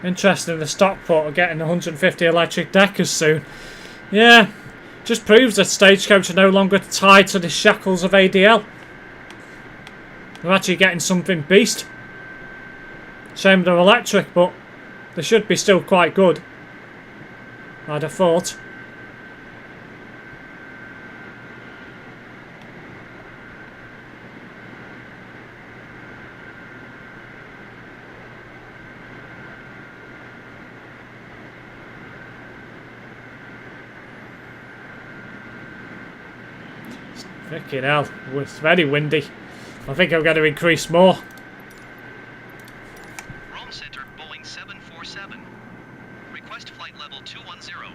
Interesting, the Stockport are getting 150 electric deckers soon. Yeah, just proves that Stagecoach are no longer tied to the shackles of ADL. They're actually getting something beast. Shame they're electric, but they should be still quite good, I'd have thought. Freaking hell, it's very windy. I think I'm going to increase more. Rome Center, Boeing 747. Request flight level 210.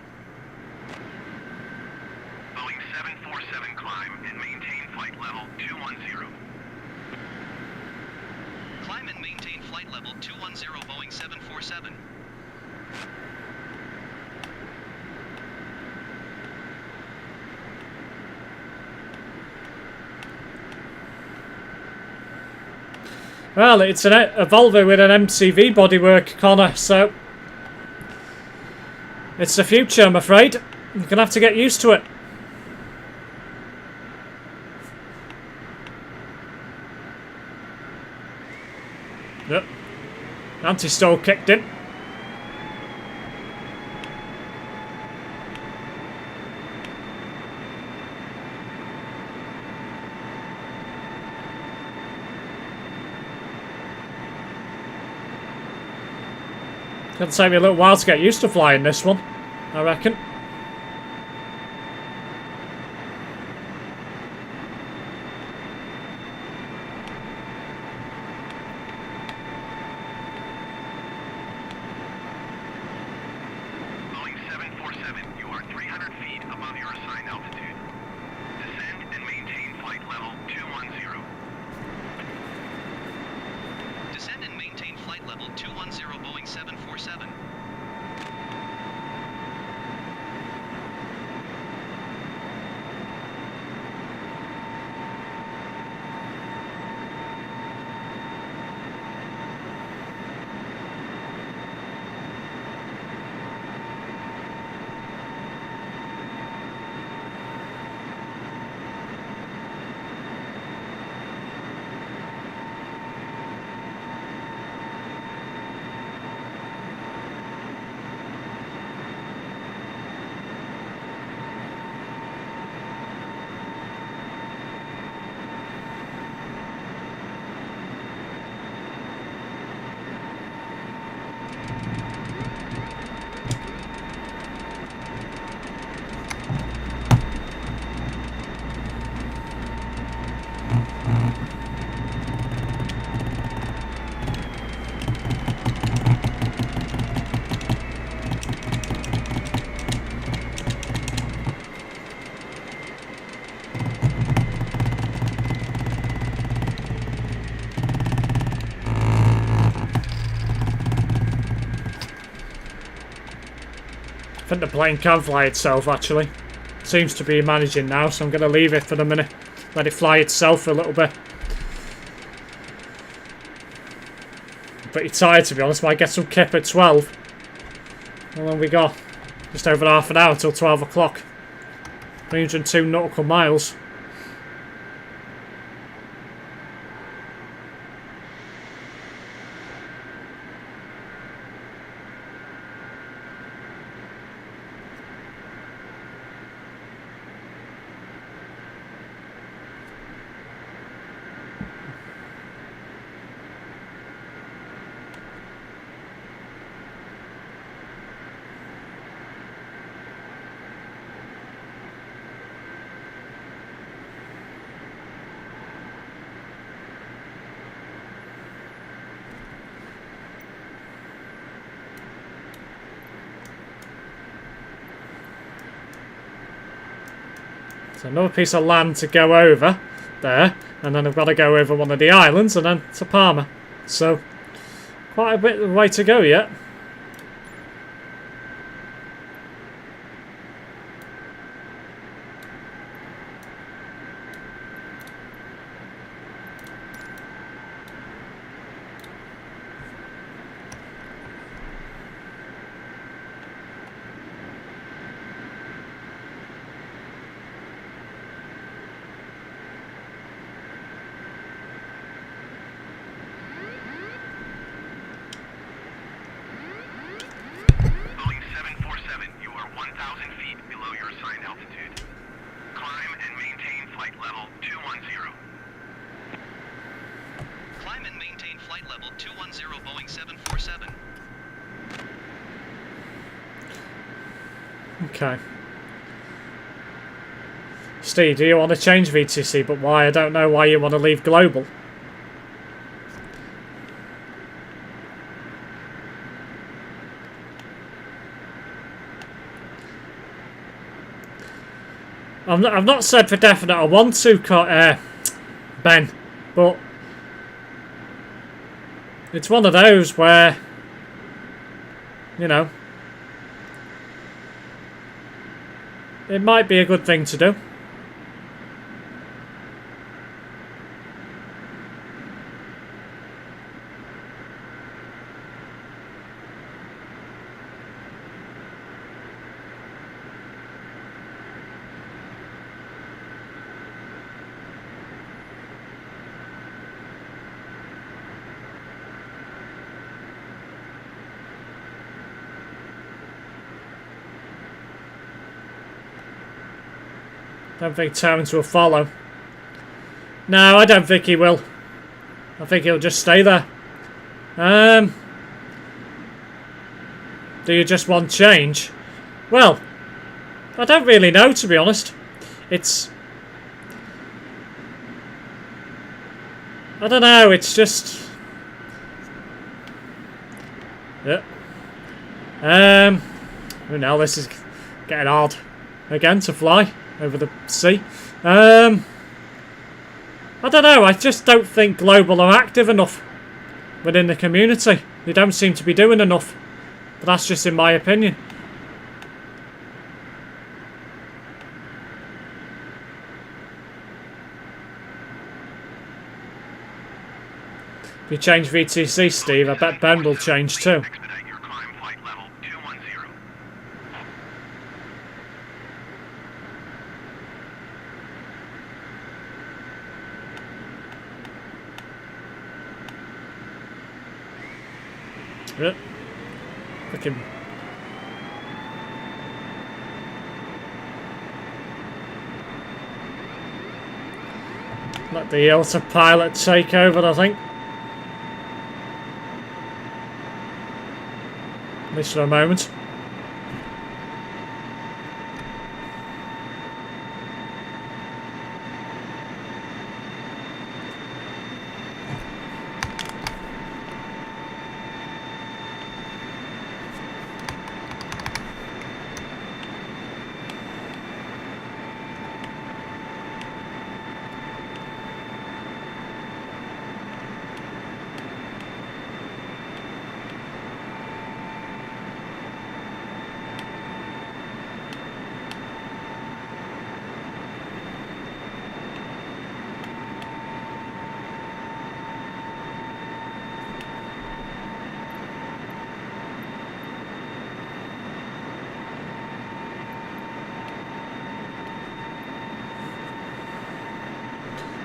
Boeing 747, climb and maintain flight level 210. Climb and maintain flight level 210 Boeing 747. Well, it's a Volvo with an MCV bodywork, Connor, so it's the future, I'm afraid. You're going to have to get used to it. Yep. Anti-stall kicked in. Gonna take me a little while to get used to flying this one, I reckon. Boeing 747, you are 300 feet above your assigned altitude. Descend and maintain flight level 210. Descend and maintain flight level 210 Boeing 747. think the plane can fly itself, actually. Seems to be managing now, so I'm going to leave it for the minute. Let it fly itself for a little bit. Pretty tired, to be honest. Might get some kip at 12. How long we got? Just over half an hour till 12 o'clock. 302 nautical miles. So another piece of land to go over there, and then I've got to go over one of the islands and then to Palma. So quite a bit of way to go yet. Boeing 747, you are 1,000 feet below your assigned altitude. Climb and maintain flight level 210. Climb and maintain flight level 210 Boeing 747. Okay. Steve, do you want to change VTC? But why? I don't know why you want to leave global. I've not said for definite I want to, Ben, but it's one of those where, you know, it might be a good thing to do. Don't think Terrence will follow. No, I don't think he will. I think he'll just stay there. Do you just want change? Well, I don't really know, to be honest. It's... I don't know, it's just... Yeah. Now this is getting hard again to fly over the sea. I don't know, I just don't think Global are active enough within the community. They don't seem to be doing enough. But that's just in my opinion. If you change VTC, Steve, I bet Ben will change too. Expedite your climb flight level 210. Yep. Freaking. Let the autopilot take over, I think. At least for a moment.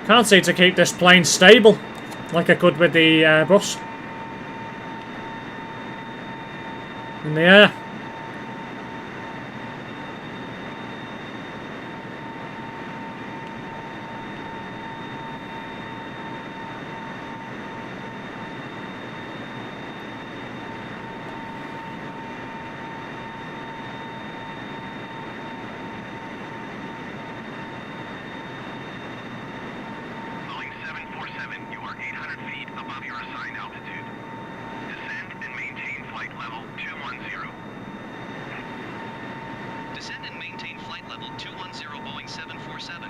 Can't seem to keep this plane stable like I could with the Airbus in the air. Boeing 747, you are 800 feet above your assigned altitude. Descend and maintain flight level 210. Descend and maintain flight level 210 Boeing 747.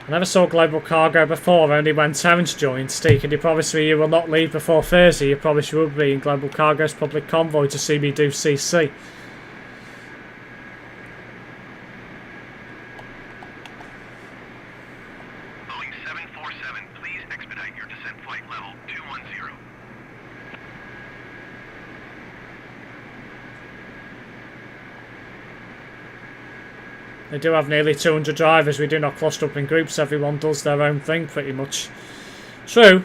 I never saw Global Cargo before, only when Terence joined. Steve, can you promise me you will not leave before Thursday? You promise you will be in Global Cargo's public convoy to see me do CC. Boeing 747, please expedite your descent flight level 210. They do have nearly 200 drivers. We do not cluster up in groups. Everyone does their own thing pretty much. True.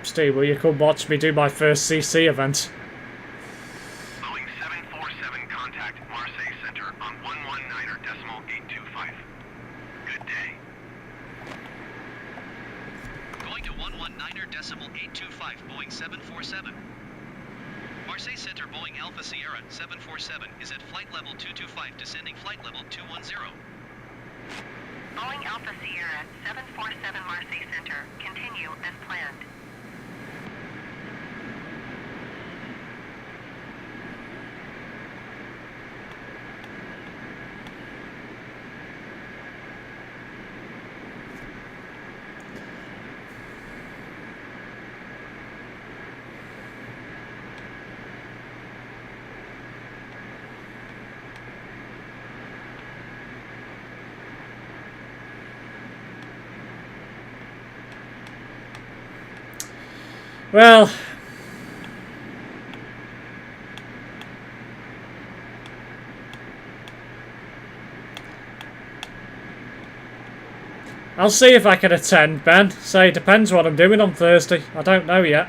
Steve, will you come watch me do my first CC event? Boeing 747, contact Marseille Center on 119.825. Good day. Going to 119.825 Boeing 747. Marseille Center Boeing Alpha Sierra 747 is at flight level 225, descending flight level 210. Boeing Alpha Sierra 747 Marseille Center. Continue as planned. Well, I'll see if I can attend, Ben. Say, it depends what I'm doing on Thursday. I don't know yet.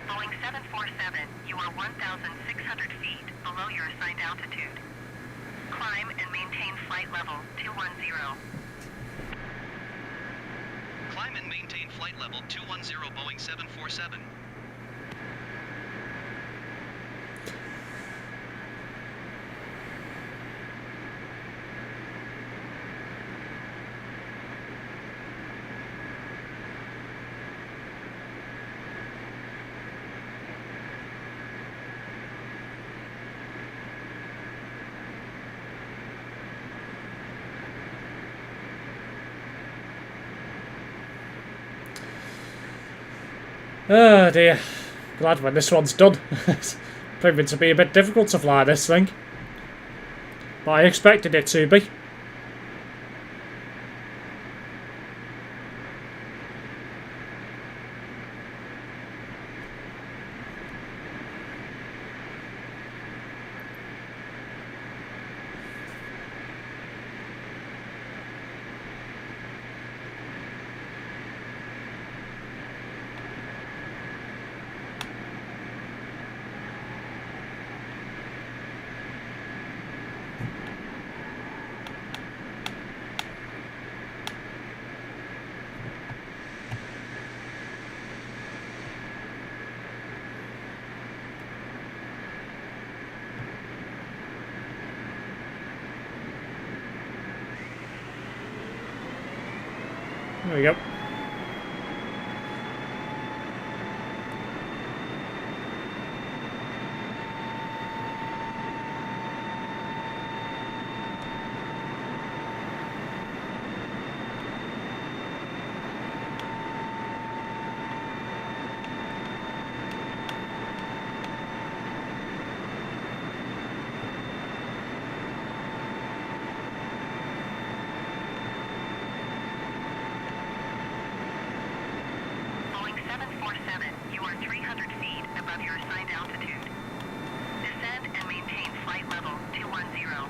Boeing 747, you are 1,600 feet below your assigned altitude. Climb and maintain flight level 210. Climb and maintain flight level 210 Boeing 747. Oh dear. Glad when this one's done. It's proving to be a bit difficult to fly this thing. But I expected it to be. There we go. Boeing 747, you are 300 feet above your assigned altitude. Descend and maintain flight level 210.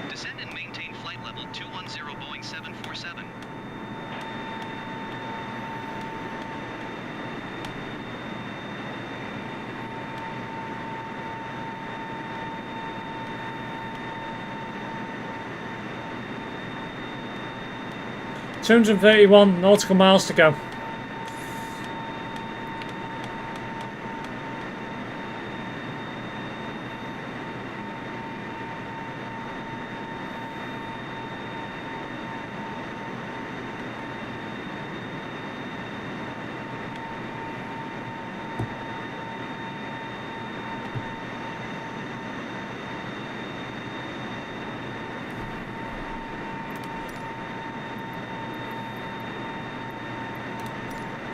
Descend and maintain flight level 210 Boeing 747. $231 nautical miles to go.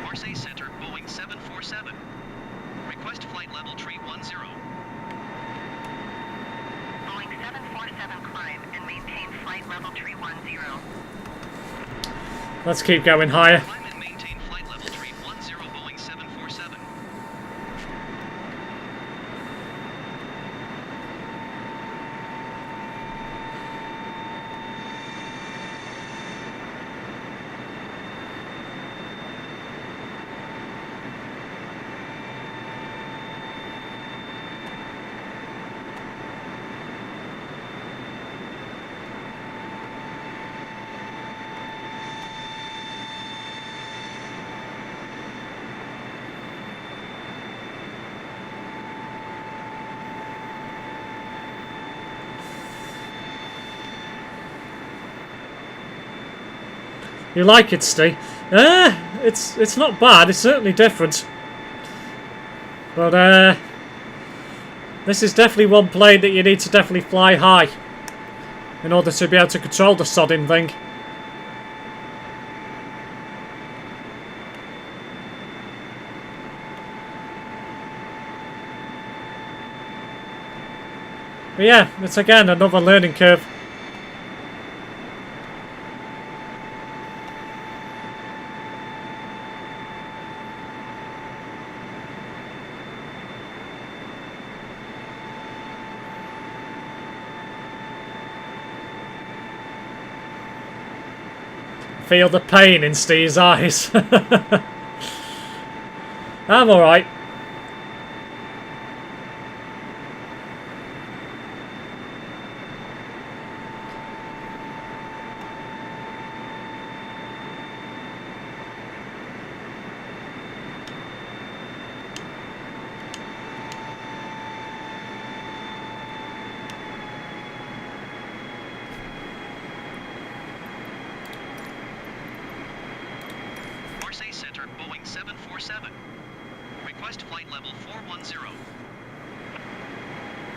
Marseille Center, Boeing 747. Request flight level tree 10. Boeing 747, climb and maintain flight level tree 10. Let's keep going higher. Climb and maintain flight level tree 10 Boeing 747. You like it, Steve? It's not bad. It's certainly different. But this is definitely one plane that you need to definitely fly high in order to be able to control the sodding thing. But yeah, it's again another learning curve. Feel the pain in Steve's eyes. I'm alright. USA Center, Boeing 747. Request flight level 410.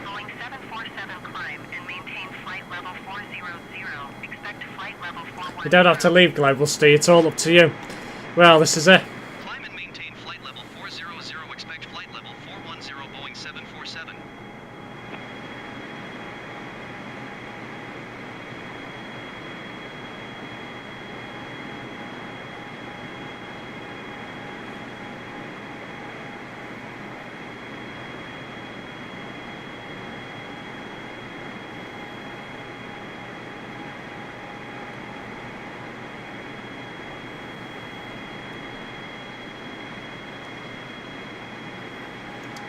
Boeing 747 climb and maintain flight level 400. Expect flight level 410. You don't have to leave Global Steve, it's all up to you. Well, this is it. Climb and maintain flight level 400. Expect flight level 410, Boeing 747.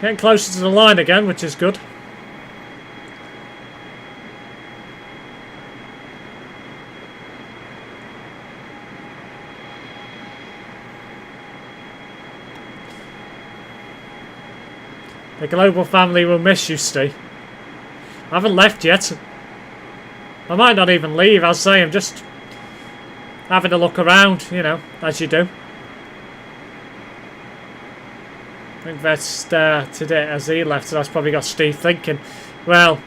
Getting closer to the line again, which is good. The global family will miss you, Steve. I haven't left yet. I might not even leave, I'll say I'm just having a look around, you know, as you do. I think that's today as he left, so that's probably got Steve thinking, well,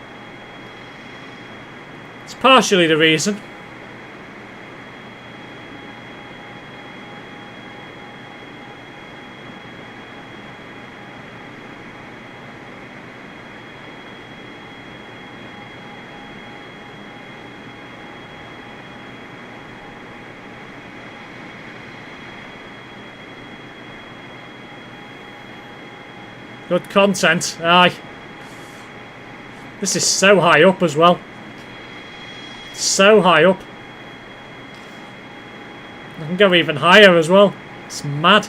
it's partially the reason. Good content, aye. This is so high up as well. So high up. I can go even higher as well. It's mad.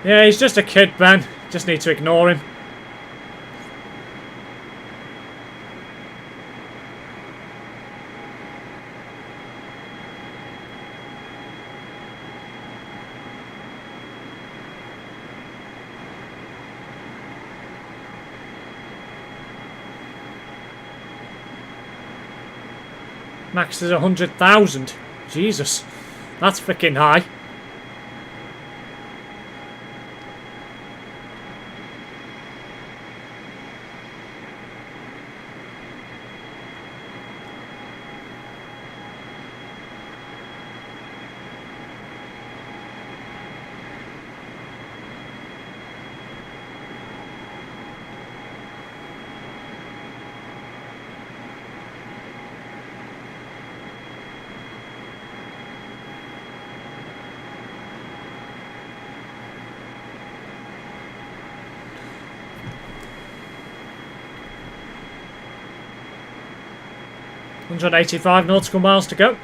Yeah, he's just a kid, Ben. Just need to ignore him. Max is 100,000. Jesus, that's freaking high. $185 nautical miles to go.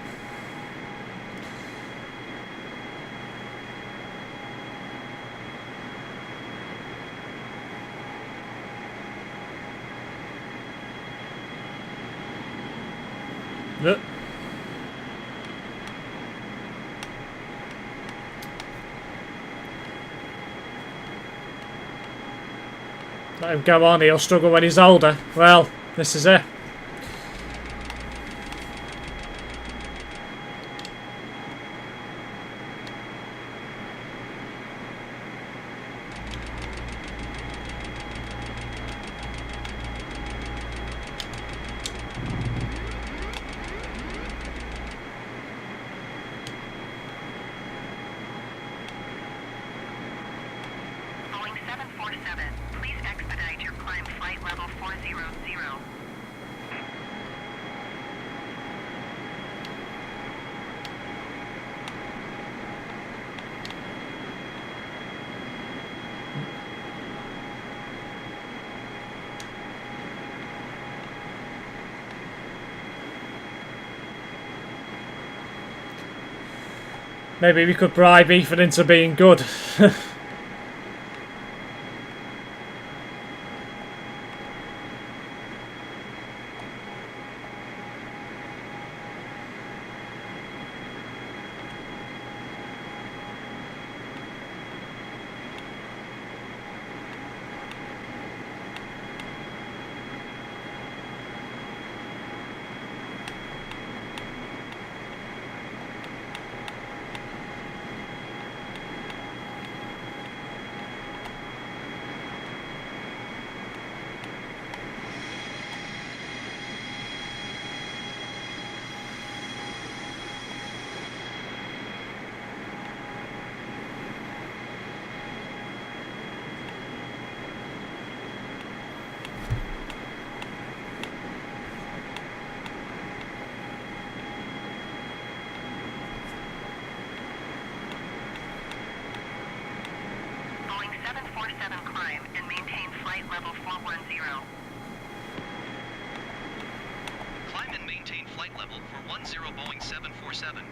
Look. Let him go on, he'll struggle when he's older. Well, this is it. Boeing 747, please expedite your climb flight level 400. Maybe we could bribe Ethan into being good. climb and maintain flight level 410. Climb and maintain flight level 410 Boeing 747.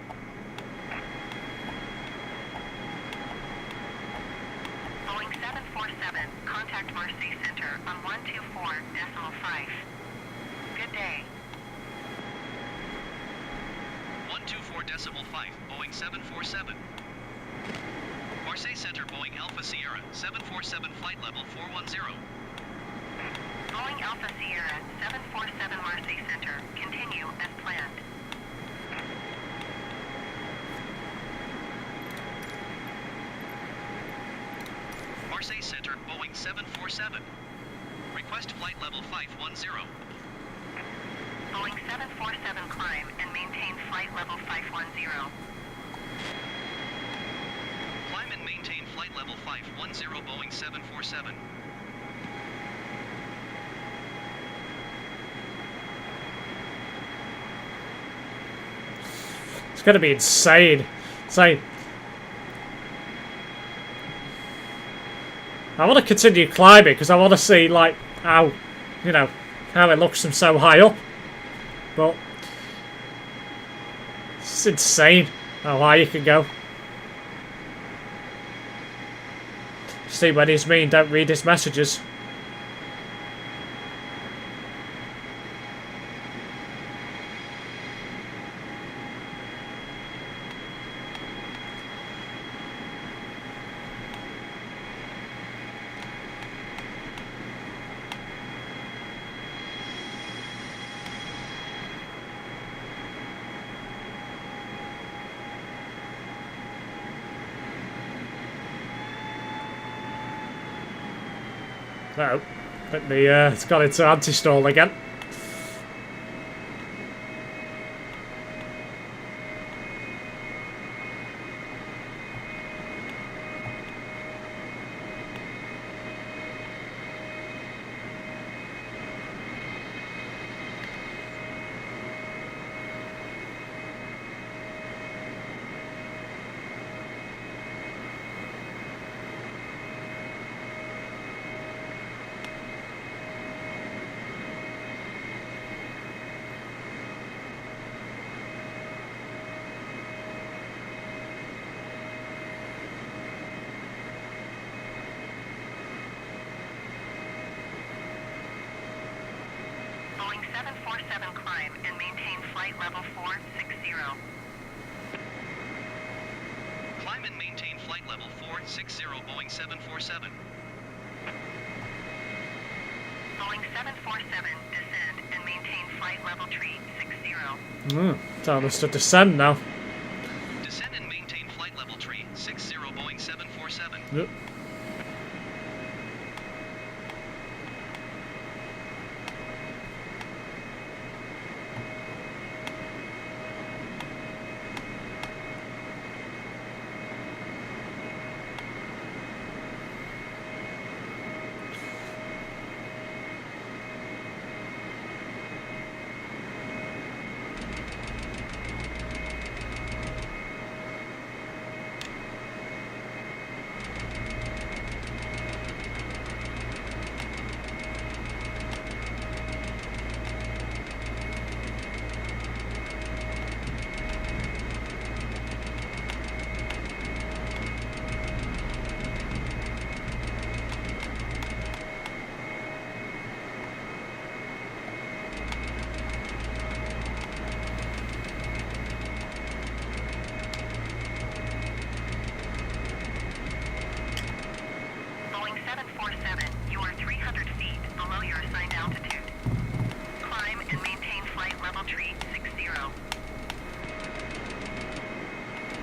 Boeing 747, contact Marseille Center on 124.5. Good day. 124.5 Boeing 747. Marseille Center Boeing Alpha Sierra 747 flight level 410. Boeing Alpha Sierra 747 Marseille Center, continue as planned. Marseille Center Boeing 747. Request flight level 510. Boeing 747 climb and maintain flight level 510. Climb and maintain flight level 510 Boeing 747. It's going to be insane. Insane. I want to continue climbing because I want to see, like, how, you know, how it looks from so high up. But it's insane how high you can go. See, when he's mean, don't read his messages. No, but it's got into anti-stall again. Boeing 747 climb and maintain flight level 460. Climb and maintain flight level 460 Boeing 747. Boeing 747 descend and maintain flight level tree 60. Time us to descend now. Descend and maintain flight level tree 60 Boeing 747. Yep. Boeing 747, you are 300 feet below your assigned altitude. Climb and maintain flight level tree 60.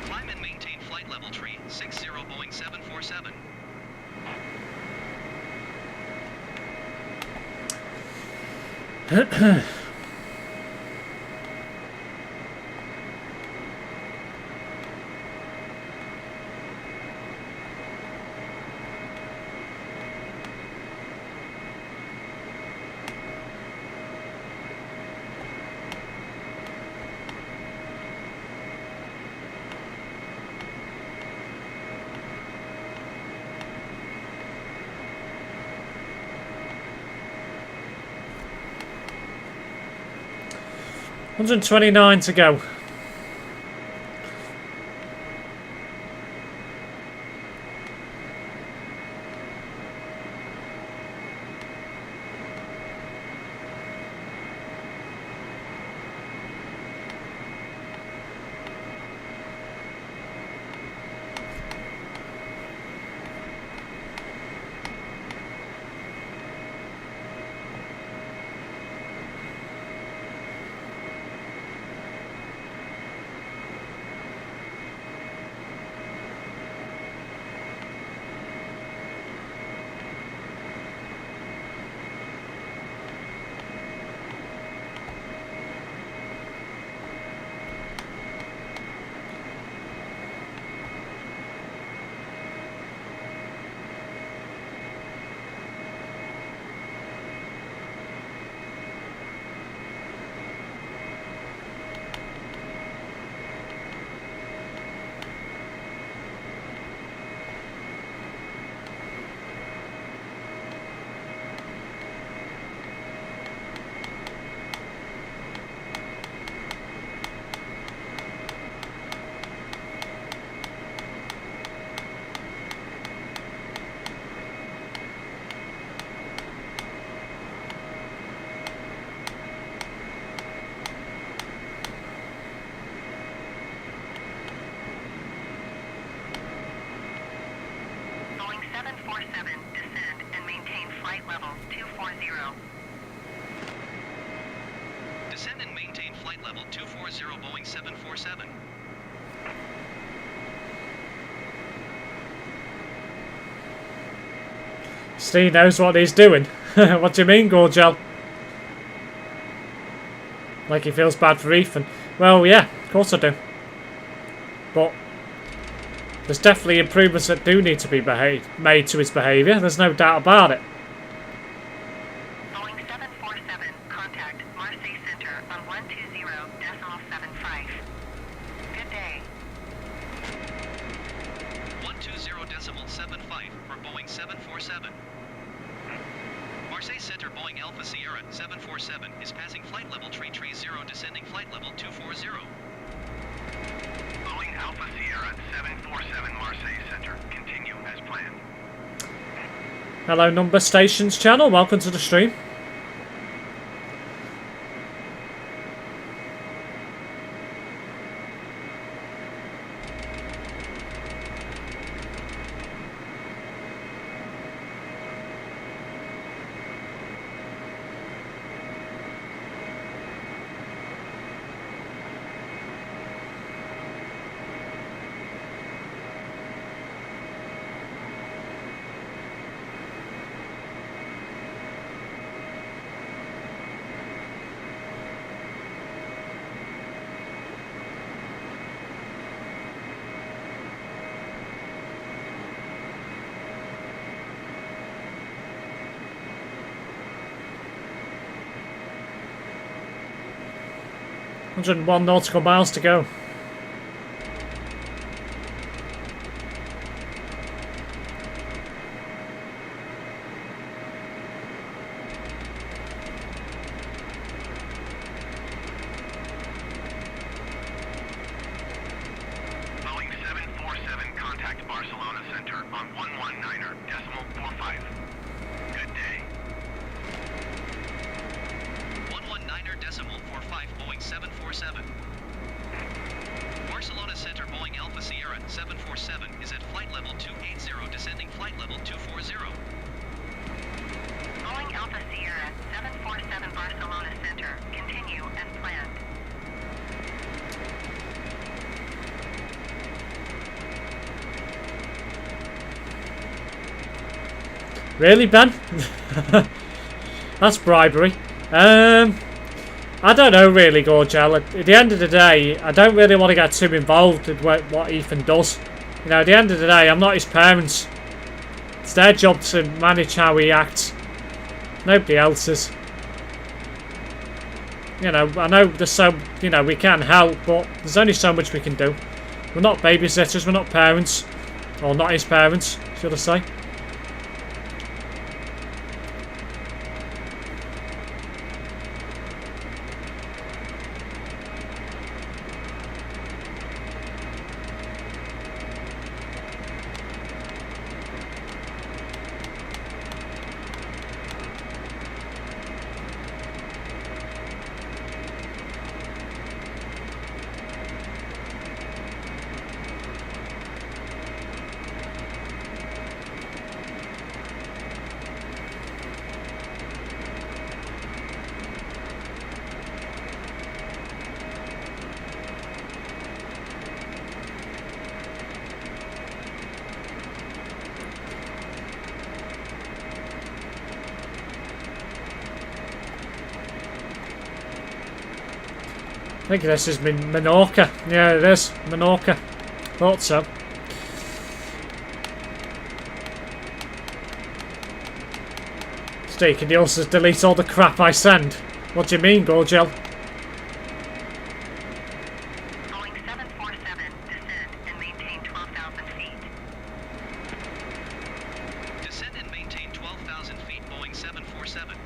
Climb and maintain flight level tree 60 Boeing 747. 129 to go. Boeing 747, descend and maintain flight level 240. Descend and maintain flight level 240 Boeing 747. Steve knows what he's doing. What do you mean, Gorgel? Like he feels bad for Ethan. Well, yeah, of course I do. But there's definitely improvements that do need to be made to his behaviour. There's no doubt about it. Boeing 747, contact Marseille Center on 120.75. Good day. 120.75 for Boeing 747. Marseille Center Boeing Alpha Sierra 747 is passing flight level 330, descending flight level 240. Boeing Alpha Sierra 747 Marseille Center. Continue as planned. Hello, Number Stations channel. Welcome to the stream. ...101 nautical miles to go. Boeing 747, contact Barcelona Center on 119.45. Good day. 119.45 Boeing 747. Barcelona Center Boeing Alpha Sierra 747 is at flight level 280, descending flight level 240. Boeing Alpha Sierra 747 Barcelona Center. Continue as planned. Really, Ben? That's bribery. I don't know really, Gorgel. At the end of the day, I don't really want to get too involved with what Ethan does. You know, at the end of the day, I'm not his parents. It's their job to manage how he acts. Nobody else's. You know, I know there's we can help, but there's only so much we can do. We're not babysitters, we're not parents. Or not his parents, should I say. I think this is Menorca. Yeah, it is. Menorca. Thought so. Steve, can you also delete all the crap I send? What do you mean, Gorgel? Boeing 747, descend and maintain 12,000 feet. Descend and maintain 12,000 feet, Boeing 747.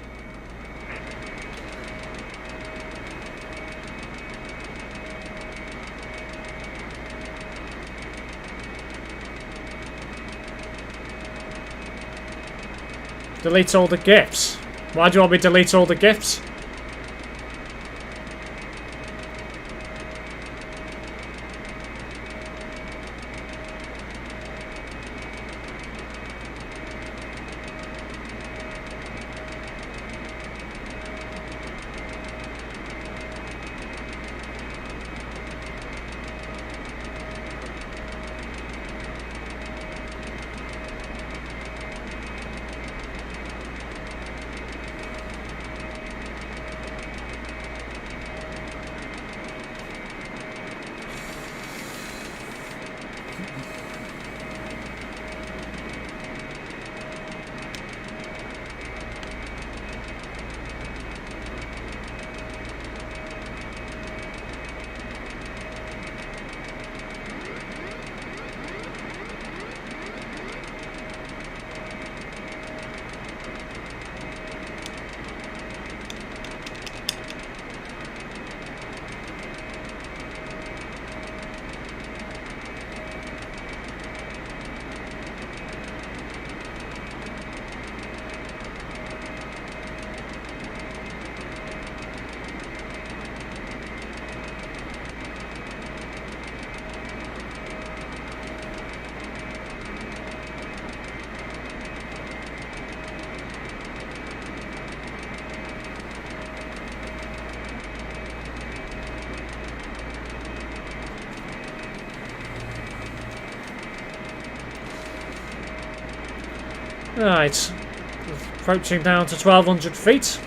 Delete all the gifts. Why do you want me to delete all the gifts? Right, approaching down to 1,200 feet,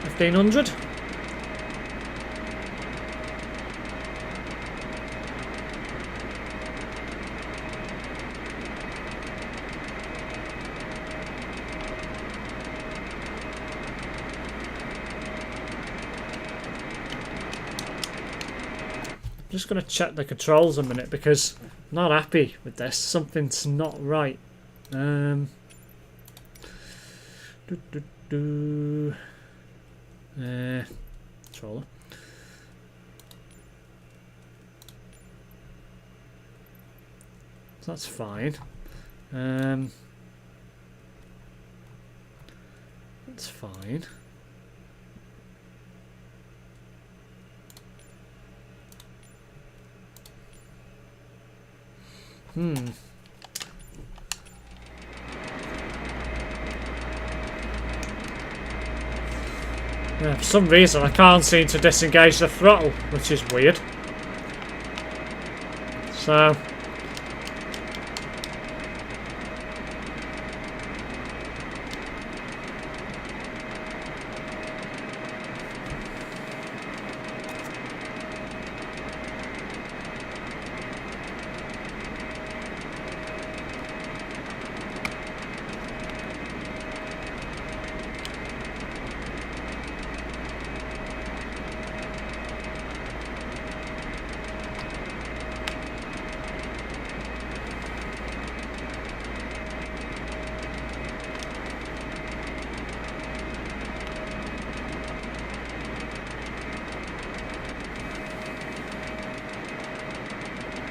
1,500. I'm just going to check the controls a minute because I'm not happy with this. Something's not right. Controller. That's fine. That's fine. Yeah, for some reason I can't seem to disengage the throttle, which is weird. So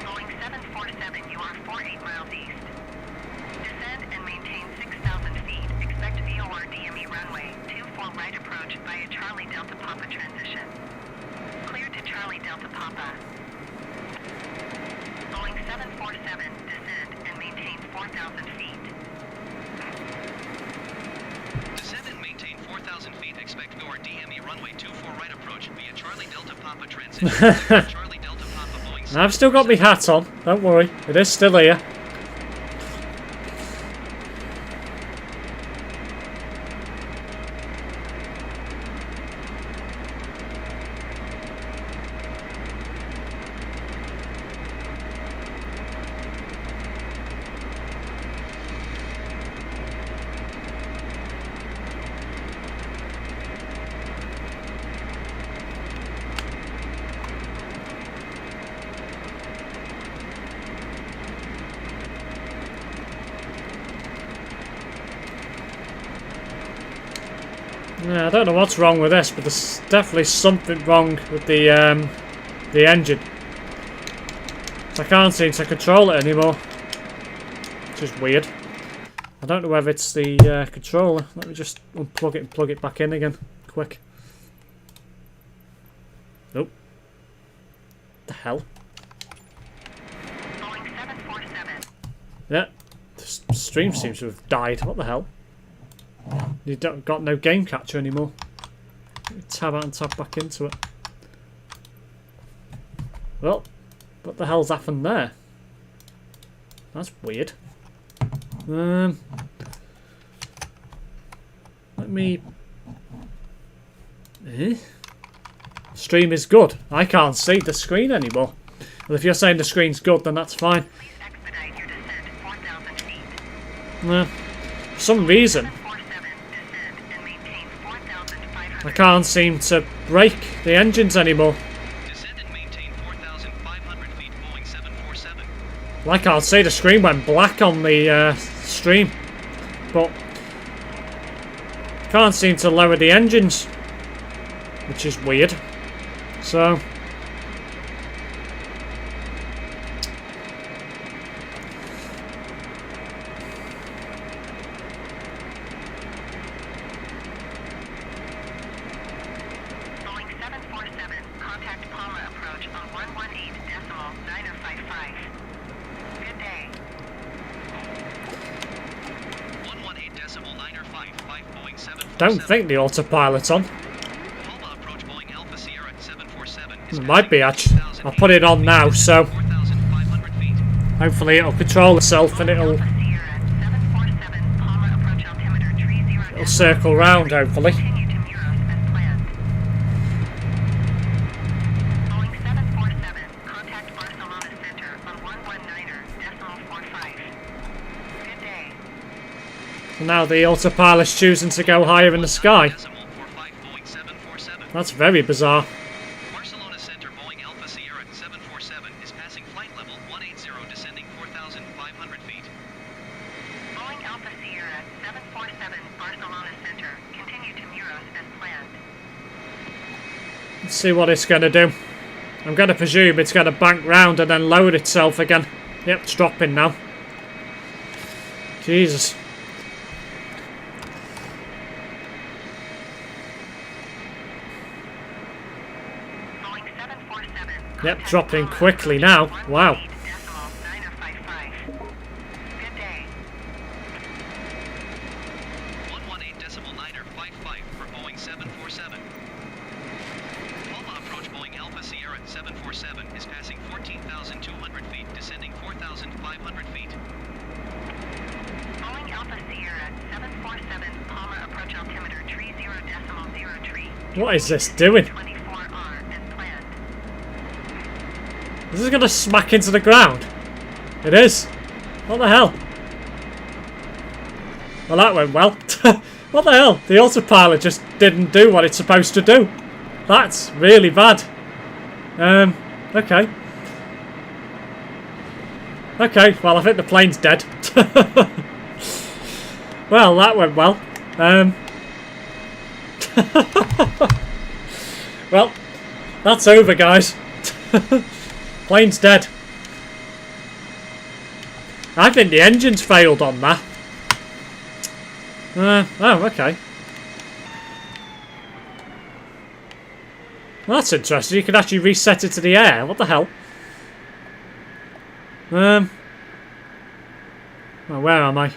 Boeing 747, you are 48 miles east. Descend and maintain 6,000 feet. Expect VOR DME runway 24 right approach via Charlie Delta Papa transition. Clear to Charlie Delta Papa. Boeing 747, descend and maintain 4,000 feet. Descend and maintain 4,000 feet. Expect VOR DME runway 24 right approach via Charlie Delta Papa transition. Charlie Delta Papa Boeing. I've still got my hat on. Don't worry, it is still here. Yeah, I don't know what's wrong with this, but there's definitely something wrong with the engine. I can't seem to control it anymore, which is weird. I don't know whether it's the controller. Let me just unplug it and plug it back in again, quick. Nope. The hell? Boeing 747. Yeah, the stream seems to have died. What the hell? You don't got no game capture anymore. Let me tab out and tab back into it. Well, what the hell's happened there? That's weird. Let me... Stream is good. I can't see the screen anymore. Well, if you're saying the screen's good, then that's fine. Please expedite your descent 4,000 feet. For some reason, 747, descend and maintain 4,500. I can't seem to brake the engines anymore. Descend and maintain 4,500 feet, Boeing 747. Well, I can't see. The screen went black on the stream, but can't seem to lower the engines, which is weird. So Boeing 747, contact Palma approach on 118.955. Good day. 118.955, Boeing 747. don't think the autopilot's on. Palma approach, Boeing Alpha Sierra 747. It might be actually. I'll put it on now, so 4,500 feet. hopefully it'll control itself and it'll Alpha Sierra 747, Palma approach altimeter 30. circle round. Hopefully. Continue to Muros as planned. Boeing 747, contact Barcelona Center on 119.45. Good day. So now the autopilot's choosing to go higher in the sky. Decimal 45, Boeing 747. That's very bizarre. Barcelona Center, Boeing Alpha Sierra 747 is passing flight level 180, descending 4,500 feet. Boeing Alpha Sierra 747, Barcelona Center. Continue to Muros as planned. Let's see what it's going to do. I'm going to presume it's going to bank round and then lower itself again. Yep, it's dropping now. Jesus. Boeing 747. Yep, contact dropping Palma quickly approach now. Wow. 118.955. Good day. 118.955 for Boeing 747. Palma approach, Boeing Alpha Sierra 747 is passing 14,200 feet, descending 4,500 feet. Boeing Alpha Sierra 747, Palma approach altimeter 30.03. What is this doing? 24R as planned. Is this going to smack into the ground? It is. What the hell? Well, that went well. What the hell? The autopilot just didn't do what it's supposed to do. That's really bad. Okay. Okay, well, I think the plane's dead. Well, that went well. Well, that's over, guys. Plane's dead. I think the engine's failed on that. Oh, okay. Well, that's interesting. You can actually reset it to the air. What the hell? Well, where am I?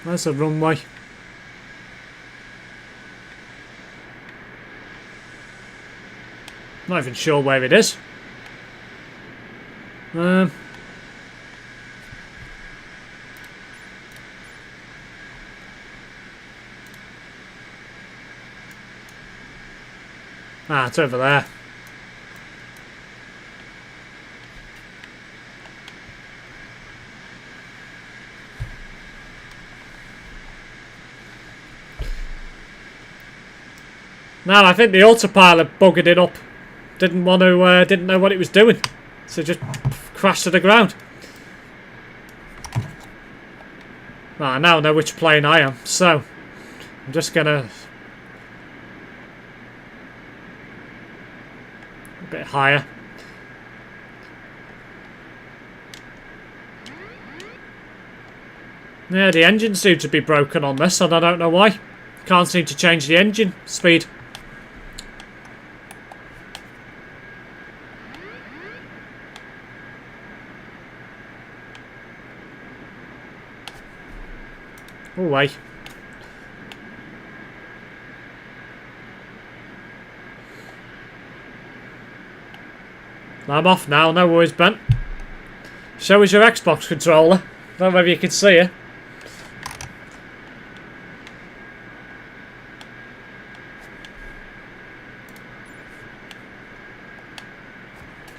There's a runway. Not even sure where it is. Ah, it's over there. No, I think the autopilot buggered it up. Didn't want to, didn't know what it was doing. So just crashed to the ground. Well, I now know which plane I am, so I'm just gonna a bit higher. Yeah, the engine seems to be broken on this, and I don't know why. Can't seem to change the engine speed. Oh, wait. I'm off now, no worries, Ben. Show us your Xbox controller. Don't know if you can see it.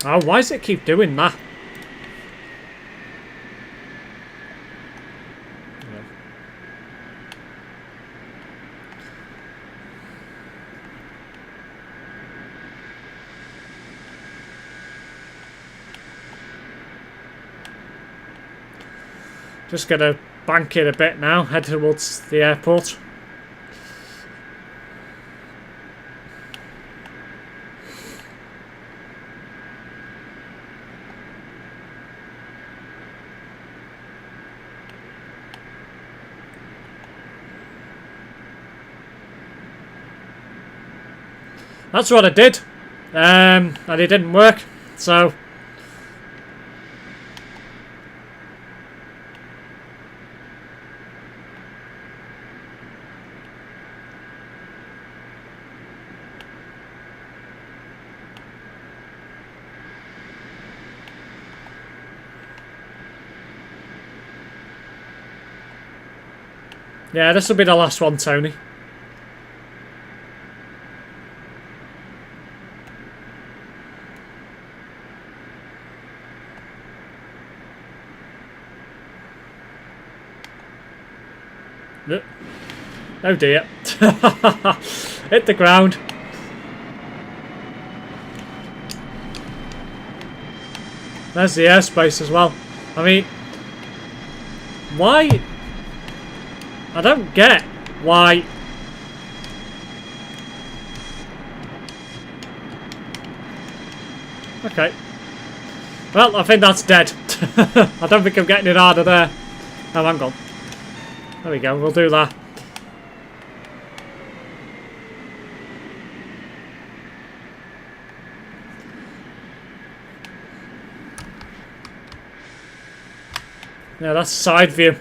Oh, why does it keep doing that? Just gonna bank it a bit now, head towards the airport. That's what I did, and it didn't work, so yeah, this will be the last one, Tony. Oh dear. Hit the ground. There's the airspace as well. I mean, why? I don't get why. Okay. Well, I think that's dead. I don't think I'm getting it harder there. Oh, hang on. There we go, we'll do that. Yeah, that's side view.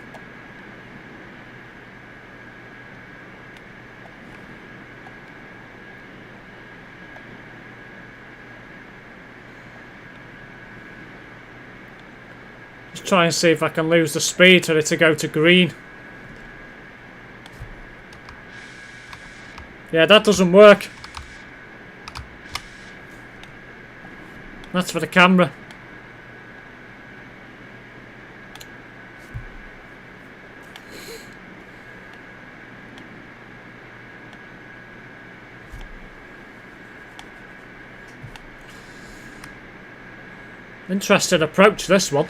Just try and see if I can lose the speed for it to go to green. Yeah, that doesn't work. That's for the camera. Interesting approach, this one.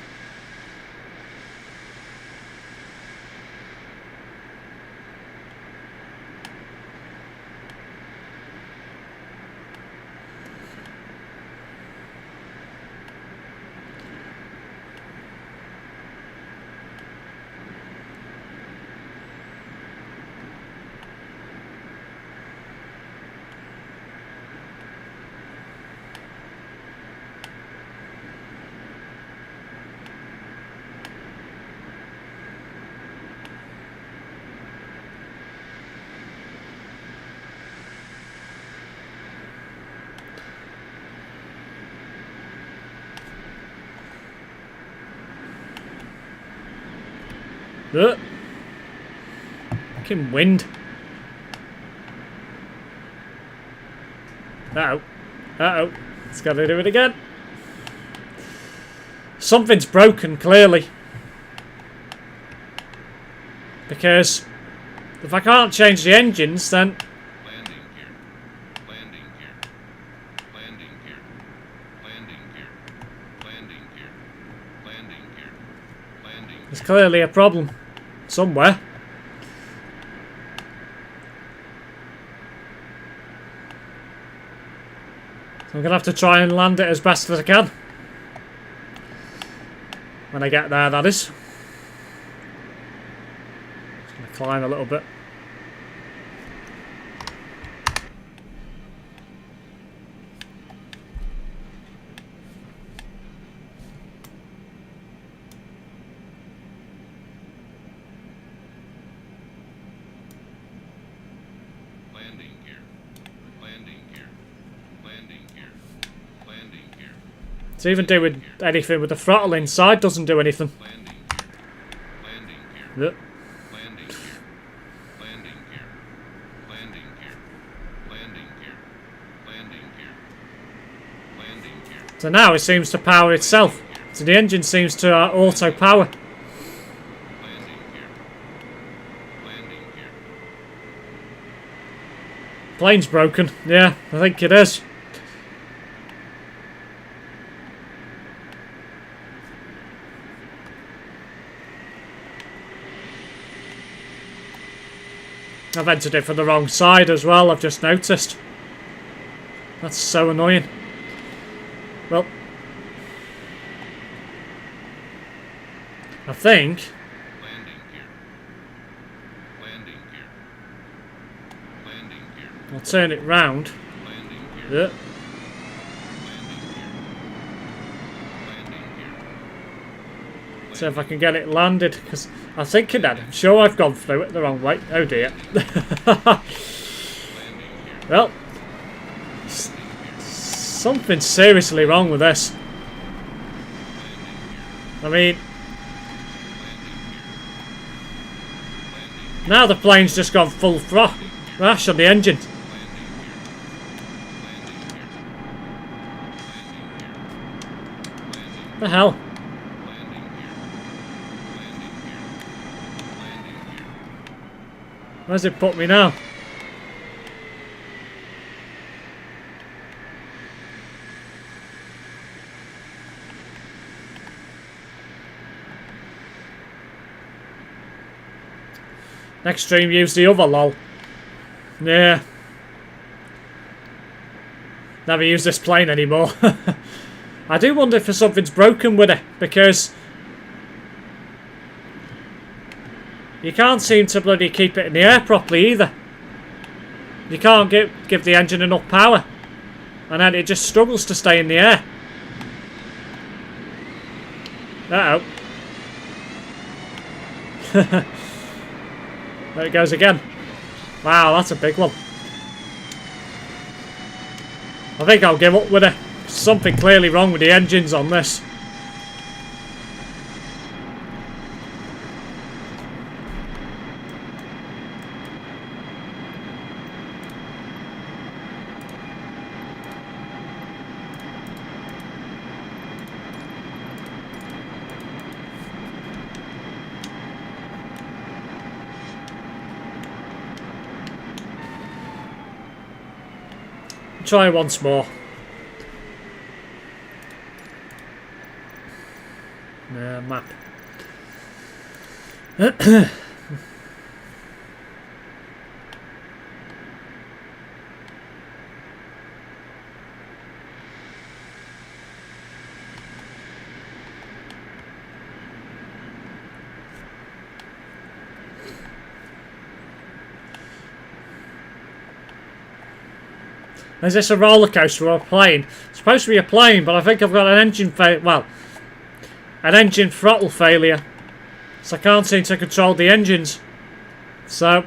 Fucking wind. Uh-oh. Uh-oh. It's got to do it again. Something's broken, clearly. Because if I can't change the engines, then... Landing here. clearly a problem somewhere. I'm going to have to try and land it as best as I can. When I get there, that is. Just going to climb a little bit. Landing gear. Landing gear. Landing gear. Landing gear. It's even doing anything with the throttle inside, doesn't do anything. Landing gear. Landing gear. Yep. Landing gear. Landing gear. Landing gear. Landing gear. Landing gear. Landing gear. So now it seems to power itself. So the engine seems to auto power. Landing gear. Landing gear. Plane's broken. Yeah, I think it is. I've entered it from the wrong side as well, I've just noticed. That's so annoying. Well, I think Landing gear. Landing gear. Landing gear. I'll turn it round. Landing gear. Yeah. Landing gear. Landing gear. See if I can get it landed, because I think it had. I'm sure I've gone through it the wrong way. Oh dear. Well, something's seriously wrong with this. I mean, now the plane's just gone full thrash on the engine. The hell? Where's it put me now? Next stream, use the other lol. Yeah. Never use this plane anymore. I do wonder if something's broken with it, because you can't seem to bloody keep it in the air properly either. You can't give the engine enough power, and then it just struggles to stay in the air. Uh-oh. There it goes again. Wow, that's a big one. I think I'll give up with it. Something clearly wrong with the engines on this. Try once more. Map. Is this a roller coaster or a plane? It's supposed to be a plane, but I think I've got an engine an engine throttle failure, so I can't seem to control the engines. So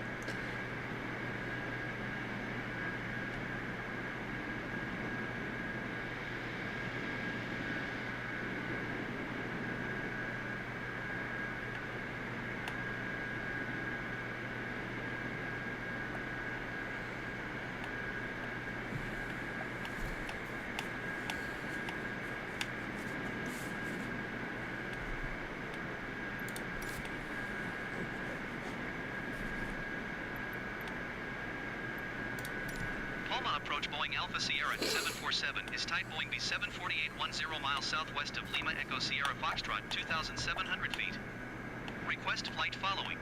approach Boeing Alpha Sierra 747 is type Boeing B74810 miles southwest of Lima Echo Sierra Foxtrot, 2,700 feet. Request flight following.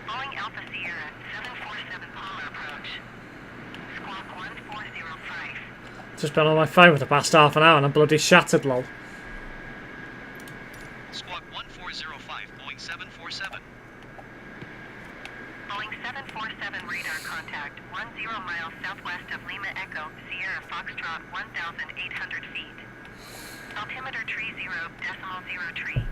Boeing Alpha Sierra 747 Palmer approach. Squawk 1405. Just been on my phone for the past half an hour and I'm bloody shattered, lol. Squawk 1405, Boeing 747. Boeing 747 radar contact 10 miles southwest of Lima Echo, Sierra Foxtrot 1,800 feet. Altimeter tree 0.0 tree.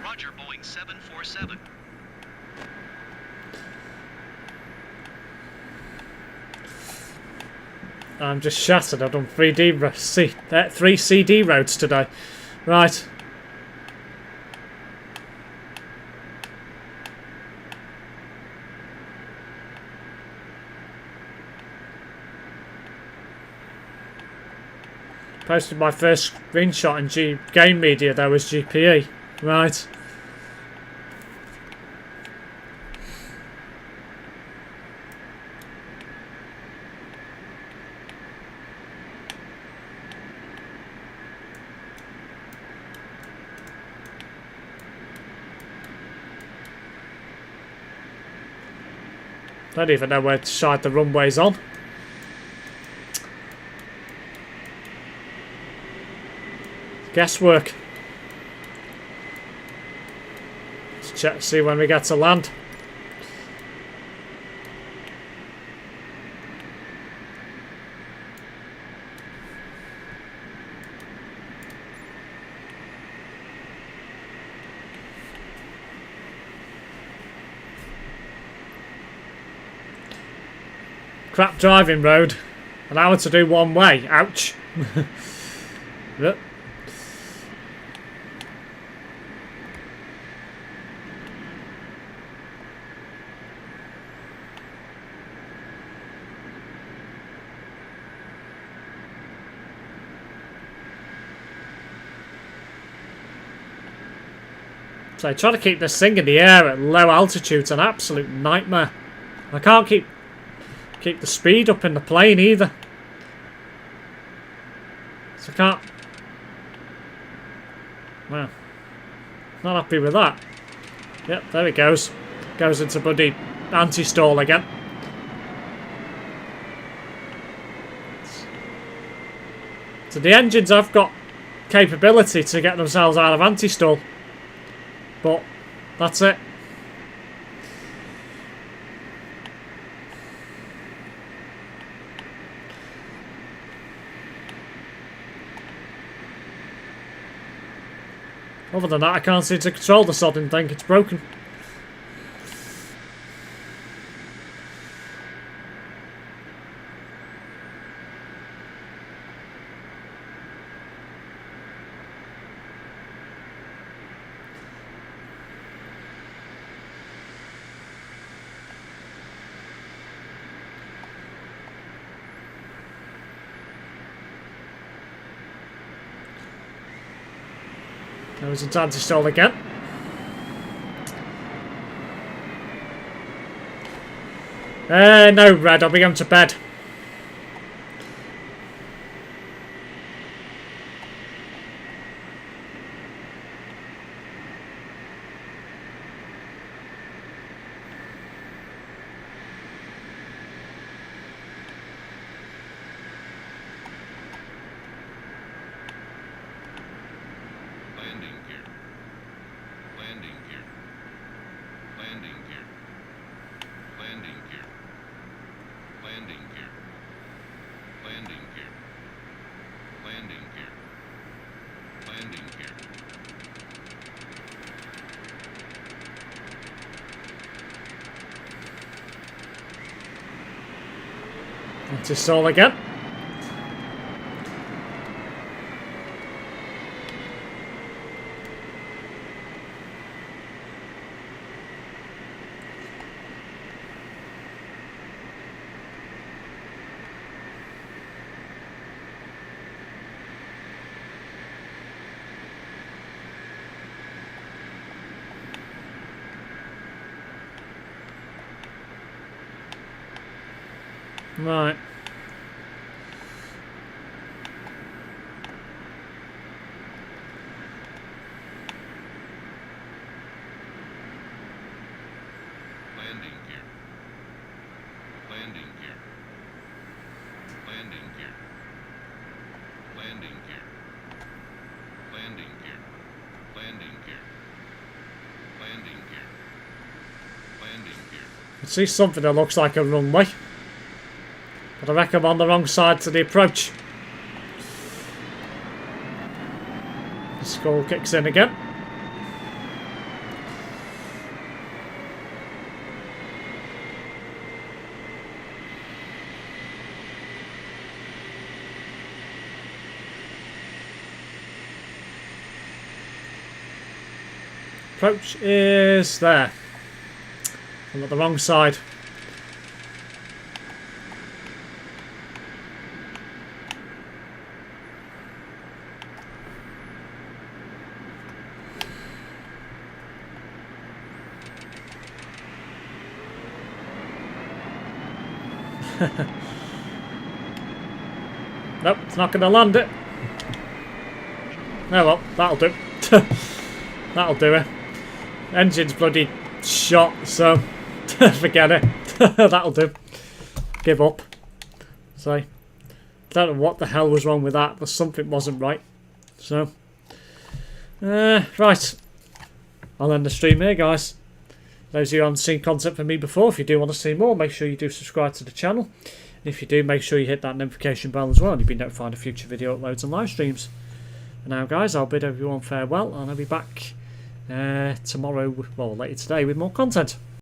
Roger, Boeing 747. I'm just shattered. I've done 3 CD roads today. Right. Posted my first screenshot in game media. There was GPE. Right. Don't even know where side the runway's on. Guesswork. Let's check, see when we get to land. Crap driving road. An hour to do one way. Ouch. Yep. So trying to keep this thing in the air at low altitude's an absolute nightmare. I can't keep the speed up in the plane either. So I can't. Well, not happy with that. Yep, there it goes. Goes into bloody anti-stall again. So the engines have got capability to get themselves out of anti-stall. But that's it. Other than that, I can't seem to control the sodding thing. It's broken. There was a anti-stall again. No, Red, I'll be going to bed. Landing gear. Landing gear. Landing gear. Landing gear. Landing gear. Landing gear. Landing gear. Landing gear. Anti-stall again. Right. Landing gear. Landing gear. Landing gear. Landing gear. Landing gear. Landing gear. Landing gear. Landing gear. I see something that looks like a runway. But I reckon I'm on the wrong side to the approach. The skull kicks in again. Approach is there. I'm at the wrong side. Nope, it's not going to land it. Oh well, that'll do. That'll do it. Engine's bloody shot, so forget it. That'll do. Give up. So, don't know what the hell was wrong with that, but something wasn't right. So, right. I'll end the stream here, guys. Those of you who haven't seen content from me before, if you do want to see more, make sure you do subscribe to the channel. And if you do, make sure you hit that notification bell as well, and you'll be notified of future video uploads and live streams. For now, guys, I'll bid everyone farewell, and I'll be back tomorrow, well, later today, with more content.